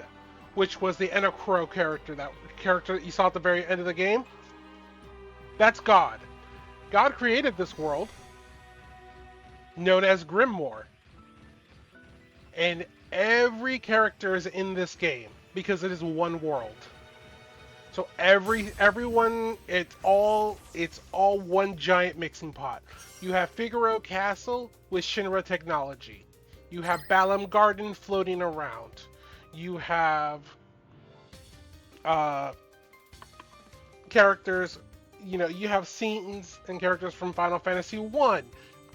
which was the Enocro character, that character that you saw at the very end of the game. That's God. God created this world, known as Grimoire. And every character is in this game because it is one world. So everyone, it's all one giant mixing pot. You have Figaro Castle with Shinra technology. You have Balam Garden floating around. You have characters, you have scenes and characters from Final Fantasy 1,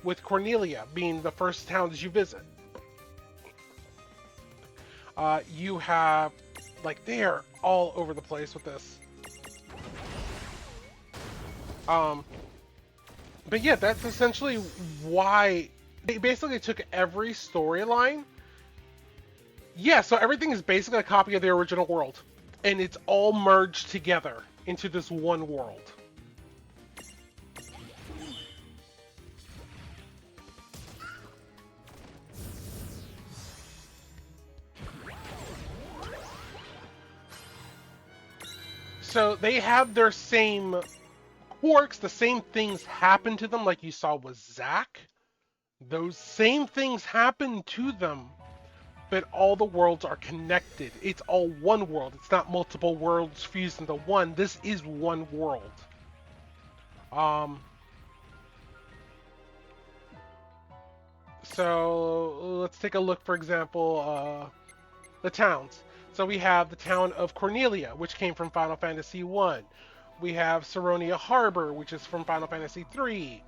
with Cornelia being the first towns you visit. You have, like, they're all over the place with this. But yeah, that's essentially why they basically took every storyline. Yeah, so everything is basically a copy of the original world, and it's all merged together into this one world. So they have their same quirks, the same things happen to them, like you saw with Zack. Those same things happen to them, but all the worlds are connected. It's all one world. It's not multiple worlds fused into one. This is one world. So let's take a look, for example, the towns. So we have the town of Cornelia, which came from Final Fantasy 1. We have Saronia Harbor, which is from Final Fantasy 3.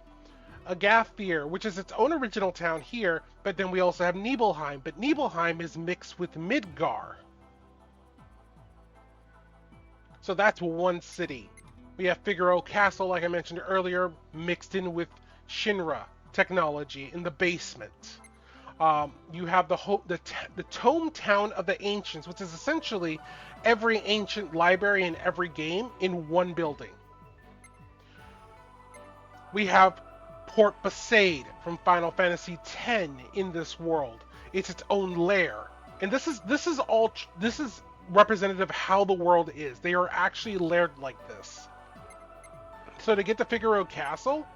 Agathir, which is its own original town here, but then we also have Nibelheim, but Nibelheim is mixed with Midgar. So that's one city. We have Figaro Castle, like I mentioned earlier, mixed in with Shinra technology in the basement. You have the Tome Town of the Ancients, which is essentially every ancient library in every game in one building. We have Port Besaid from Final Fantasy X in this world. It's its own lair, and this is representative of how the world is. They are actually layered like this. So to get to Figaro Castle,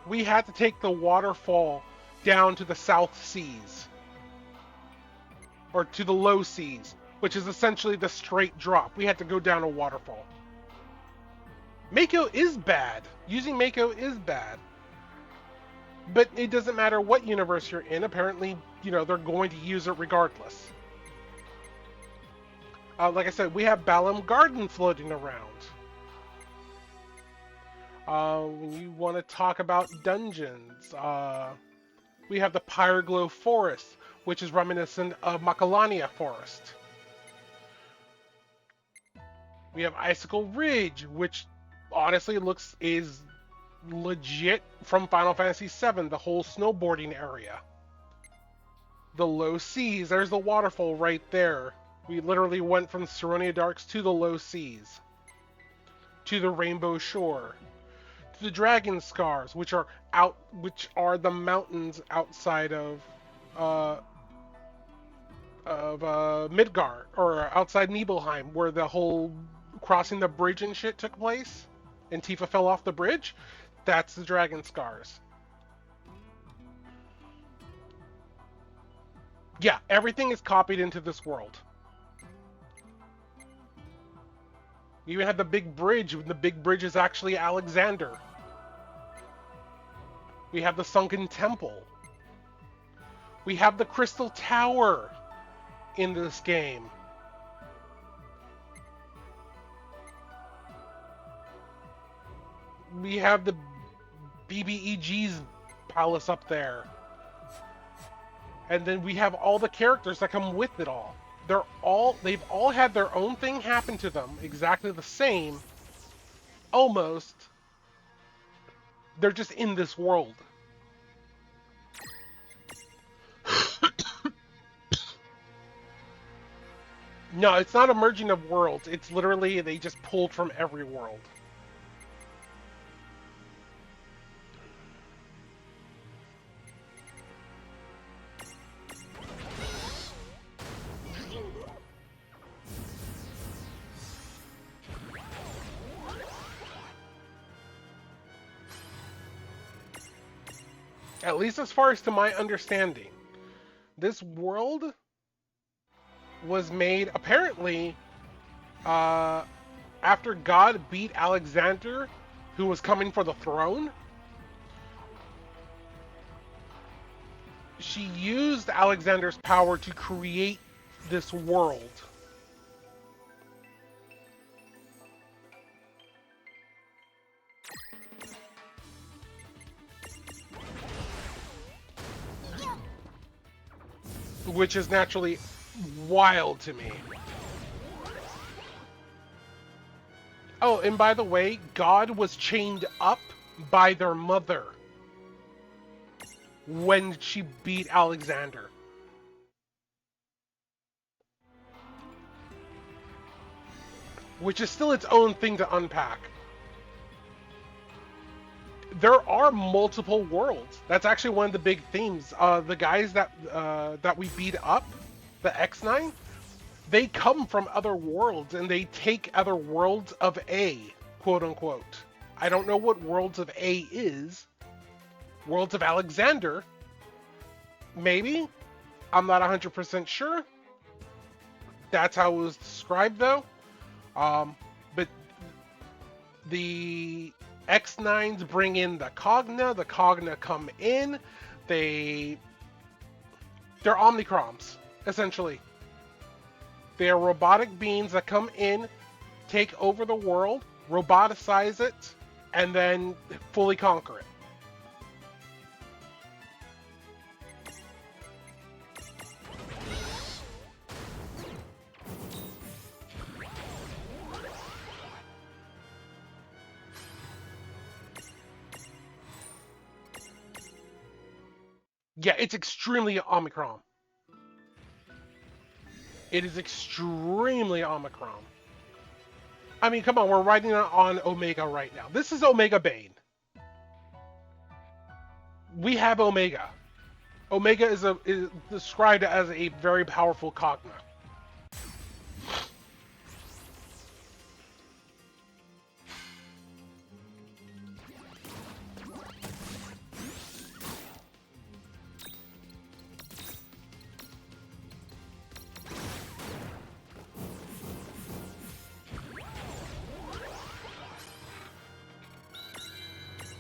we had to take the waterfall down to the South Seas, or to the Low Seas, which is essentially the straight drop. We had to go down a waterfall. Mako is bad. Using Mako is bad. But it doesn't matter what universe you're in. Apparently, they're going to use it regardless. Like I said, we have Balam Garden floating around. When you want to talk about dungeons, we have the Pyroglow Forest, which is reminiscent of Macalania Forest. We have Icicle Ridge, which honestly is legit from Final Fantasy VII, the whole snowboarding area. The Low Seas, there's the waterfall right there. We literally went from Saronia Darks to the Low Seas, to the Rainbow Shore, to the Dragon Scars, which are the mountains outside of Midgar, or outside Nibelheim, where the whole crossing the bridge and shit took place, and Tifa fell off the bridge. That's the Dragon Scars. Yeah, everything is copied into this world. You even had the big bridge, and the big bridge is actually Alexander. We have the Sunken Temple. We have the Crystal Tower in this game. We have the BBEG's palace up there. And then we have all the characters that come with it all. They've all had their own thing happen to them, exactly the same, almost. They're just in this world. No, it's not a merging of worlds. It's literally they just pulled from every world. At least as far as to my understanding, this world was made apparently after God beat Alexander, who was coming for the throne. She used Alexander's power to create this world. Which is naturally wild to me. Oh, and by the way, God was chained up by their mother when she beat Alexander. Which is still its own thing to unpack. There are multiple worlds. That's actually one of the big themes. The guys that we beat up, the X9, they come from other worlds and they take other worlds of A, quote unquote. I don't know what worlds of A is. Worlds of Alexander, maybe. I'm not 100% sure. That's how it was described though. But the X9s bring in the Cogna come in, they're Omnicroms, essentially. They are robotic beings that come in, take over the world, roboticize it, and then fully conquer it. Yeah, it's extremely Omicron. It is extremely Omicron. I mean, come on, we're riding on Omega right now. This is Omega Bane. We have Omega. Omega is described as a very powerful Cogna.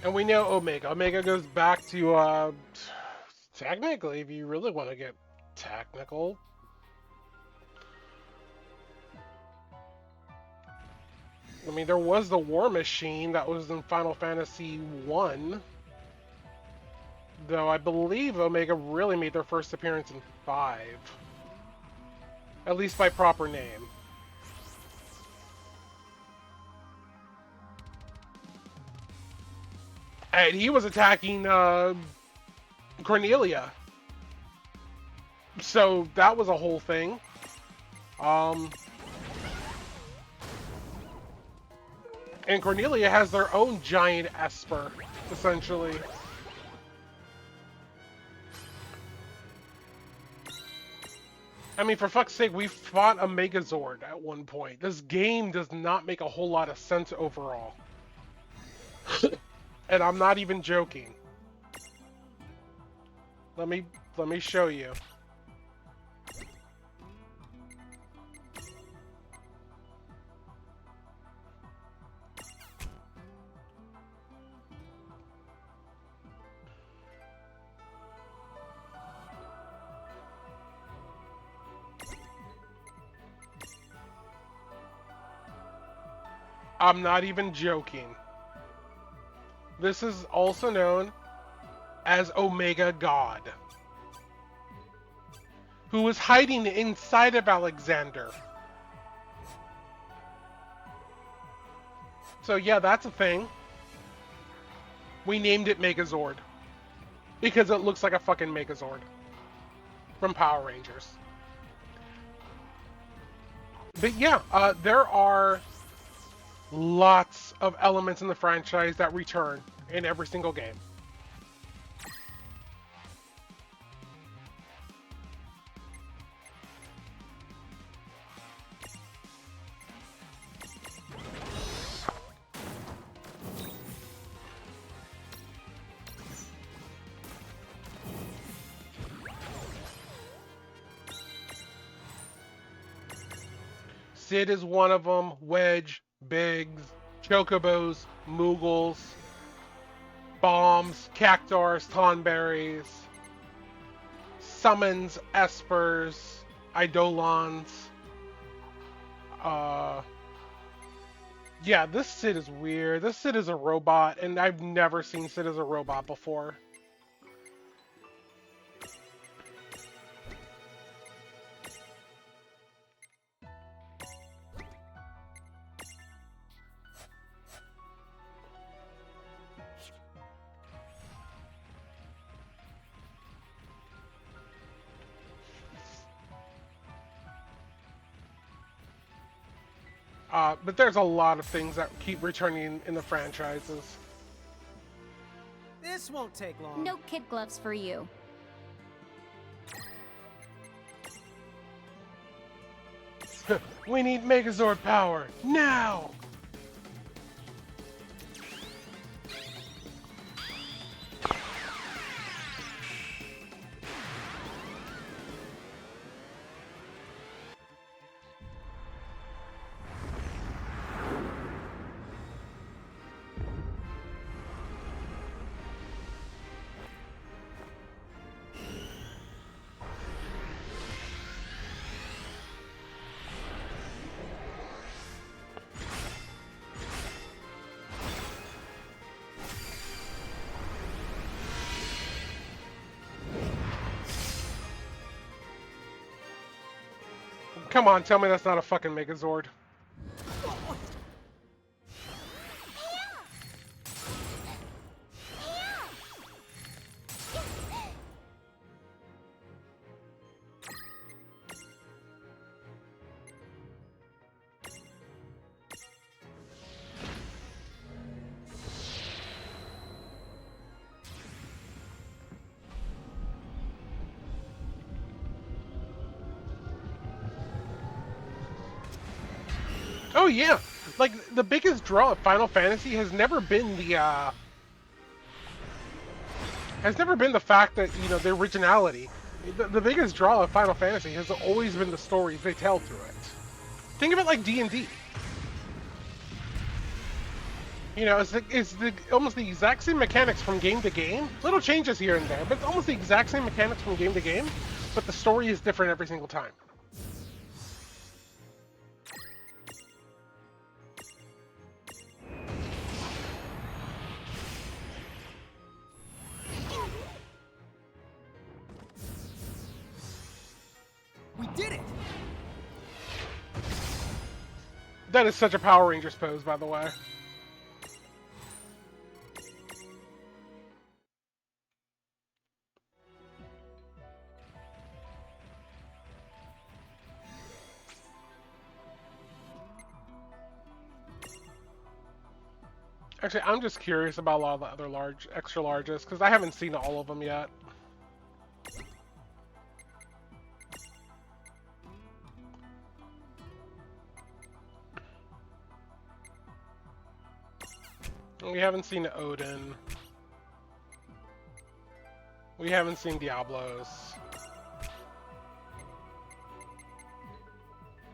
And we know Omega. Omega goes back to, technically, if you really want to get technical, I mean, there was the War Machine that was in Final Fantasy 1. Though I believe Omega really made their first appearance in 5. At least by proper name. And he was attacking Cornelia. So that was a whole thing. And Cornelia has their own giant Esper, essentially. I mean, for fuck's sake, we fought a Megazord at one point. This game does not make a whole lot of sense overall. And I'm not even joking. Let me show you. I'm not even joking. This is also known as Omega God, who was hiding inside of Alexander. So yeah, that's a thing. We named it Megazord because it looks like a fucking Megazord from Power Rangers. But yeah, there are lots of elements in the franchise that return in every single game. Sid is one of them. Wedge, Biggs, Chocobos, Moogles, Bombs, Cactars, Tonberries, Summons, Espers, Eidolons. Yeah, this Sid is weird. This Sid is a robot, and I've never seen Sid as a robot before. But there's a lot of things that keep returning in the franchises. This won't take long. No kid gloves for you. We need Megazord power now! Come on, tell me that's not a fucking Megazord. Oh yeah, like the biggest draw of Final Fantasy has never been the fact that, you know, the originality. The biggest draw of Final Fantasy has always been the stories they tell through it. Think of it like D&D. You know, it's almost the exact same mechanics from game to game. Little changes here and there, but it's almost the exact same mechanics from game to game, but the story is different every single time. We did it! That is such a Power Rangers pose, by the way. Actually, I'm just curious about a lot of the other extra larges, because I haven't seen all of them yet. We haven't seen Odin. We haven't seen Diablos.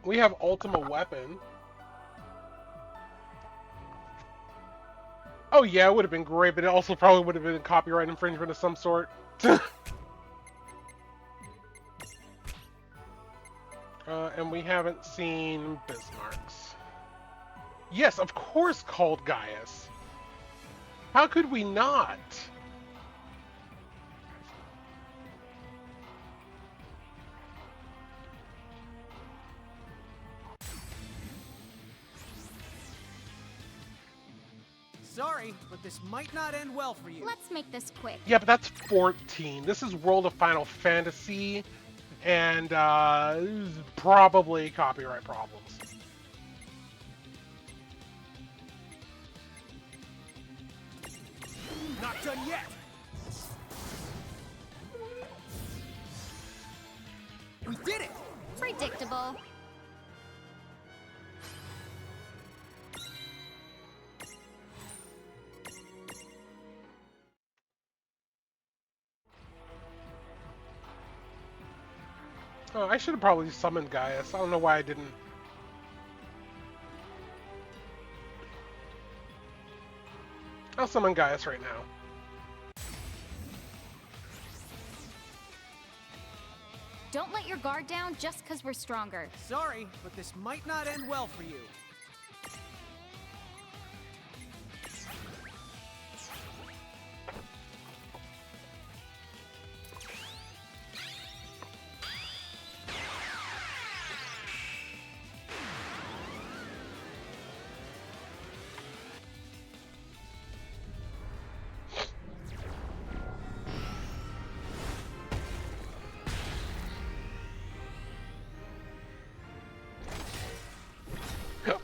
We have Ultima Weapon. Oh yeah, it would have been great, but it also probably would have been a copyright infringement of some sort. And we haven't seen Bismarck's. Yes, of course called Gaius. How could we not? Sorry, but this might not end well for you. Let's make this quick. Yeah, but that's 14. This is World of Final Fantasy, and probably copyright problems. Not done yet. We did it. Predictable. Oh, I should have probably summoned Gaius. I don't know why I didn't. I'll summon Gaius right now. Don't let your guard down just because we're stronger. Sorry, but this might not end well for you.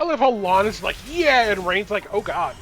I love how Lon is like, yeah, and Rain's like, oh god.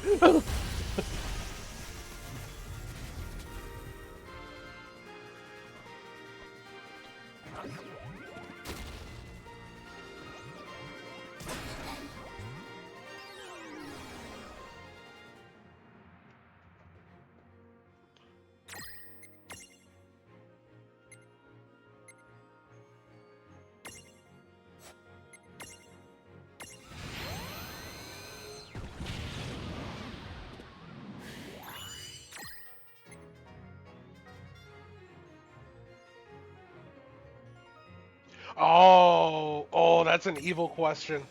Oh, that's an evil question.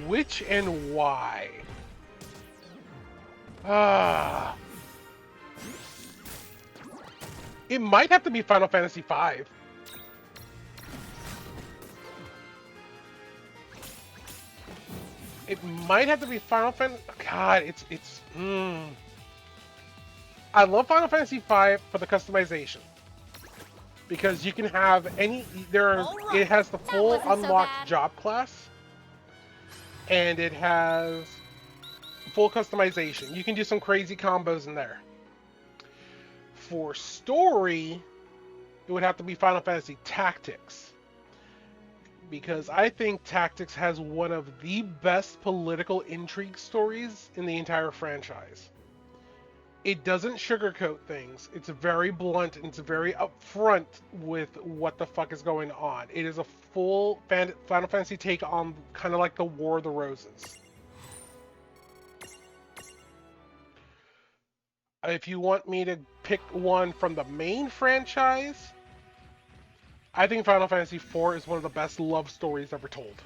Which and why? It might have to be Final Fantasy V. It might have to be Final Fantasy. God, it's. I love Final Fantasy V for the customization because you can have any. It has the full wasn't so unlocked bad. job class, and it has full customization. You can do some crazy combos in there. For story, it would have to be Final Fantasy Tactics. Because I think Tactics has one of the best political intrigue stories in the entire franchise. It doesn't sugarcoat things. It's very blunt and it's very upfront with what the fuck is going on. It is a full Final Fantasy take on kind of like the War of the Roses. If you want me to pick one from the main franchise, I think Final Fantasy IV is one of the best love stories ever told.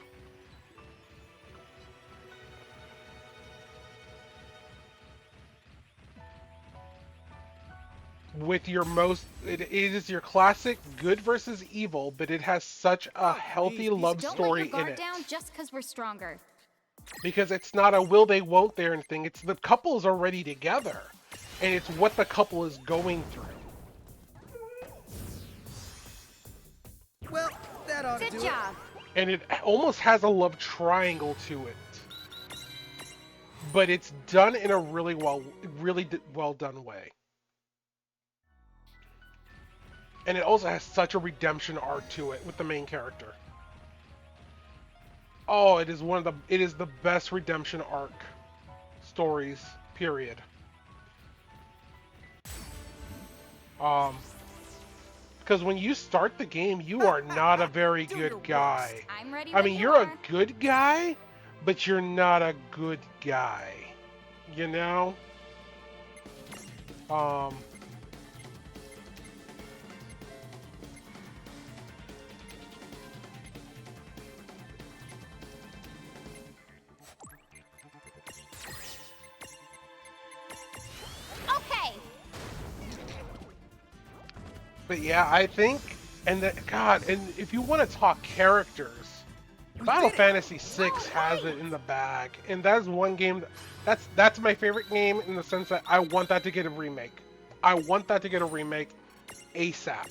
With your it is your classic good versus evil, but it has such a healthy love story in Don't let your guard it. down just because we're stronger. Because it's not a will they won't they anything. It's the couple is already together, and it's what the couple is going through. Well, that ought to do Good it. job. And it almost has a love triangle to it, but it's done in a really well done way. And it also has such a redemption arc to it with the main character. Oh, it is the best redemption arc stories, period. Because when you start the game, you are not a very good guy. I'm ready. I when mean, you you're are. a good guy, but you're not a good guy. You know? But yeah, I think, and God, and if you want to talk characters, Final Fantasy VI has it in the bag, and that is one game that's my favorite game in the sense that I want that to get a remake. I want that to get a remake ASAP.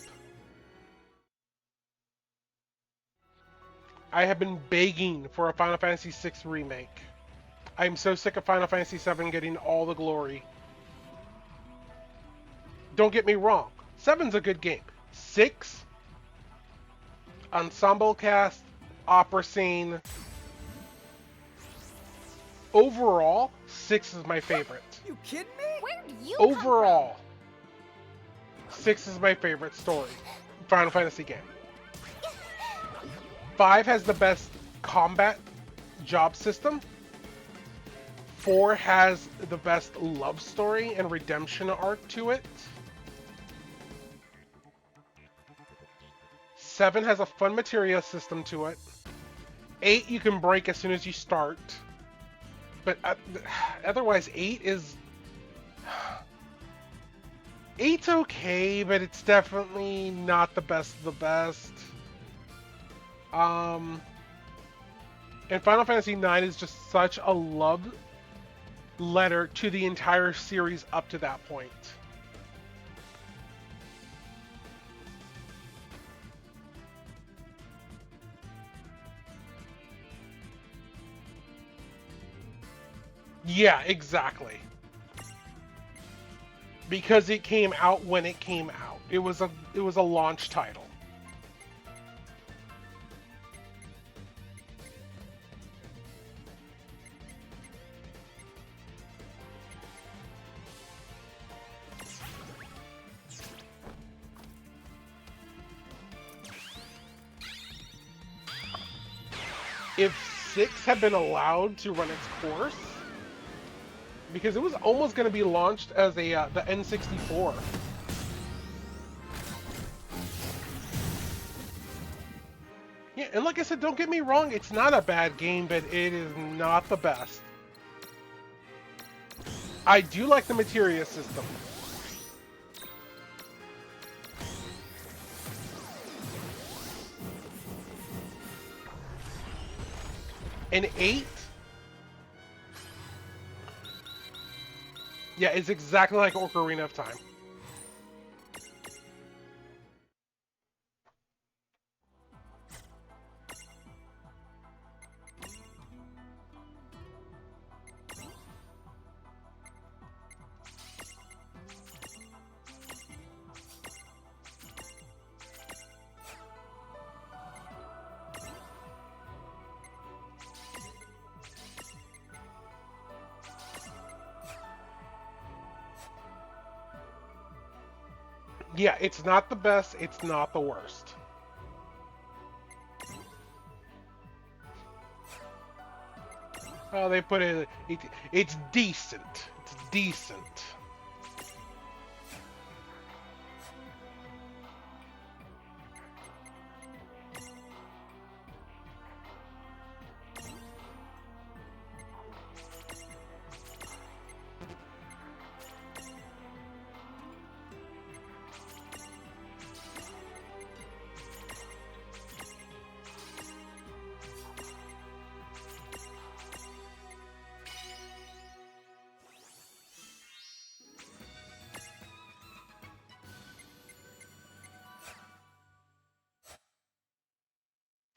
I have been begging for a Final Fantasy VI remake. I'm so sick of Final Fantasy VII getting all the glory. Don't get me wrong, 7's a good game. 6, ensemble cast, opera scene. Overall, 6 is my favorite. You kidding me? Where do you Overall, 6 is my favorite story. Final Fantasy game. 5 has the best combat job system. 4 has the best love story and redemption arc to it. 7 has a fun materia system to it. 8 you can break as soon as you start. But otherwise 8 is... 8's okay, but it's definitely not the best of the best. And Final Fantasy IX is just such a love letter to the entire series up to that point. Yeah, exactly. Because it came out when it came out. It was a launch title. If 6 had been allowed to run its course, because it was almost going to be launched as a the N64. Yeah, and like I said, don't get me wrong, it's not a bad game, but it is not the best. I do like the materia system. And 8, yeah, it's exactly like Ocarina of Time. Yeah, it's not the best, it's not the worst. Oh, they put it's decent. It's decent.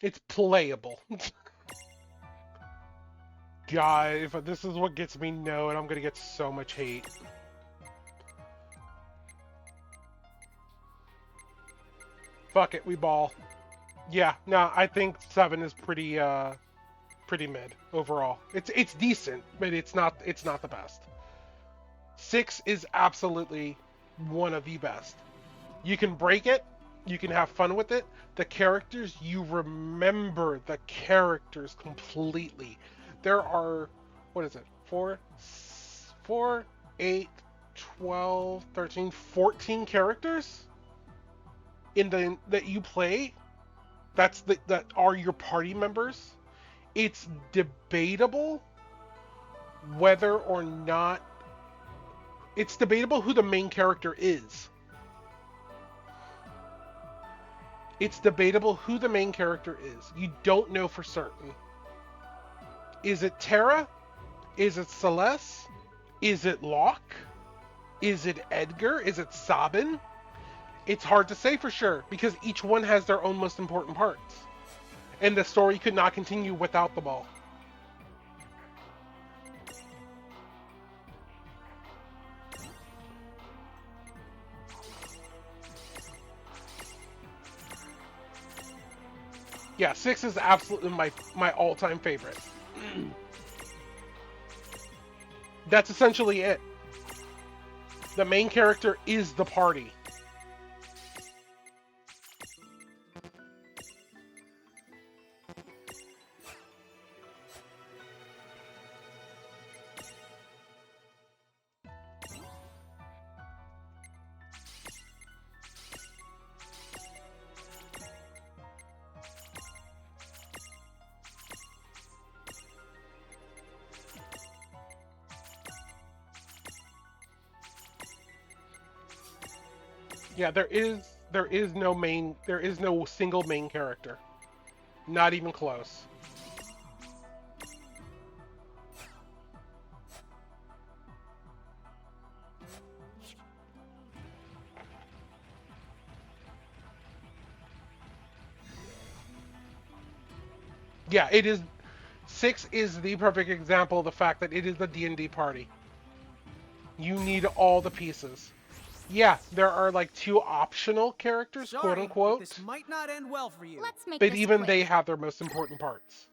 It's playable. God, if this is what gets me no, and I'm gonna get so much hate. Fuck it, we ball. Yeah, no, I think 7 is pretty mid overall. It's decent, but it's not the best. 6 is absolutely one of the best. You can break it, you can have fun with it. The characters, you remember the characters completely. There are, what is it, 4, 8, 12, 13, 14 characters that you play that are your party members. It's debatable whether or not it's debatable who the main character is. It's debatable who the main character is. You don't know for certain. Is it Terra? Is it Celeste? Is it Locke? Is it Edgar? Is it Sabin? It's hard to say for sure, because each one has their own most important parts. And the story could not continue without them all. Yeah, 6 is absolutely my all-time favorite. That's essentially it. The main character is the party. Yeah, there is no single main character. Not even close. Yeah, it is. 6 is the perfect example of the fact that it is the D&D party. You need all the pieces. Yeah, there are like 2 optional characters, Sorry, quote unquote. but this might not end well for you. Let's make But this even quick. they have their most important parts.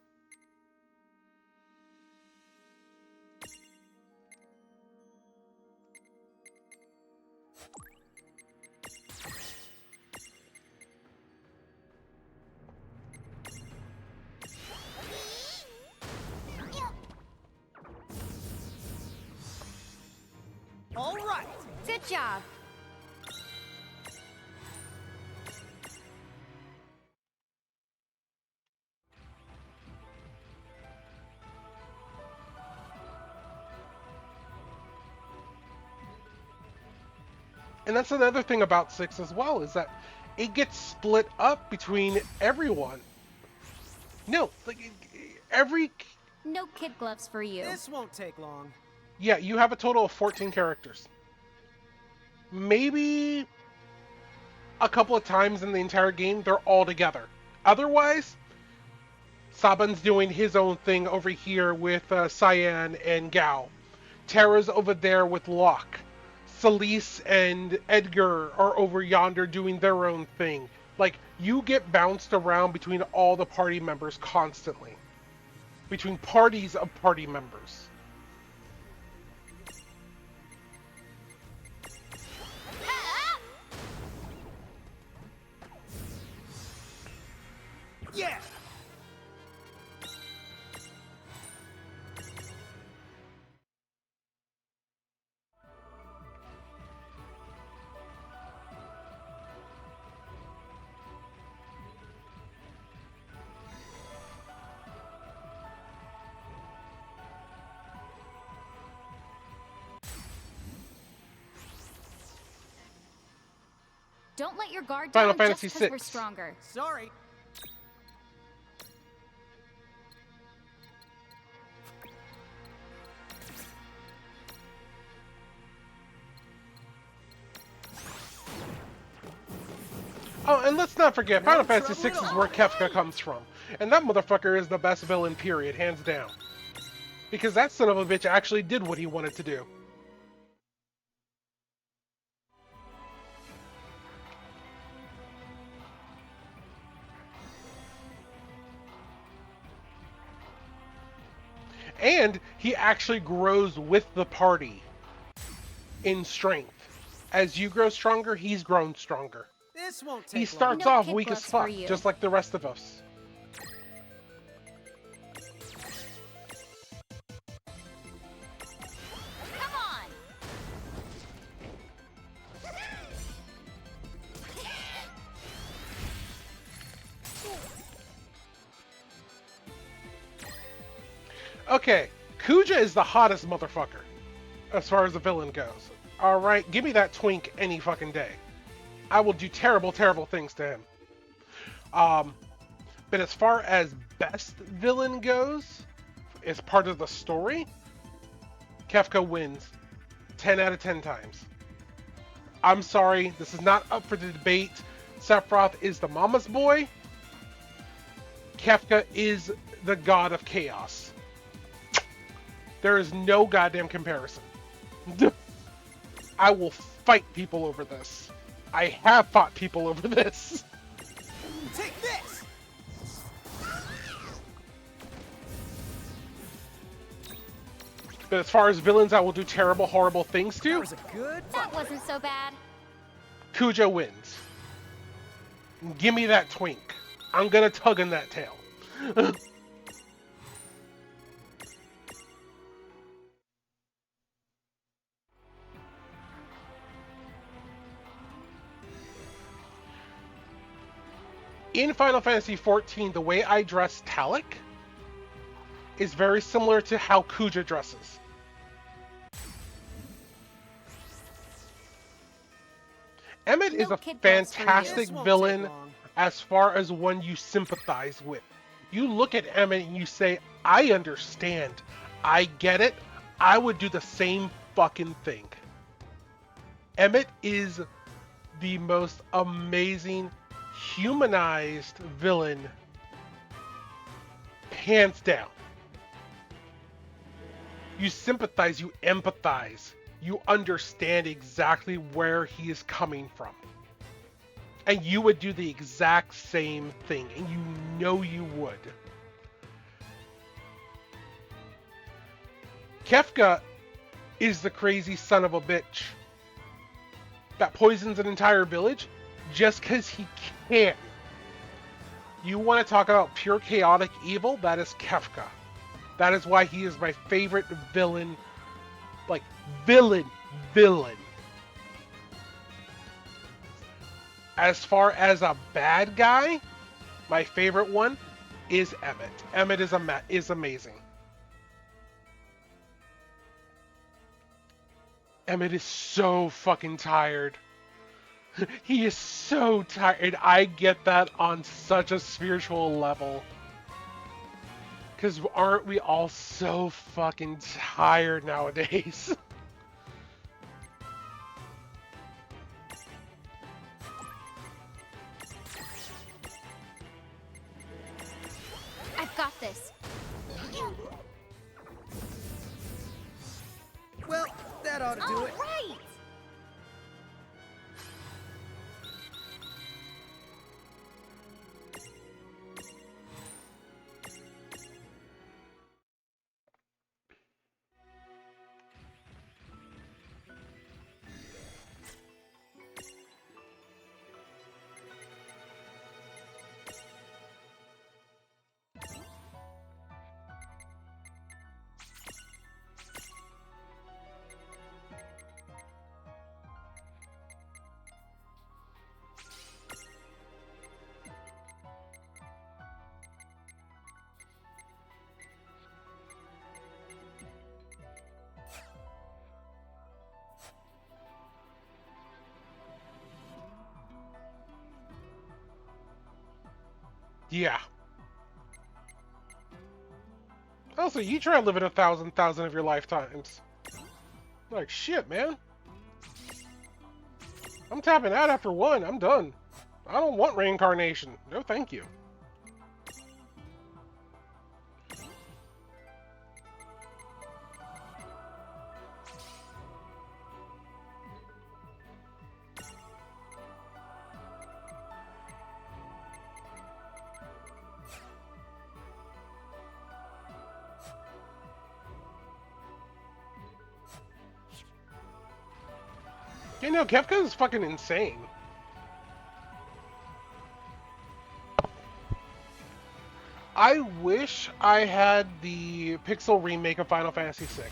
All right. Good job. And that's another thing about 6 as well, is that it gets split up between everyone. No, like every... No kid gloves for you. This won't take long. Yeah, you have a total of 14 characters. Maybe a couple of times in the entire game, they're all together. Otherwise, Sabin's doing his own thing over here with Cyan and Gao. Terra's over there with Locke. Celeste and Edgar are over yonder doing their own thing. Like, you get bounced around between all the party members constantly. Between parties of party members. Yeah. Don't let your guard Final down Fantasy just because we're VI. stronger. Sorry. Oh, and let's not forget, No Final Fantasy VI trouble is at where all. Kefka comes from. And that motherfucker is the best villain, period, hands down. Because that son of a bitch actually did what he wanted to do. And he actually grows with the party in strength. As you grow stronger, he's grown stronger. This won't take He long. starts No off kid weak as gloves for fuck, you. just like the rest of us. Come on! Okay, Kuja is the hottest motherfucker, as far as the villain goes. Alright, give me that twink any fucking day. I will do terrible, terrible things to him. But as far as best villain goes, as part of the story, Kefka wins 10 out of 10 times. I'm sorry, this is not up for the debate. Sephiroth is the mama's boy. Kefka is the god of chaos. There is no goddamn comparison. I will fight people over this. I have fought people over this. Take this! But as far as villains I will do terrible, horrible things That to, was a good That wasn't so bad. Kuja wins. Give me that twink. I'm gonna tug on that tail. In Final Fantasy XIV, the way I dress Talik is very similar to how Kuja dresses. Emmett is No a kid gloves for you. fantastic This won't take villain long. as far as one you sympathize with. You look at Emmett and you say, I understand. I get it. I would do the same fucking thing. Emmett is the most amazing humanized villain, hands down. You sympathize, you empathize, you understand exactly where he is coming from. And you would do the exact same thing, and you know you would. Kefka is the crazy son of a bitch that poisons an entire village just because he can. You want to talk about pure chaotic evil? That is Kefka. That is why he is my favorite villain. Like, villain. As far as a bad guy, my favorite one is Emmett. Emmett is amazing. Emmett is so fucking tired. He is so tired. I get that on such a spiritual level. Because aren't we all so fucking tired nowadays? I've got this. Well, that ought to do it. Right. Yeah. Also, you try living 1,000 of your lifetimes. Like, shit, man. I'm tapping out after one. I'm done. I don't want reincarnation. No, thank you. You know, Kefka is fucking insane. I wish I had the Pixel remake of Final Fantasy VI.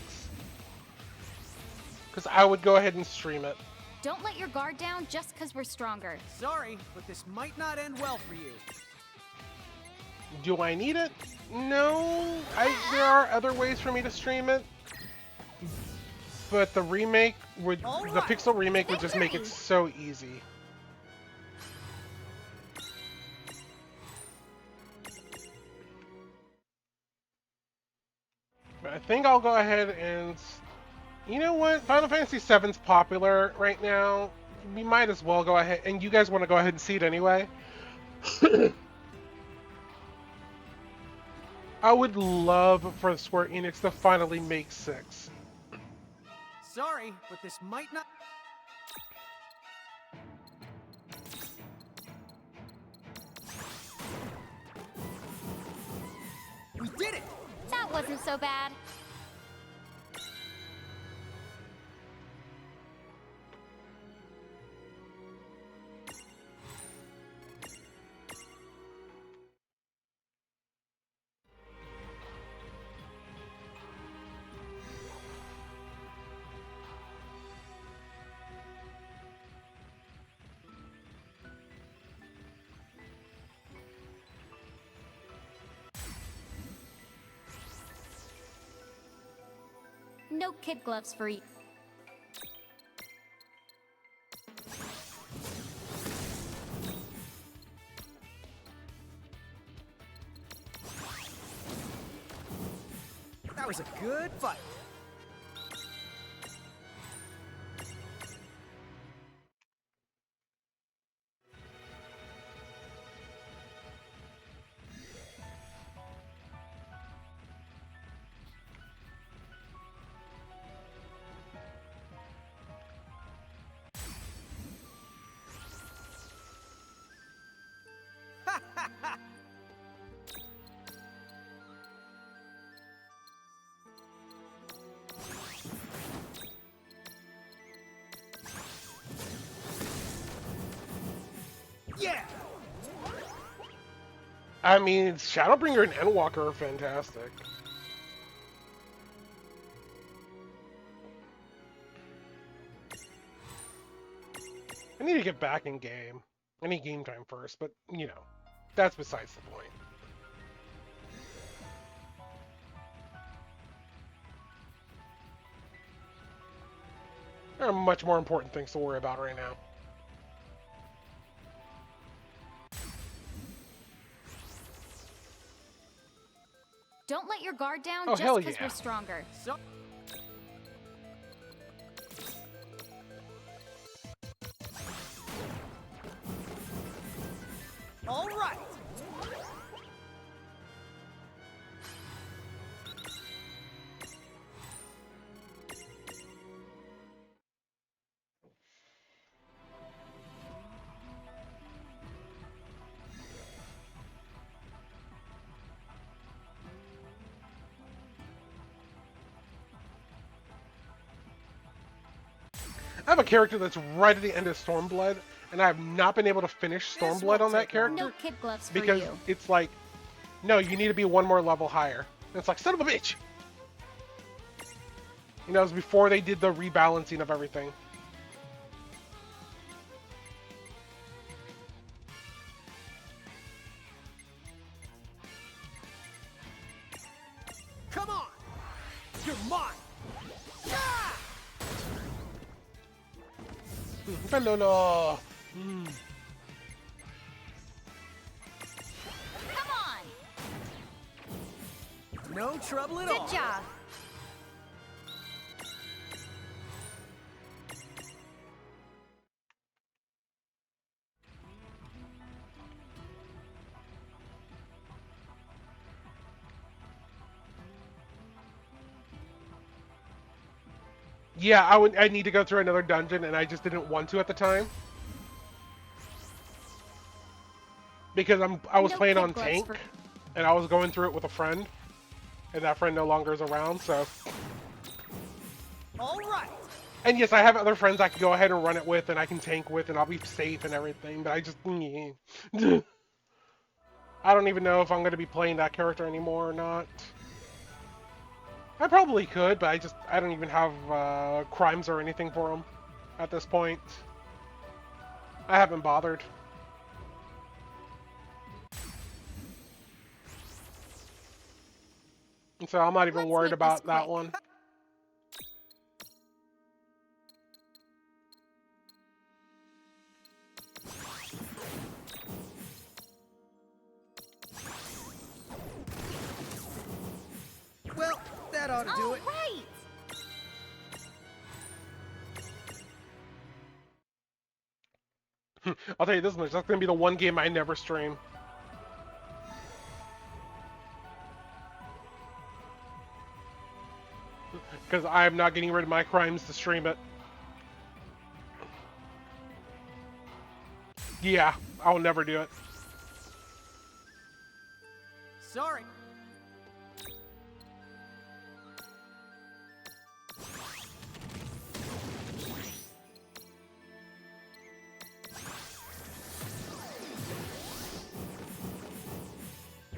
Because I would go ahead and stream it. Don't let your guard down just because we're stronger. Sorry, but this might not end well for you. Do I need it? No. There are other ways for me to stream it. But the remake would, the Pixel remake would just make it so easy. I think I'll go ahead and... You know what? Final Fantasy VII's popular right now. We might as well go ahead... And you guys want to go ahead and see it anyway? I would love for Square Enix to finally make 6. Sorry, but this might not... We did it! That wasn't so bad. No kid gloves for you. That was a good fight. Yeah! I mean, Shadowbringer and Endwalker are fantastic. I need to get back in game. I need game time first, but, you know, that's besides the point. There are much more important things to worry about right now. Don't let your guard down Oh, just hell because yeah. we're stronger. So... All right! I have a character that's right at the end of Stormblood, and I have not been able to finish Stormblood on that character No kid gloves for because you. it's like, no, you need to be one more level higher. And it's like, son of a bitch! You know, it was before they did the rebalancing of everything. Come on! You're mine! Ah! Hello. Come on! No trouble at Good all. job. Yeah, I need to go through another dungeon, and I just didn't want to at the time. Because I was No playing kid on gloves tank, for- and I was going through it with a friend, and that friend no longer is around, so... All right! And yes, I have other friends I can go ahead and run it with, and I can tank with, and I'll be safe and everything, but I just... I don't even know if I'm going to be playing that character anymore or not. I probably could, but I don't even have crimes or anything for him at this point. I haven't bothered. And so I'm not even Let's worried make this about that quick. one. Well, that ought to do Oh, it. right. I'll tell you this much, that's gonna be the one game I never stream. Because I'm not getting rid of my crimes to stream it. Yeah, I'll never do it. Sorry.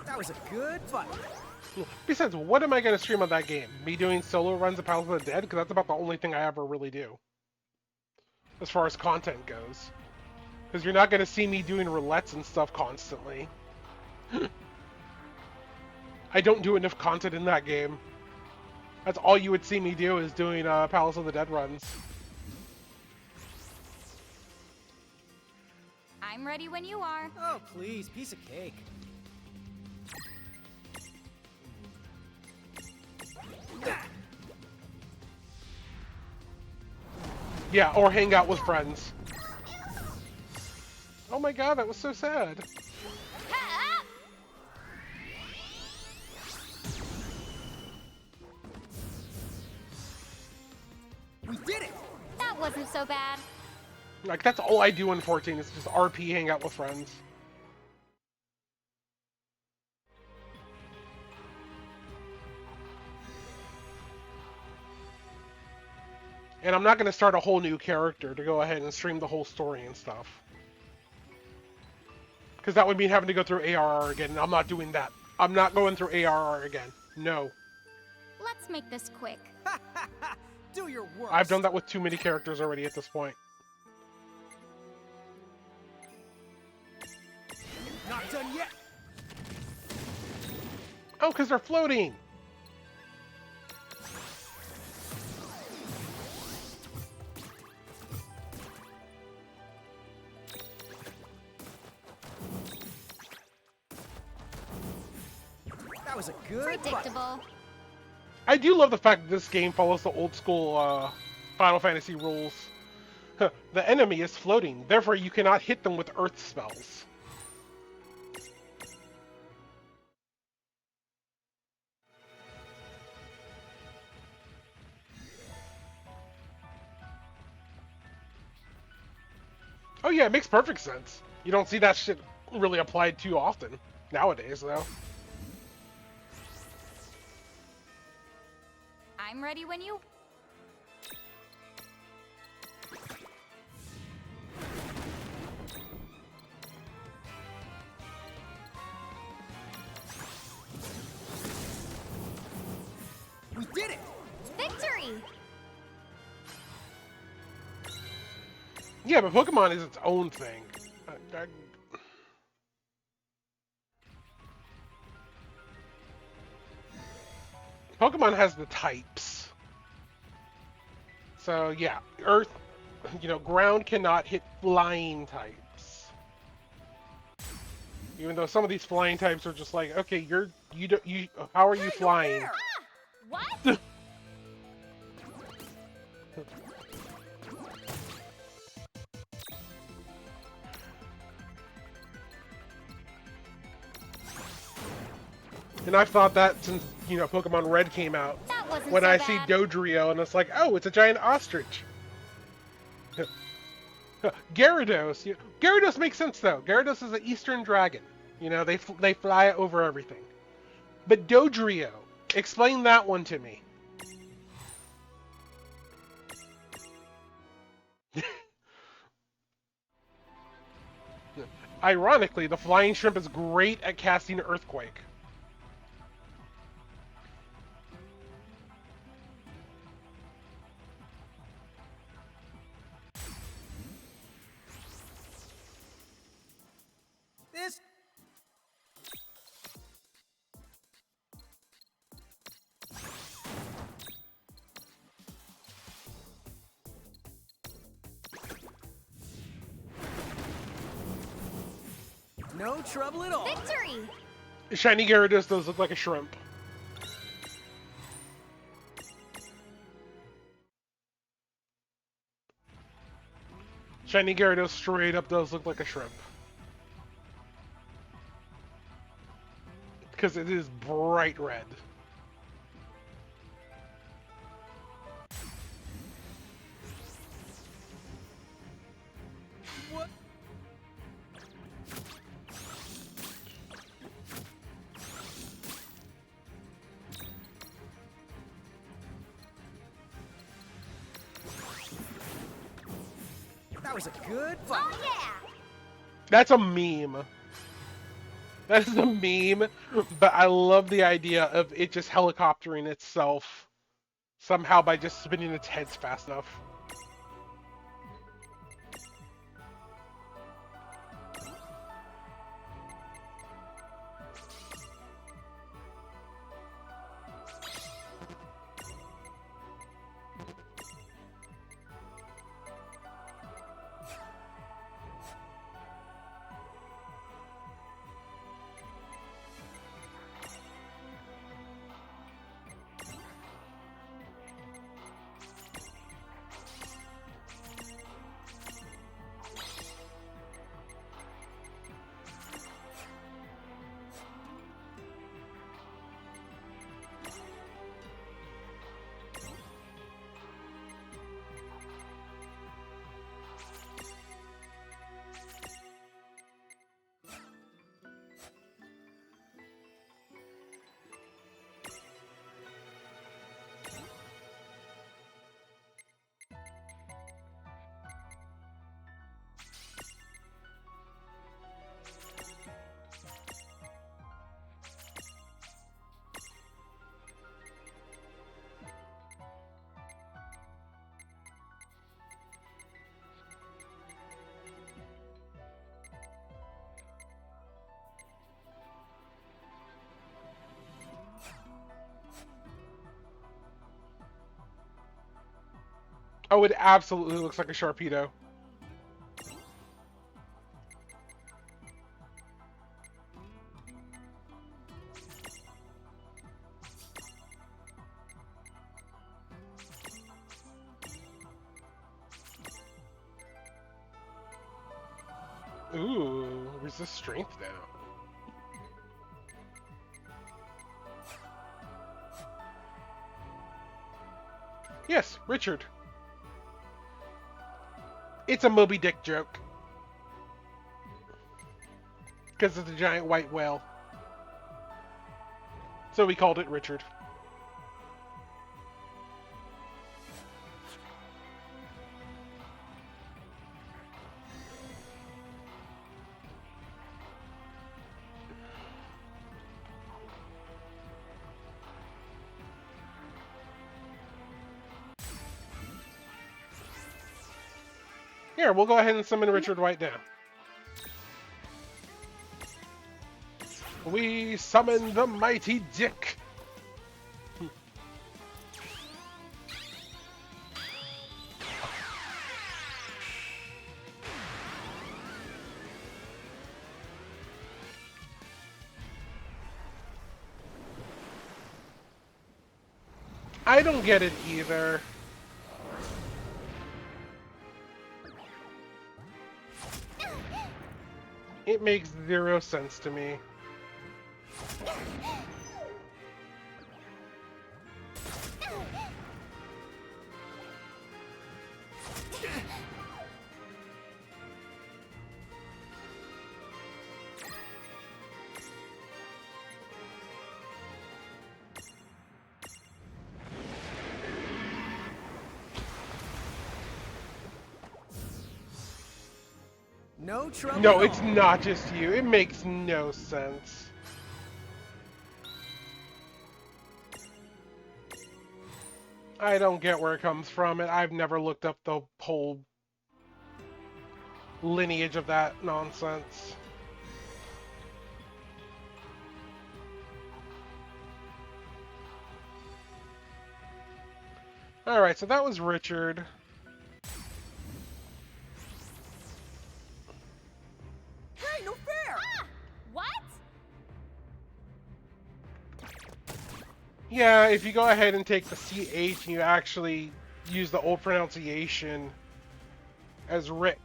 That was a good fight. Besides, what am I going to stream on that game? Me doing solo runs of Palace of the Dead? Because that's about the only thing I ever really do. As far as content goes. Because you're not going to see me doing roulettes and stuff constantly. I don't do enough content in that game. That's all you would see me do is doing Palace of the Dead runs. I'm ready when you are. Oh, please, piece of cake. Yeah, or hang out with friends. Oh my god, that was so sad. We did it! That wasn't so bad. Like, that's all I do in 14, is just RP, hang out with friends. And I'm not going to start a whole new character to go ahead and stream the whole story and stuff. Because that would mean having to go through ARR again, and I'm not doing that. I'm not going through ARR again. No. Let's make this quick. Do your worst. I've done that with too many characters already at this point. Not done yet. Oh, because they're floating! That was a good fight. Predictable. I do love the fact that this game follows the old school Final Fantasy rules. The enemy is floating, therefore you cannot hit them with earth spells. Oh yeah, it makes perfect sense. You don't see that shit really applied too often nowadays, though. I'm ready when you... We did it! Victory! Yeah, but Pokemon is its own thing. Pokemon has the types. So yeah, Earth, ground cannot hit flying types. Even though some of these flying types are just like, okay, how are you flying? What? And I've thought that since, Pokemon Red came out. That wasn't When so I bad. see Dodrio, and it's like, oh, it's a giant ostrich. Gyarados. Gyarados makes sense, though. Gyarados is an eastern dragon. They fly over everything. But Dodrio, explain that one to me. Ironically, the flying shrimp is great at casting Earthquake. This... No trouble at all. Victory! Shiny Gyarados does look like a shrimp. Shiny Gyarados straight up does look like a shrimp. Because it is bright red. What? That was a good fight. Oh yeah! That's a meme. That is a meme, but I love the idea of it just helicoptering itself somehow by just spinning its heads fast enough. Oh, it absolutely looks like a Sharpedo. Ooh, resist strength down. Yes, Richard. It's a Moby Dick joke. Because it's a giant white whale. So we called it Richard. Here, we'll go ahead and summon Richard White now. We summon the mighty Dick. I don't get it either. It makes zero sense to me. No trouble. No, at it's all. not just you. It makes no sense. I don't get where it comes from, and I've never looked up the whole lineage of that nonsense. Alright, so that was Richard. Hey, no fair. Ah! What? Yeah, if you go ahead and take the CH and you actually use the old pronunciation, as Rick.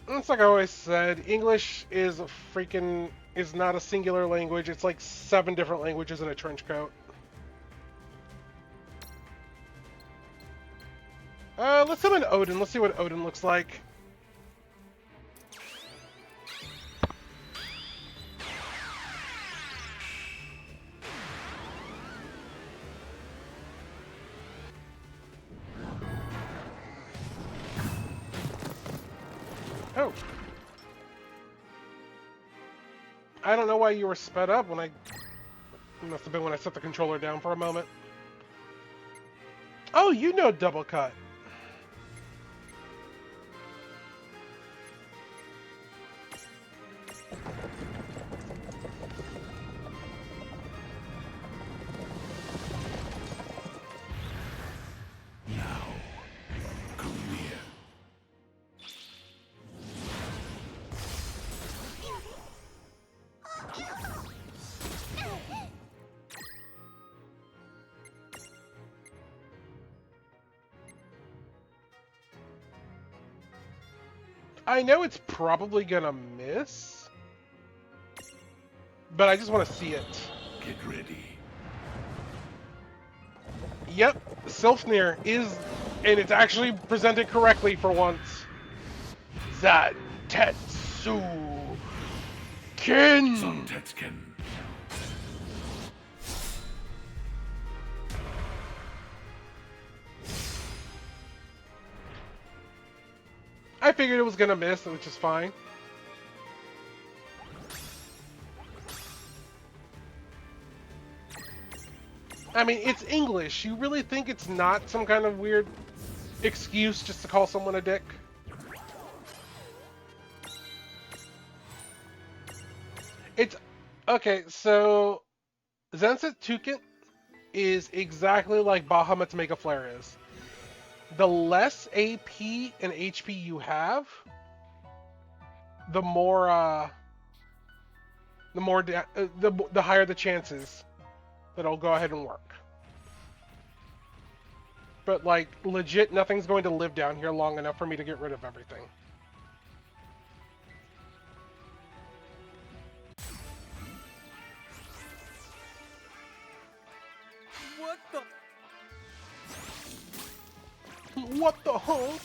It's like I always said, English is not a singular language. It's like 7 different languages in a trench coat. Let's summon Odin. Let's see what Odin looks like. Oh. I don't know why you were sped up when it must have been when I set the controller down for a moment. Oh, you know double cut. Now, come here. I know it's probably gonna miss, but I just want to see it. Get ready. Yep, Silfnir is, and it's actually presented correctly for once. Zantetsu Kin. Zantetsuken. I figured it was gonna miss, which is fine. I mean, it's English. You really think it's not some kind of weird excuse just to call someone a dick? It's okay. So Zantetsuken is exactly like Bahamut's Mega Flare is. The less AP and HP you have, the higher the chances that it'll go ahead and work. But like legit, nothing's going to live down here long enough for me to get rid of everything. What the? What the honk?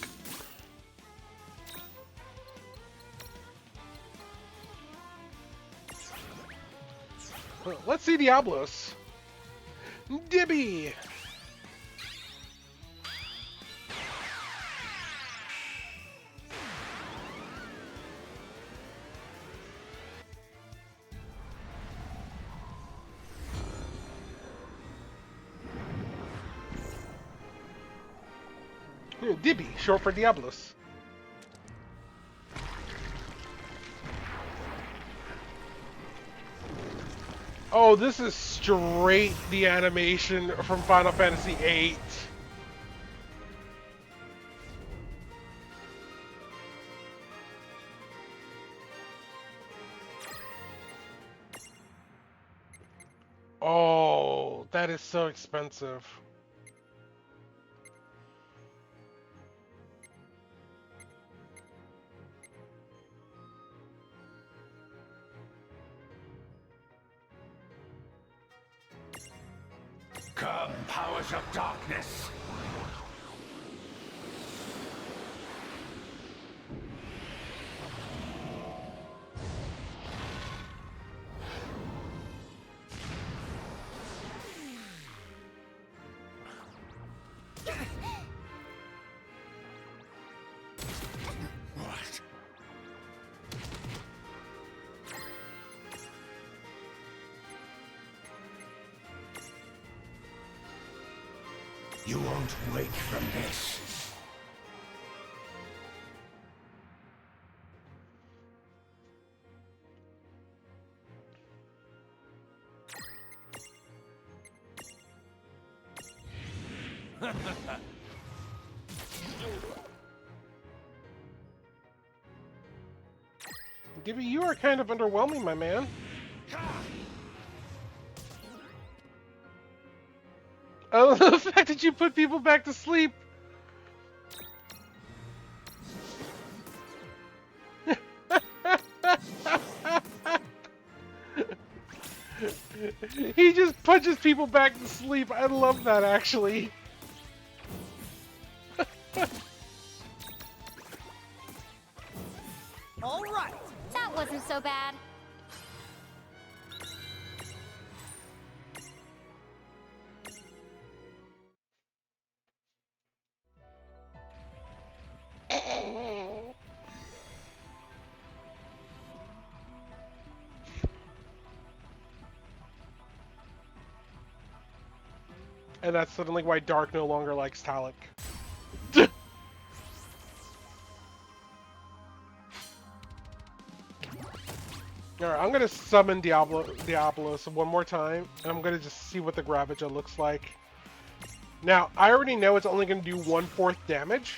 Let's see Diablos. Dibby! Dibby, short for Diablos. Oh, this is straight the animation from Final Fantasy VIII. Oh, that is so expensive. Come, powers of darkness. What? You won't wake from this. Gibby, you are kind of underwhelming, my man. Oh, the fact that you put people back to sleep. He just punches people back to sleep. I love that, actually. All right. That wasn't so bad. And that's suddenly why Dark no longer likes Talik. Alright, I'm gonna summon Diablos one more time, and I'm gonna just see what the Gravaja looks like. Now, I already know it's only gonna do 1/4 damage.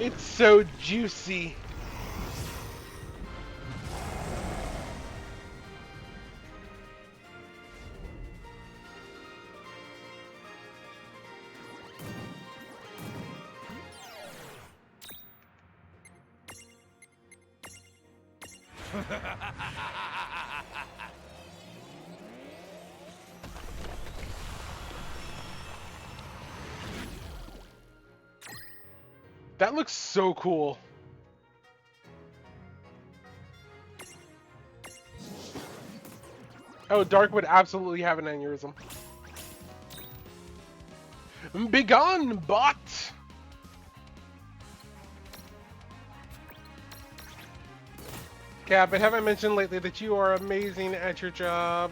It's so juicy. That looks so cool. Oh, Dark would absolutely have an aneurysm. Begone, bot! Cap, but have I mentioned lately that you are amazing at your job?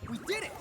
We did it!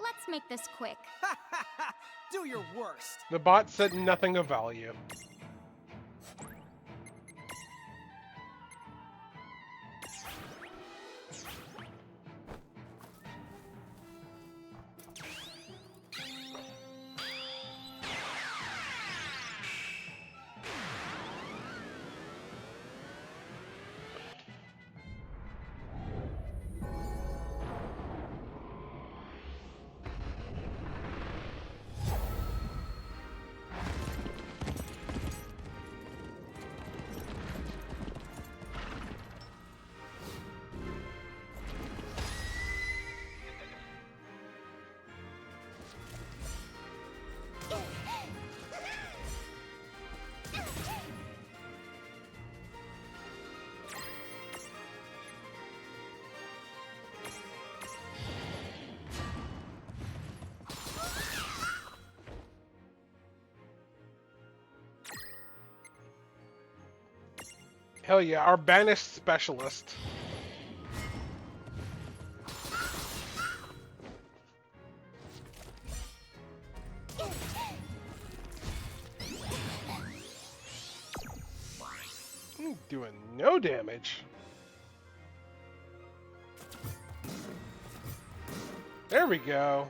Let's make this quick. Do your worst. The bot said nothing of value. Hell yeah, our banished specialist. Doing no damage. There we go.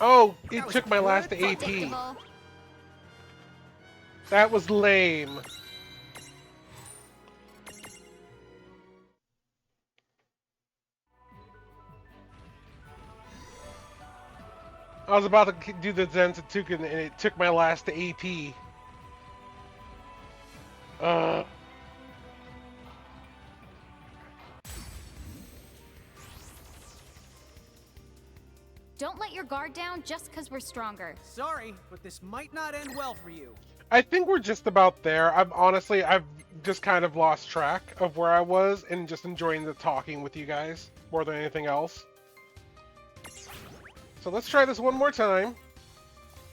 Oh, it That was took my last good. AP. Predictable. That was lame. I was about to do the Zensutuken and it took my last AP. Don't let your guard down just because we're stronger. Sorry, but this might not end well for you. I think we're just about there. I've just kind of lost track of where I was and just enjoying the talking with you guys more than anything else. So let's try this one more time.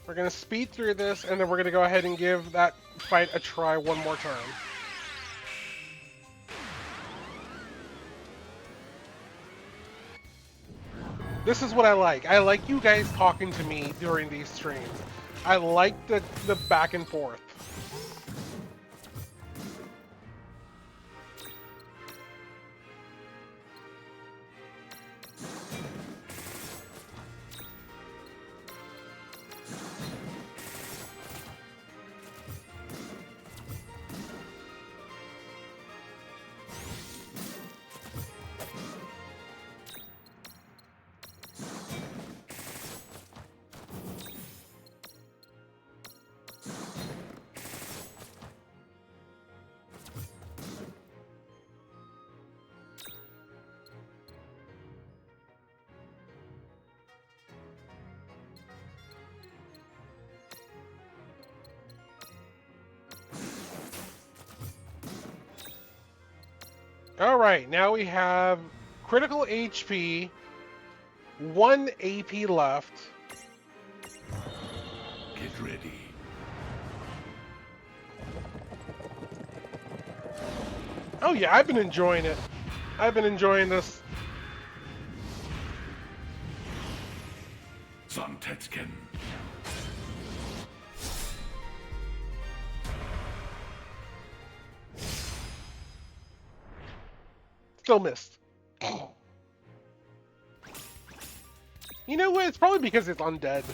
We're going to speed through this and then we're going to go ahead and give that fight a try one more time. This is what I like. I like you guys talking to me during these streams. I like the back and forth. Alright, now we have critical HP, 1 AP left. Get ready. Oh yeah, I've been enjoying it. I've been enjoying this. Santetsken. Still missed. You know what? It's probably because it's undead.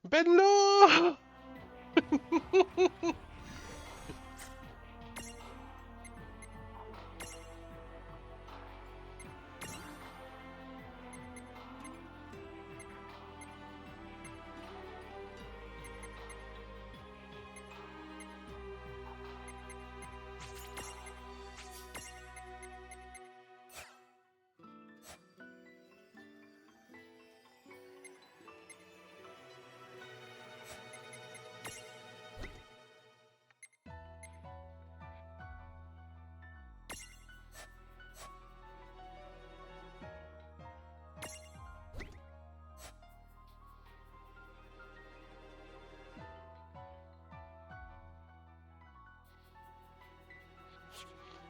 Benlo!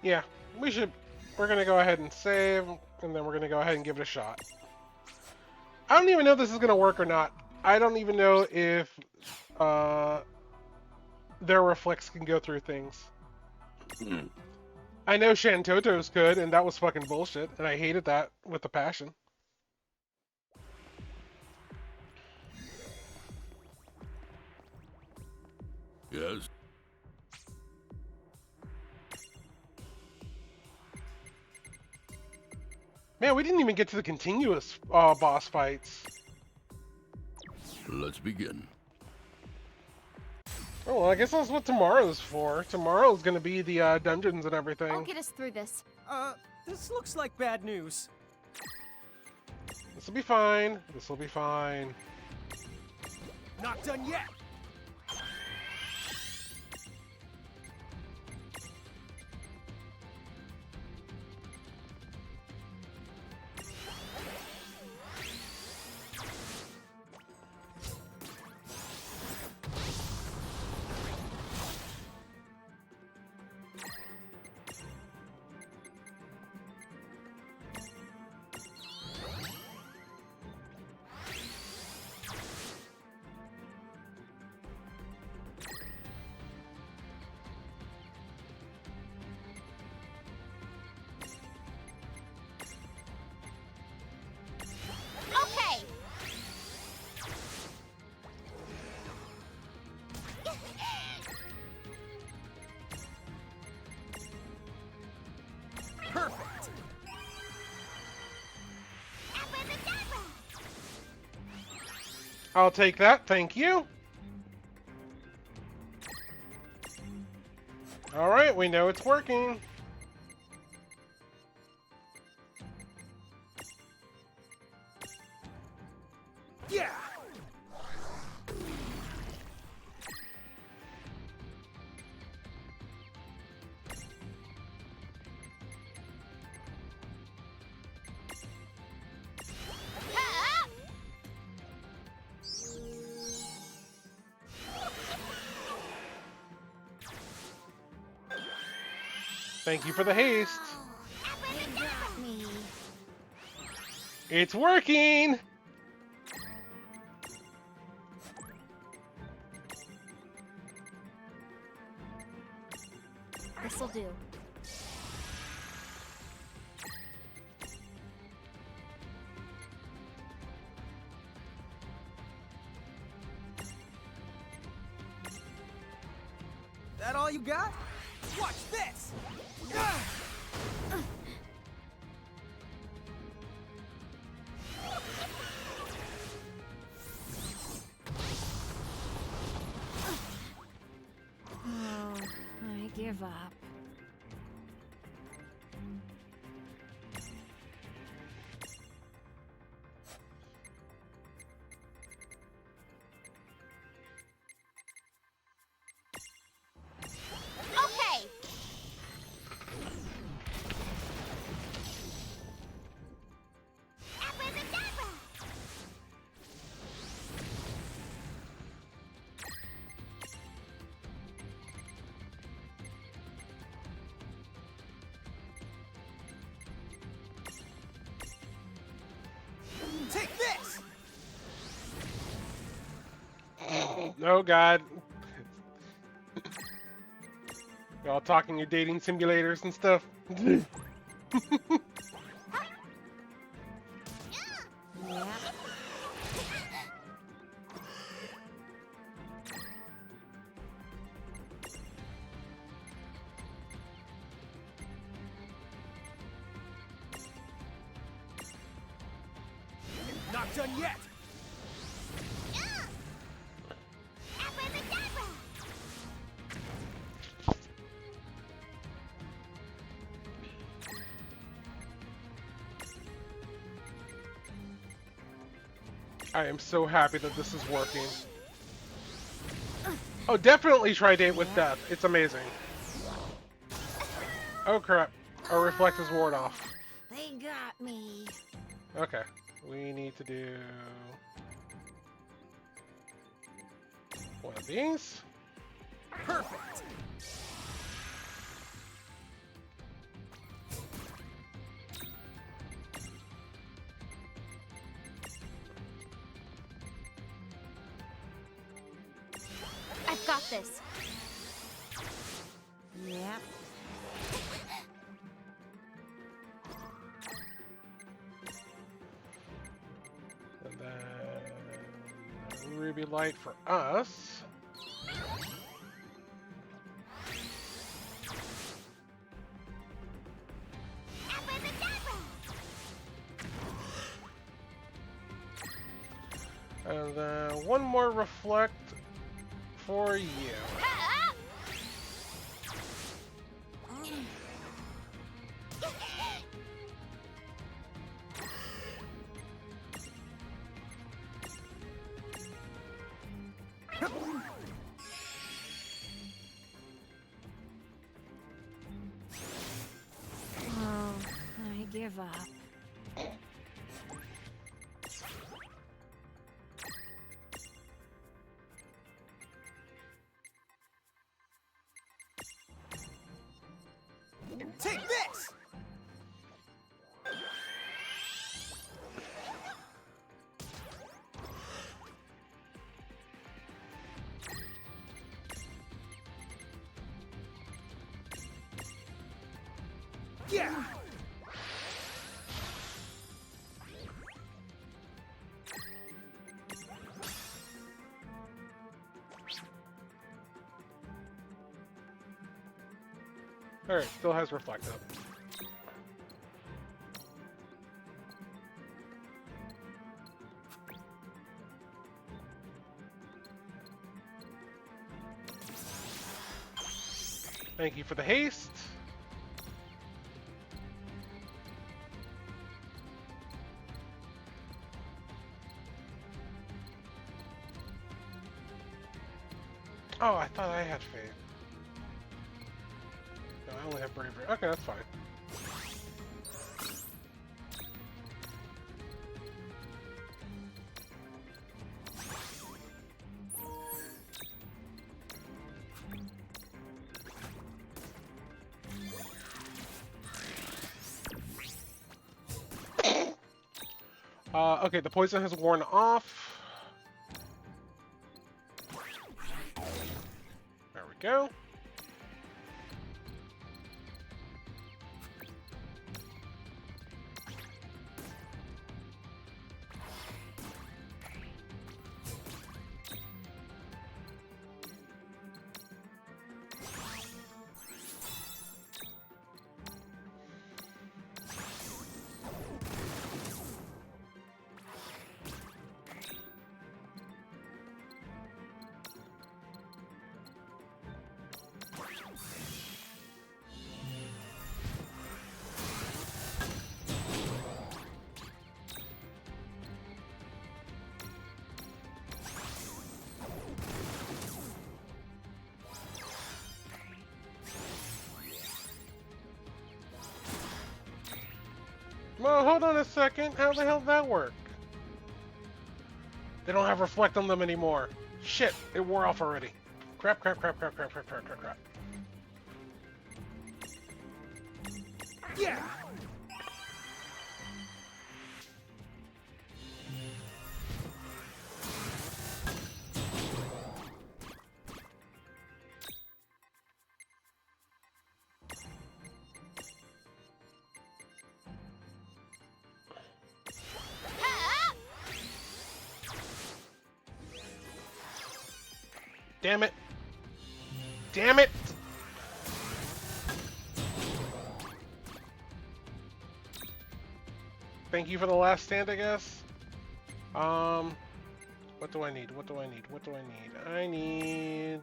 Yeah, we're gonna go ahead and save, and then we're gonna go ahead and give it a shot. I don't even know if this is gonna work or not. I don't even know if their reflex can go through things. I know Shantoto's could, and that was fucking bullshit, and I hated that with a passion. Yes. Man, we didn't even get to the continuous boss fights. Let's begin. Oh, well, I guess that's what tomorrow's for. Tomorrow's gonna be the dungeons and everything. I'll get us through this. This looks like bad news. This'll be fine. This'll be fine. Not done yet. I'll take that, thank you. Alright, we know it's working. Yeah! Thank you for the haste. They got me. It's working! This'll do. That all you got? Watch this! Oh, I give up. Okay. Abracadabra. Take this! Oh god. Y'all talking your dating simulators and stuff. Yeah. Not done yet! Abracadabra. I am so happy that this is working. Oh, definitely try date with death. It's amazing. Oh crap. Our reflect his ward off. They got me. Okay. We need to do one of these. Perfect! I've got this. Yep. And then ruby light for us. Abracadabra. And then one more reflect for you. Oh, I give up. Take this! Yeah! Alright, still has reflect up. Thank you for the haste. Oh, I thought I had faith. No, I only have bravery. Okay, that's fine. Okay, the poison has worn off. There we go. Well, hold on a second. How the hell did that work? They don't have reflect on them anymore. Shit, it wore off already. Crap, crap, crap, crap, crap, crap, crap, crap, crap. Yeah! Damn it. Damn it! Thank you for the last stand, I guess. What do I need? What do I need? What do I need? I need...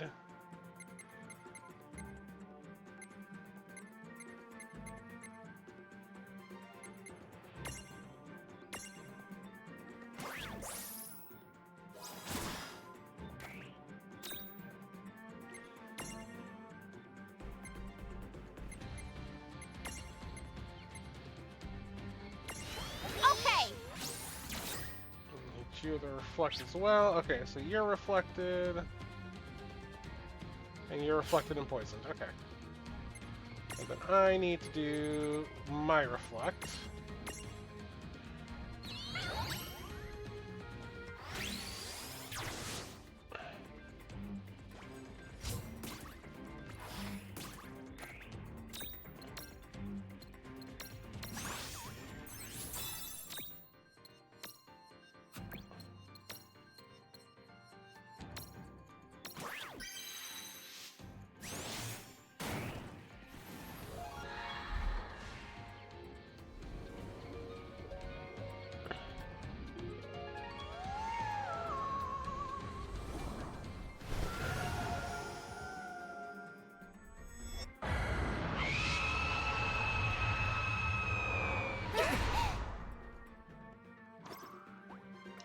you to reflect as well. Okay, so you're reflected. And you're reflected and poisoned. Okay. And then I need to do my reflect.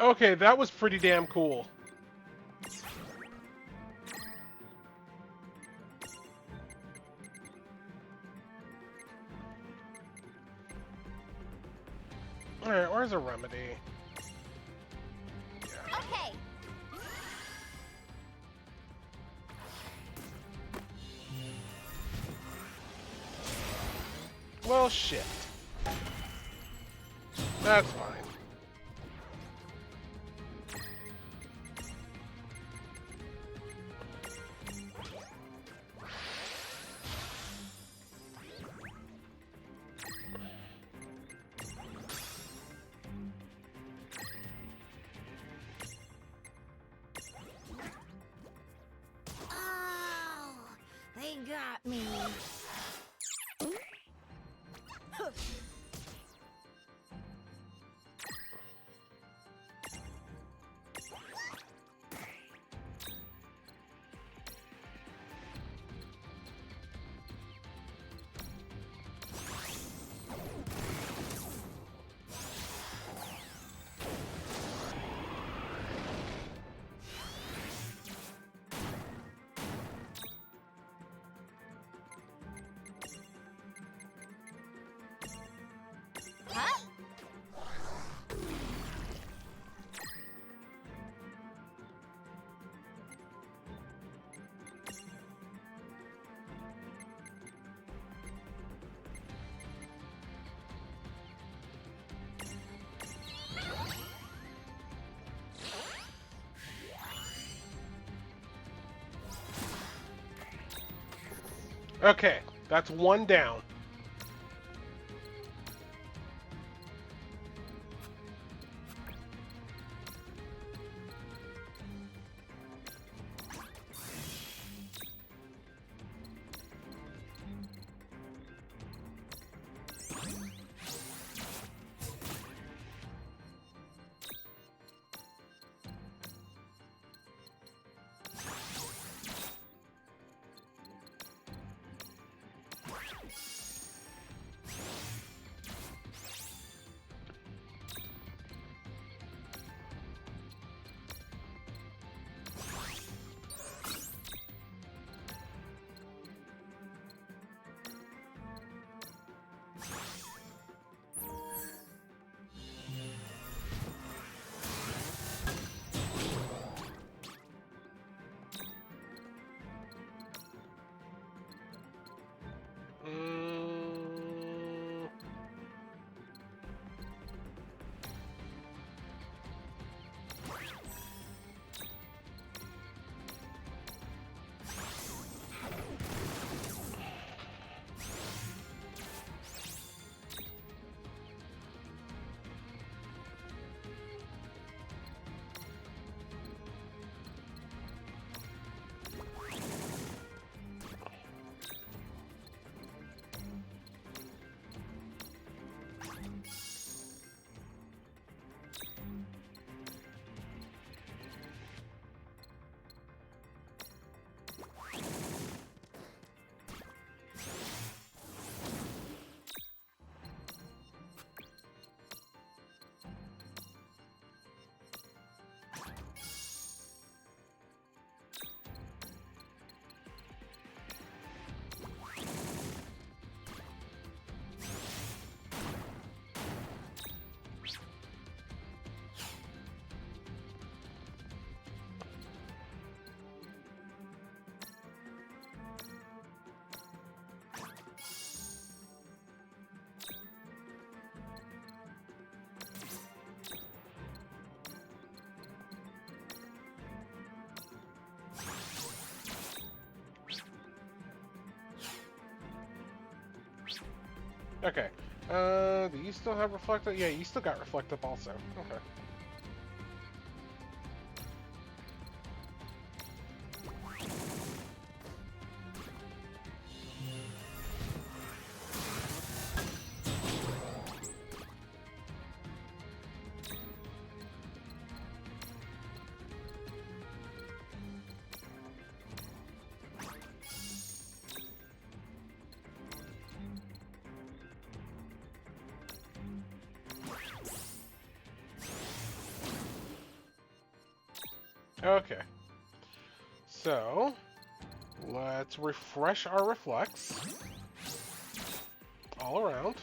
Okay, that was pretty damn cool. Alright, where's a remedy? Yeah. Okay. Well, shit. That's fine. Oh, they got me. Okay, that's one down. Mm, okay. Do you still have reflective? Yeah, you still got reflective also. Okay. Okay. So, let's refresh our reflex all around.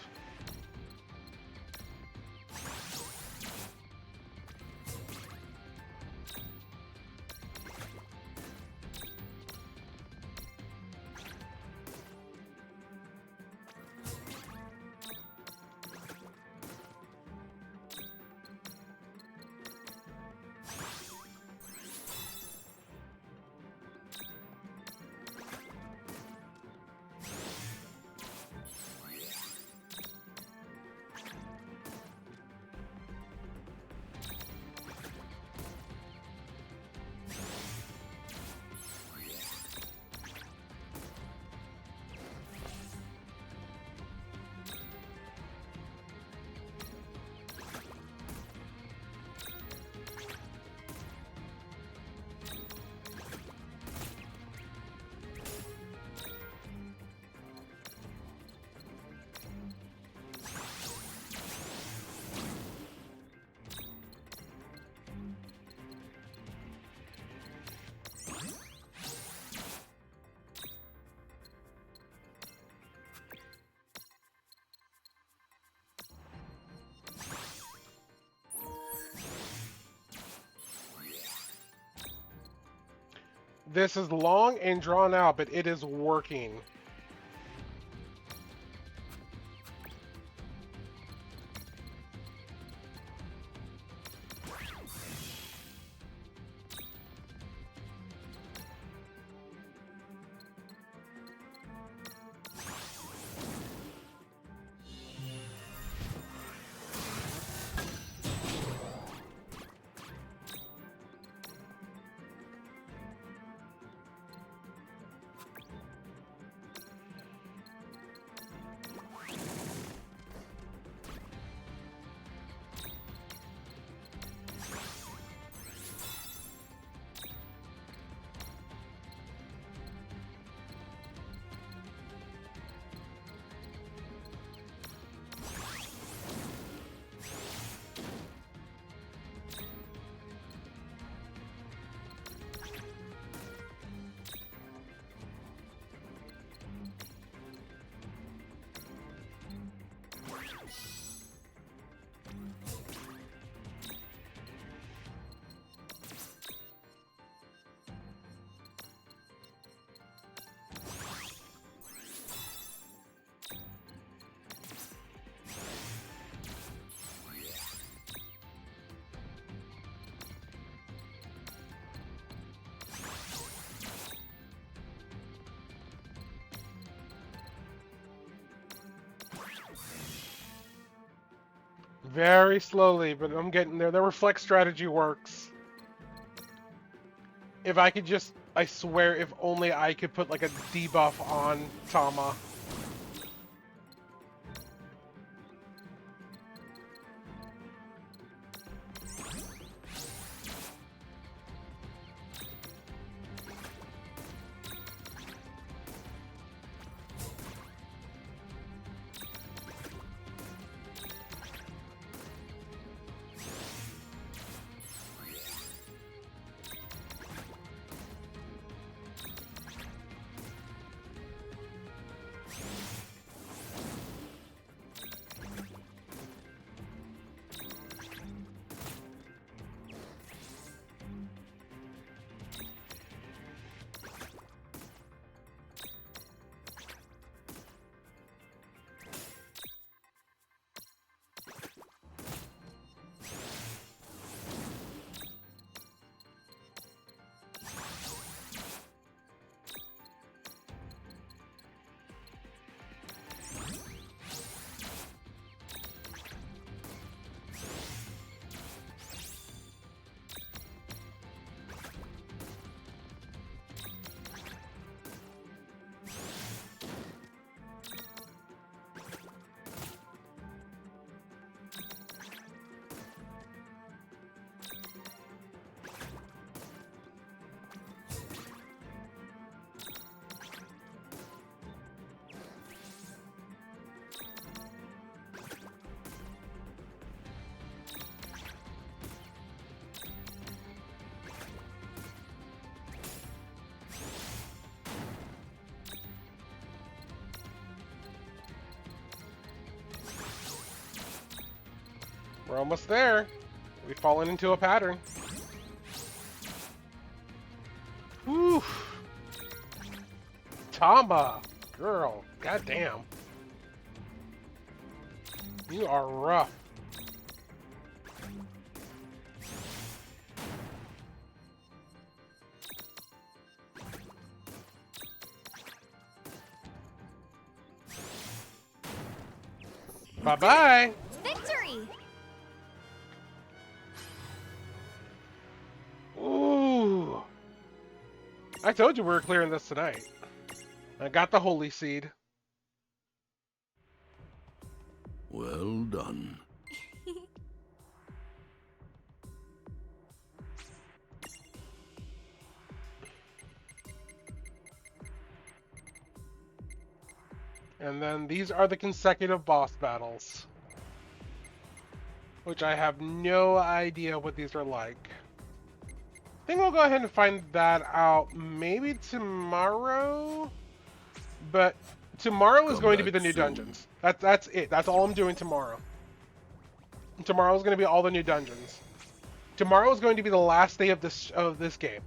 This is long and drawn out, but it is working. Very slowly, but I'm getting there. The reflex strategy works. If I could just, I swear, if only I could put like a debuff on Tama. We're almost there. We've fallen into a pattern. Whew. Tama, girl, goddamn. You are rough. Bye-bye. Victory! Ooh. I told you we were clearing this tonight. I got the holy seed. Well done. And then these are the consecutive boss battles. Which I have no idea what these are like. I think we'll go ahead and find that out maybe tomorrow. But tomorrow is Come going to be back the new soon. dungeons. That's it. That's all I'm doing tomorrow. Tomorrow is going to be all the new dungeons. Tomorrow is going to be the last day of this game.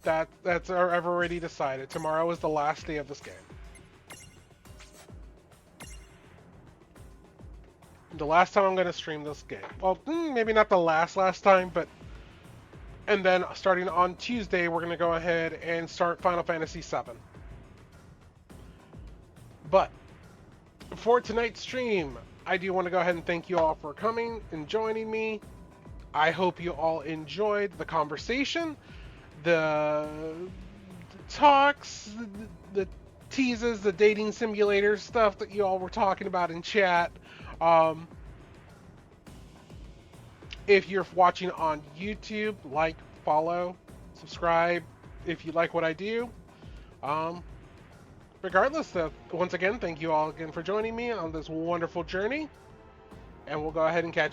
I've already decided. Tomorrow is the last day of this game. The last time I'm going to stream this game. Well, maybe not the last time, but... And then starting on Tuesday, we're going to go ahead and start Final Fantasy VII. But, for tonight's stream, I do want to go ahead and thank you all for coming and joining me. I hope you all enjoyed the conversation, the talks, the teases, the dating simulator stuff that you all were talking about in chat. If you're watching on YouTube, like, follow, subscribe if you like what I do. Regardless, once again, thank you all again for joining me on this wonderful journey. And we'll go ahead and catch